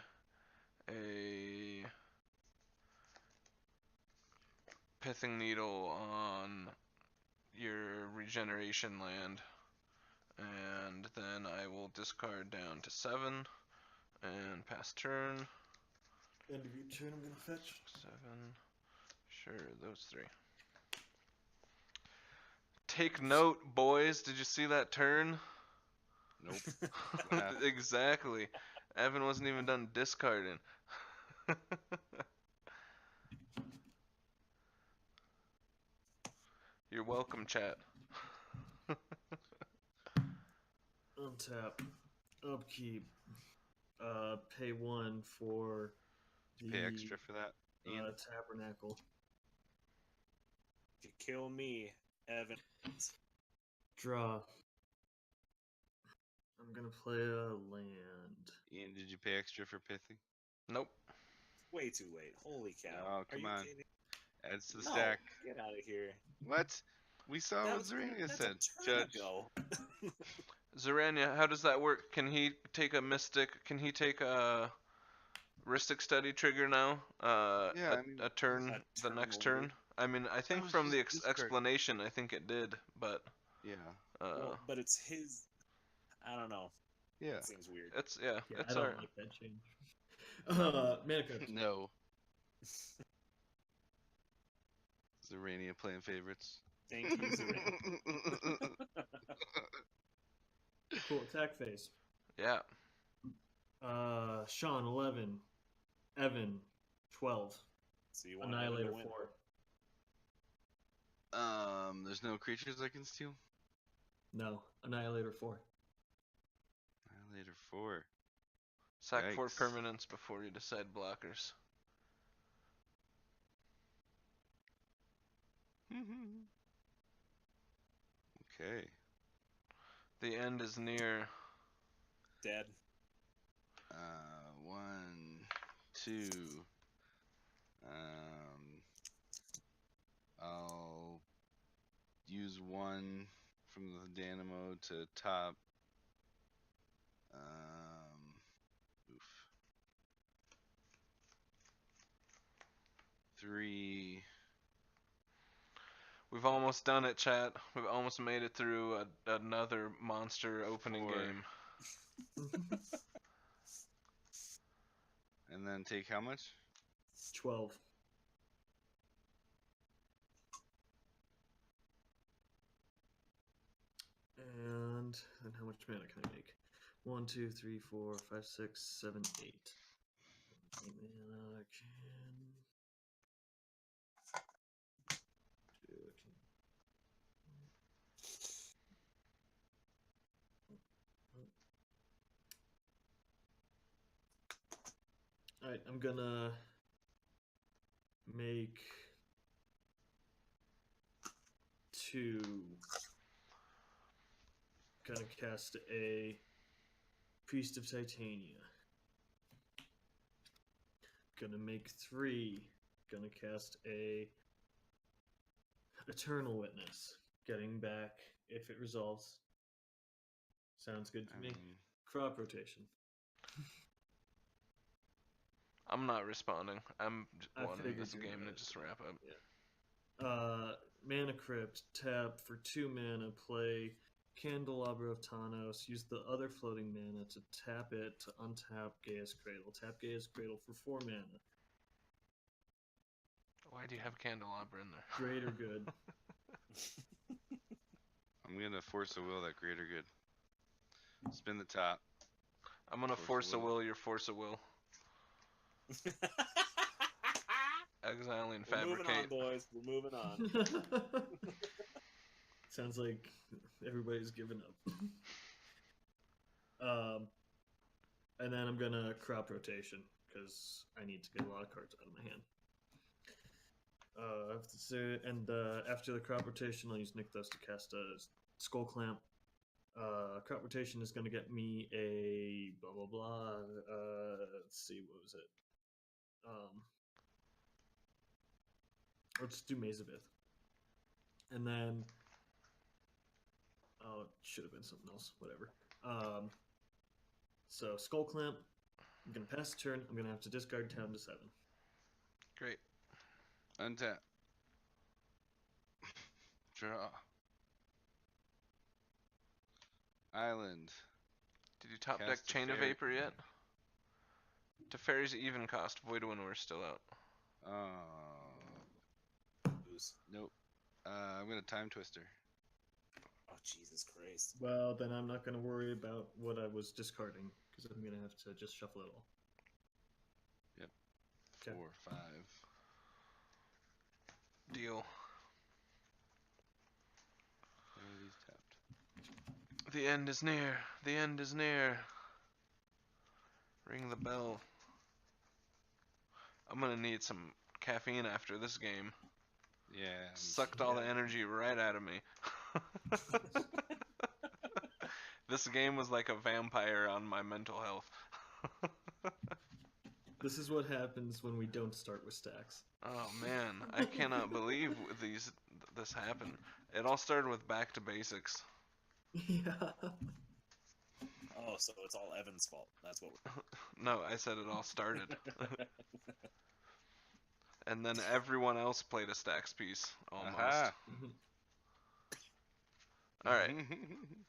a pithing needle on your regeneration land, and then I will discard down to 7 and pass turn. End of your turn, I'm gonna fetch. 7. Sure, those 3. Take note, boys. Did you see that turn? Nope. What happened? Exactly. Evan wasn't even done discarding. You're welcome, chat. Untap. Upkeep. Pay 1 for Did you pay extra for that, Ian? Tabernacle. If you kill me, Evan. Draw. I'm gonna play a land. Ian, did you pay extra for pithing? Nope. Way too late. Holy cow. Oh, Are come you on. kidding? Adds to the No, stack. get out of here. What? We saw That what was- Zarania that's said. a turn Judge. ago. Zarania, how does that work? Can he take a Mystic? Can he take a Ristic Study trigger now? Yeah, I mean, a turn, a the turn next later. turn? I mean, I think was from the just discard. explanation, I think it did, but Yeah. Well, but it's his. I don't know. Yeah. It seems weird. it's Yeah, it's I don't alright. like that change. Mana cards. No. Zarania playing favorites. Thank you, Zarania. Cool, attack phase. Yeah. Sean, 11. Evan, 12. So you want Evan Annihilator, to win. 4. There's no creatures I can steal? No, Annihilator, 4. Annihilator 4. Sack 4 Yikes. permanents before you decide blockers. Okay. The end is near. Dead. 1, 2. I'll use 1 from the Dynamo to top. Oof. 3. We've almost done it, chat. We've almost made it through another monster opening 4. game. And then take how much? 12. And then how much mana can I make? 1, 2, 3, 4, 5, 6, 7, 8. 8 mana can. Alright, I'm gonna make 2. Gonna cast a Priest of Titania. Gonna make 3. Gonna cast a Eternal Witness. Getting back if it resolves. Sounds good to me. Crop rotation. I'm not responding. I'm I wanting figured this you game to would. just wrap up. Mana Crypt, tap for 2 mana, play Candelabra of Tanos, use the other floating mana to tap it to untap Gaia's Cradle. Tap Gaia's Cradle for 4 mana. Why do you have Candelabra in there? Greater good. I'm gonna force a will that greater good. Spin the top. I'm gonna Force force a a will. will your force a will. Exiling We're moving on, Fabricate. boys. We're moving on. Sounds like everybody's given up. And then I'm gonna crop rotation because I need to get a lot of cards out of my hand. After the crop rotation, I'll use Nykthos to cast a Skull Clamp. Crop rotation is going to get me a blah blah blah. Let's see, what was it? Let's do Maze of Ith. And then, oh, it should have been something else. Whatever. So Skull Clamp. I'm gonna pass the turn. I'm gonna have to discard down to 7. Great. Untap. Draw. Island. Did you top deck Cast Chain of Teferi. Vapor yet? Teferi's even cost. Void Winnower's still out. Boost. Nope. I'm gonna Time Twister. Oh, Jesus Christ. Well, then I'm not gonna worry about what I was discarding because I'm gonna have to just shuffle it all. Yep. Okay. 4, 5. Deal. Abilities tapped. The end is near. The end is near. Ring the bell. I'm gonna need some caffeine after this game. Yeah. Sucked all the energy right out of me. This game was like a vampire on my mental health. This is what happens when we don't start with stacks. Oh man, I cannot believe this happened. It all started with back to basics. Yeah. Oh, so it's all Evan's fault. That's what we're... No, I said it all started. And then everyone else played a stacks piece, almost. Aha. Alright.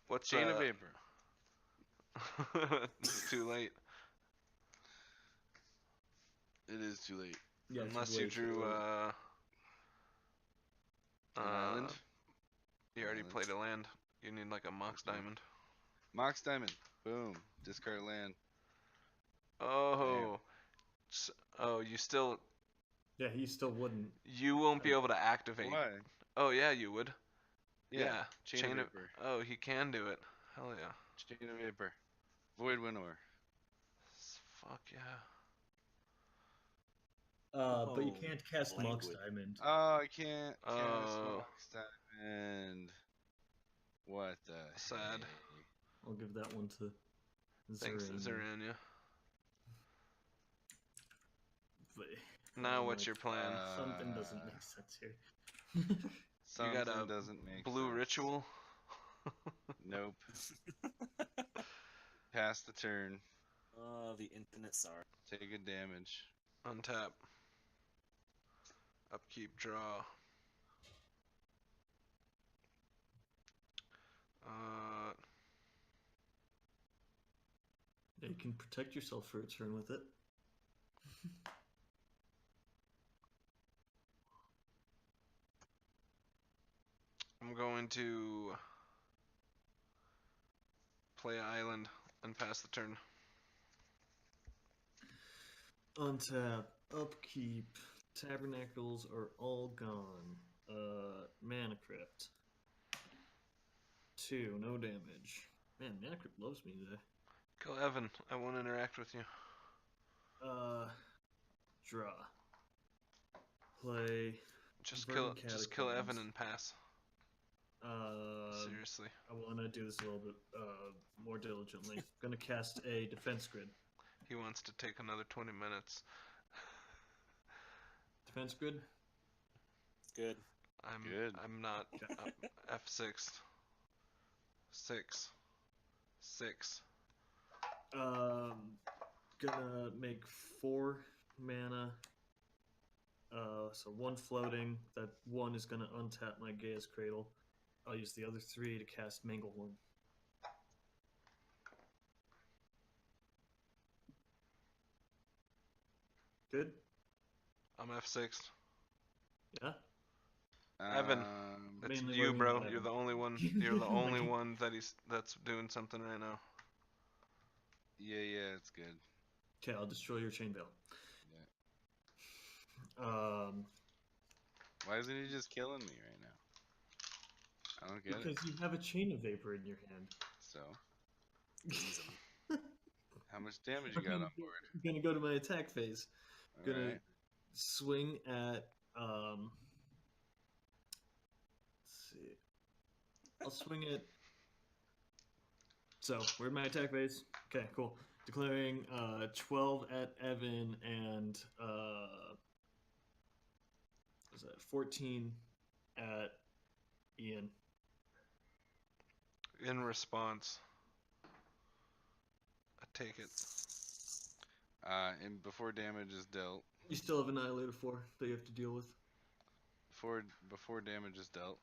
What's Chain of Vapor. It's too late. It is too late. Yeah, it's Unless way you too drew late. An island. You already Island. played a land. You need like a Mox Diamond. Mox Diamond. Boom. Discard land. Oh. Oh, you still... Yeah, he still wouldn't. You won't be able to activate. Why? Oh, yeah, you would. Yeah. Chain of Vapor. Oh, he can do it. Hell yeah. Chain of Vapor. Void Winnower. Fuck yeah. But you Oh, can't cast Mox language. Diamond. Oh, I can't cast Oh. Mox Diamond. What the Sad. heck? I'll give that one to Thanks, Zerania. Zerania. But Now I'm what's like, your plan? something doesn't make sense here. You got Something a doesn't make blue sense. ritual? Nope. Pass the turn. The infinite sorrow. Take a damage. Untap. Upkeep, draw. Yeah, you can protect yourself for a turn with it. I'm going to play island and pass the turn. Untap, upkeep, tabernacles are all gone. Mana crypt. 2, no damage. Man, Mana crypt loves me today. Kill Evan. I won't interact with you. Draw. Play. Just Verdant kill Evan Catacombs. and pass. Seriously. I want to do this a little bit more diligently. Gonna cast a defense grid. He wants to take another 20 minutes. Defense grid. Good. I'm not. F6. 6. Gonna make 4 mana. So 1 floating. That 1 is gonna untap my Gaia's Cradle. I'll use the other 3 to cast Manglehorn. Good. I'm F6. Yeah. Evan. That's Mainly you, working bro. on You're Evan. the only one. You're the only one that's doing something right now. Yeah, it's good. Okay, I'll destroy your chain veil. Yeah. Why isn't he just killing me right now? I don't get it. Because you have a chain of vapor in your hand. So, how much damage you got on board? I'm gonna go to my attack phase. Gonna Alright. swing at let's see. I'll swing at. So where's my attack phase? Okay, cool. Declaring 12 at Evan and was that 14 at Ian. In response, I take it. And before damage is dealt. You still have Annihilator 4 that you have to deal with. Before damage is dealt.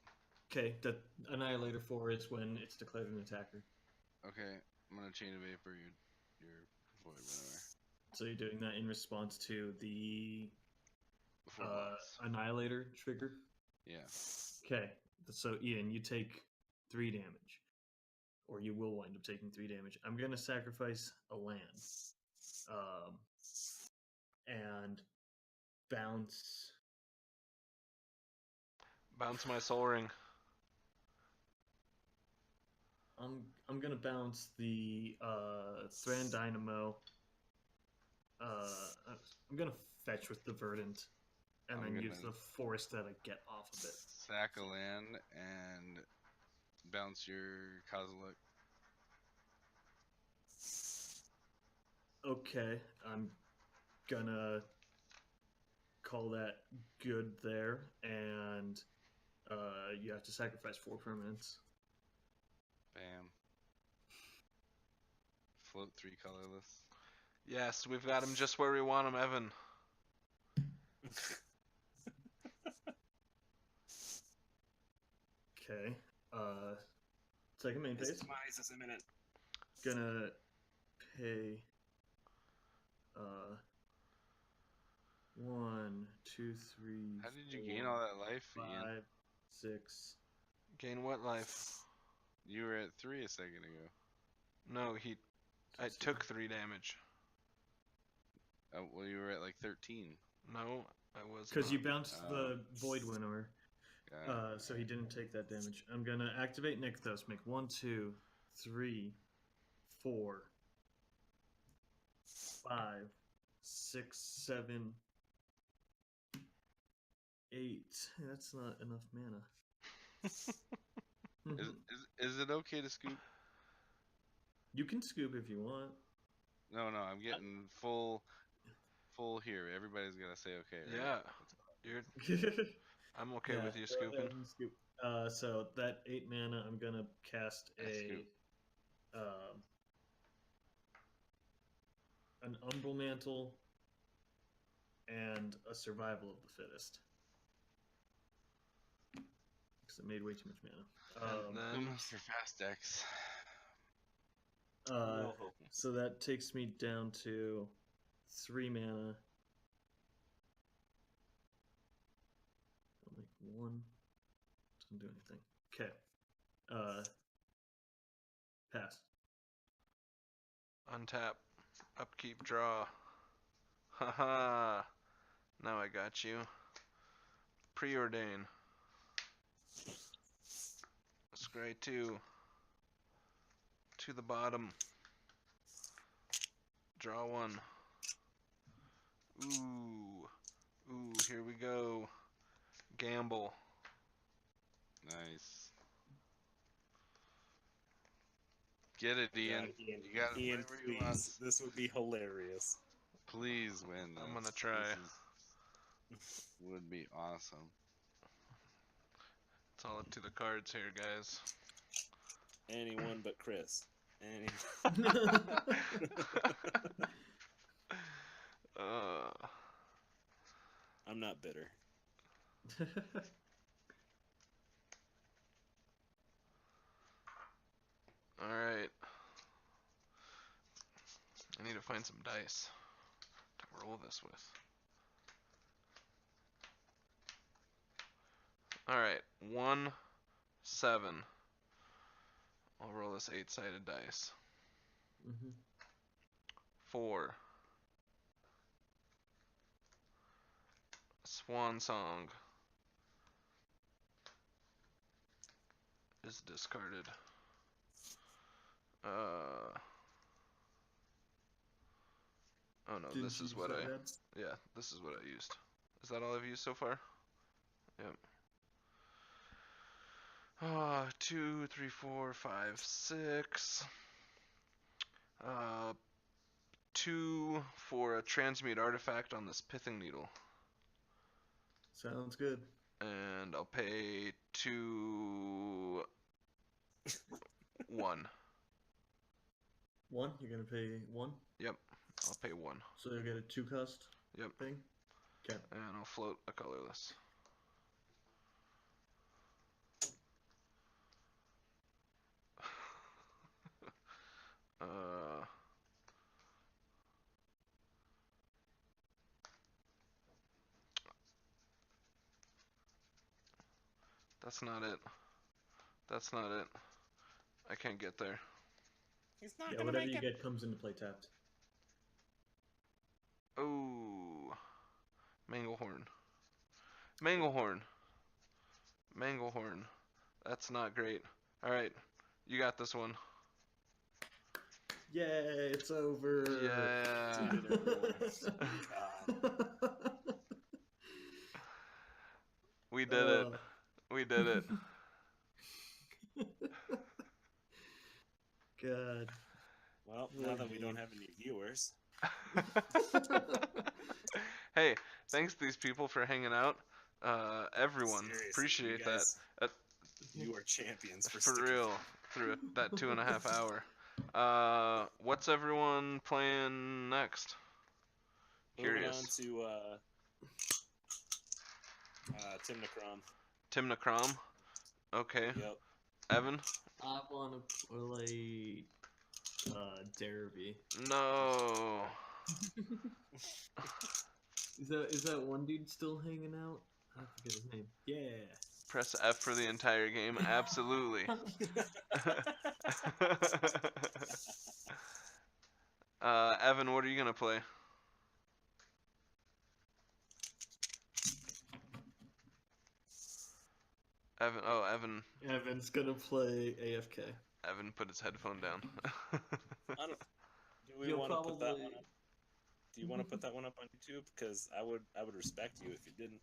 Okay, that Annihilator 4 is when it's declared an attacker. Okay, I'm gonna chain of vapor your void whatever. So you're doing that in response to the Before blocks. Annihilator trigger? Yeah. Okay, so Ian, you take 3 damage. Or you will wind up taking 3 damage. I'm going to sacrifice a land. And bounce... Bounce my soul ring. I'm going to bounce the Thran Dynamo. I'm going to fetch with the Verdant. And I'm then gonna use the force that I get off of it. Sack a land and bounce your Kozilek. Okay, I'm gonna call that good there, and you have to sacrifice 4 permanents. Bam. Float 3 colorless. Yes, we've got him just where we want him, Evan. Okay, second main His phase. demise is imminent. Gonna pay 1, 2, 3. How did you 4, gain all that life, 5, Ian? 6. Gain what life? You were at 3 a second ago. No, I took 3 damage. Well, you were at like 13. No, I was Because not. you bounced the Void Winnower. Got it. So he didn't take that damage. I'm gonna activate Nykthos. Make 1, 2, 3, 4, 5, 6, 7, 8. That's not enough mana. Is it okay to scoop? You can scoop if you want. No, I'm getting full full here. Everybody's gonna say okay, right? Yeah. You're. I'm okay with you go ahead scooping. and scoop. So that 8 mana, I'm gonna cast I scoop. an Umbral Mantle and a Survival of the Fittest. Because I made way too much mana. And then Unless they're fast decks. Real hoping. So that takes me down to 3 mana. I'll make 1. Doesn't do anything. Okay. Pass. untap, upkeep, draw. Haha. Now I got you. Preordain. Scry 2. To the bottom. Draw 1. Ooh. Ooh, here we go. Gamble. Nice. Get it, Ian. Ian, You got Ian, whatever you want. please. This would be hilarious. Please win this. I'm gonna try. Would be awesome. It's all up to the cards here, guys. Anyone but Chris. I'm not bitter. Alright. I need to find some dice to roll this with. Alright, 1, 7. I'll roll this 8-sided dice. 4. Swan Song is discarded. Oh no, Didn't this you is use what that I. red? Yeah, this is what I used. Is that all I've used so far? Yep. 2, 3, 4, 5, 6. 2 for a transmute artifact on this pithing needle. Sounds good. And I'll pay 2 1. 1? You're gonna pay 1? Yep, I'll pay 1. So you'll get a 2 cost Yep. thing? Okay. And I'll float a colorless. That's not it. That's not it. I can't get there. He's not Yeah, gonna whatever make you it. get comes into play tapped. Oh, Manglehorn. Manglehorn. Manglehorn. That's not great. Alright, you got this one. Yay, it's over. Yeah. Did it, everyone. God. We did it. We did it. God. Well, now that we don't have any viewers, Hey, thanks to these people for hanging out. Everyone, seriously, appreciate you that. guys, you are champions for For sticking real, through that 2.5 hour. What's everyone playing next? Moving on Curious. to Tim Necrom. Tim Necrom. Okay. Yep. Evan. I want to play Derby. No. Is that one dude still hanging out? I forget his name. Yeah. Press F for the entire game. Absolutely. Evan, what are you gonna play? Evan. Oh, Evan. Evan's gonna play AFK. Evan put his headphone down. Do we You'll want to put that probably- one up? Do you want to put that one up on YouTube? Because I would respect you if you didn't.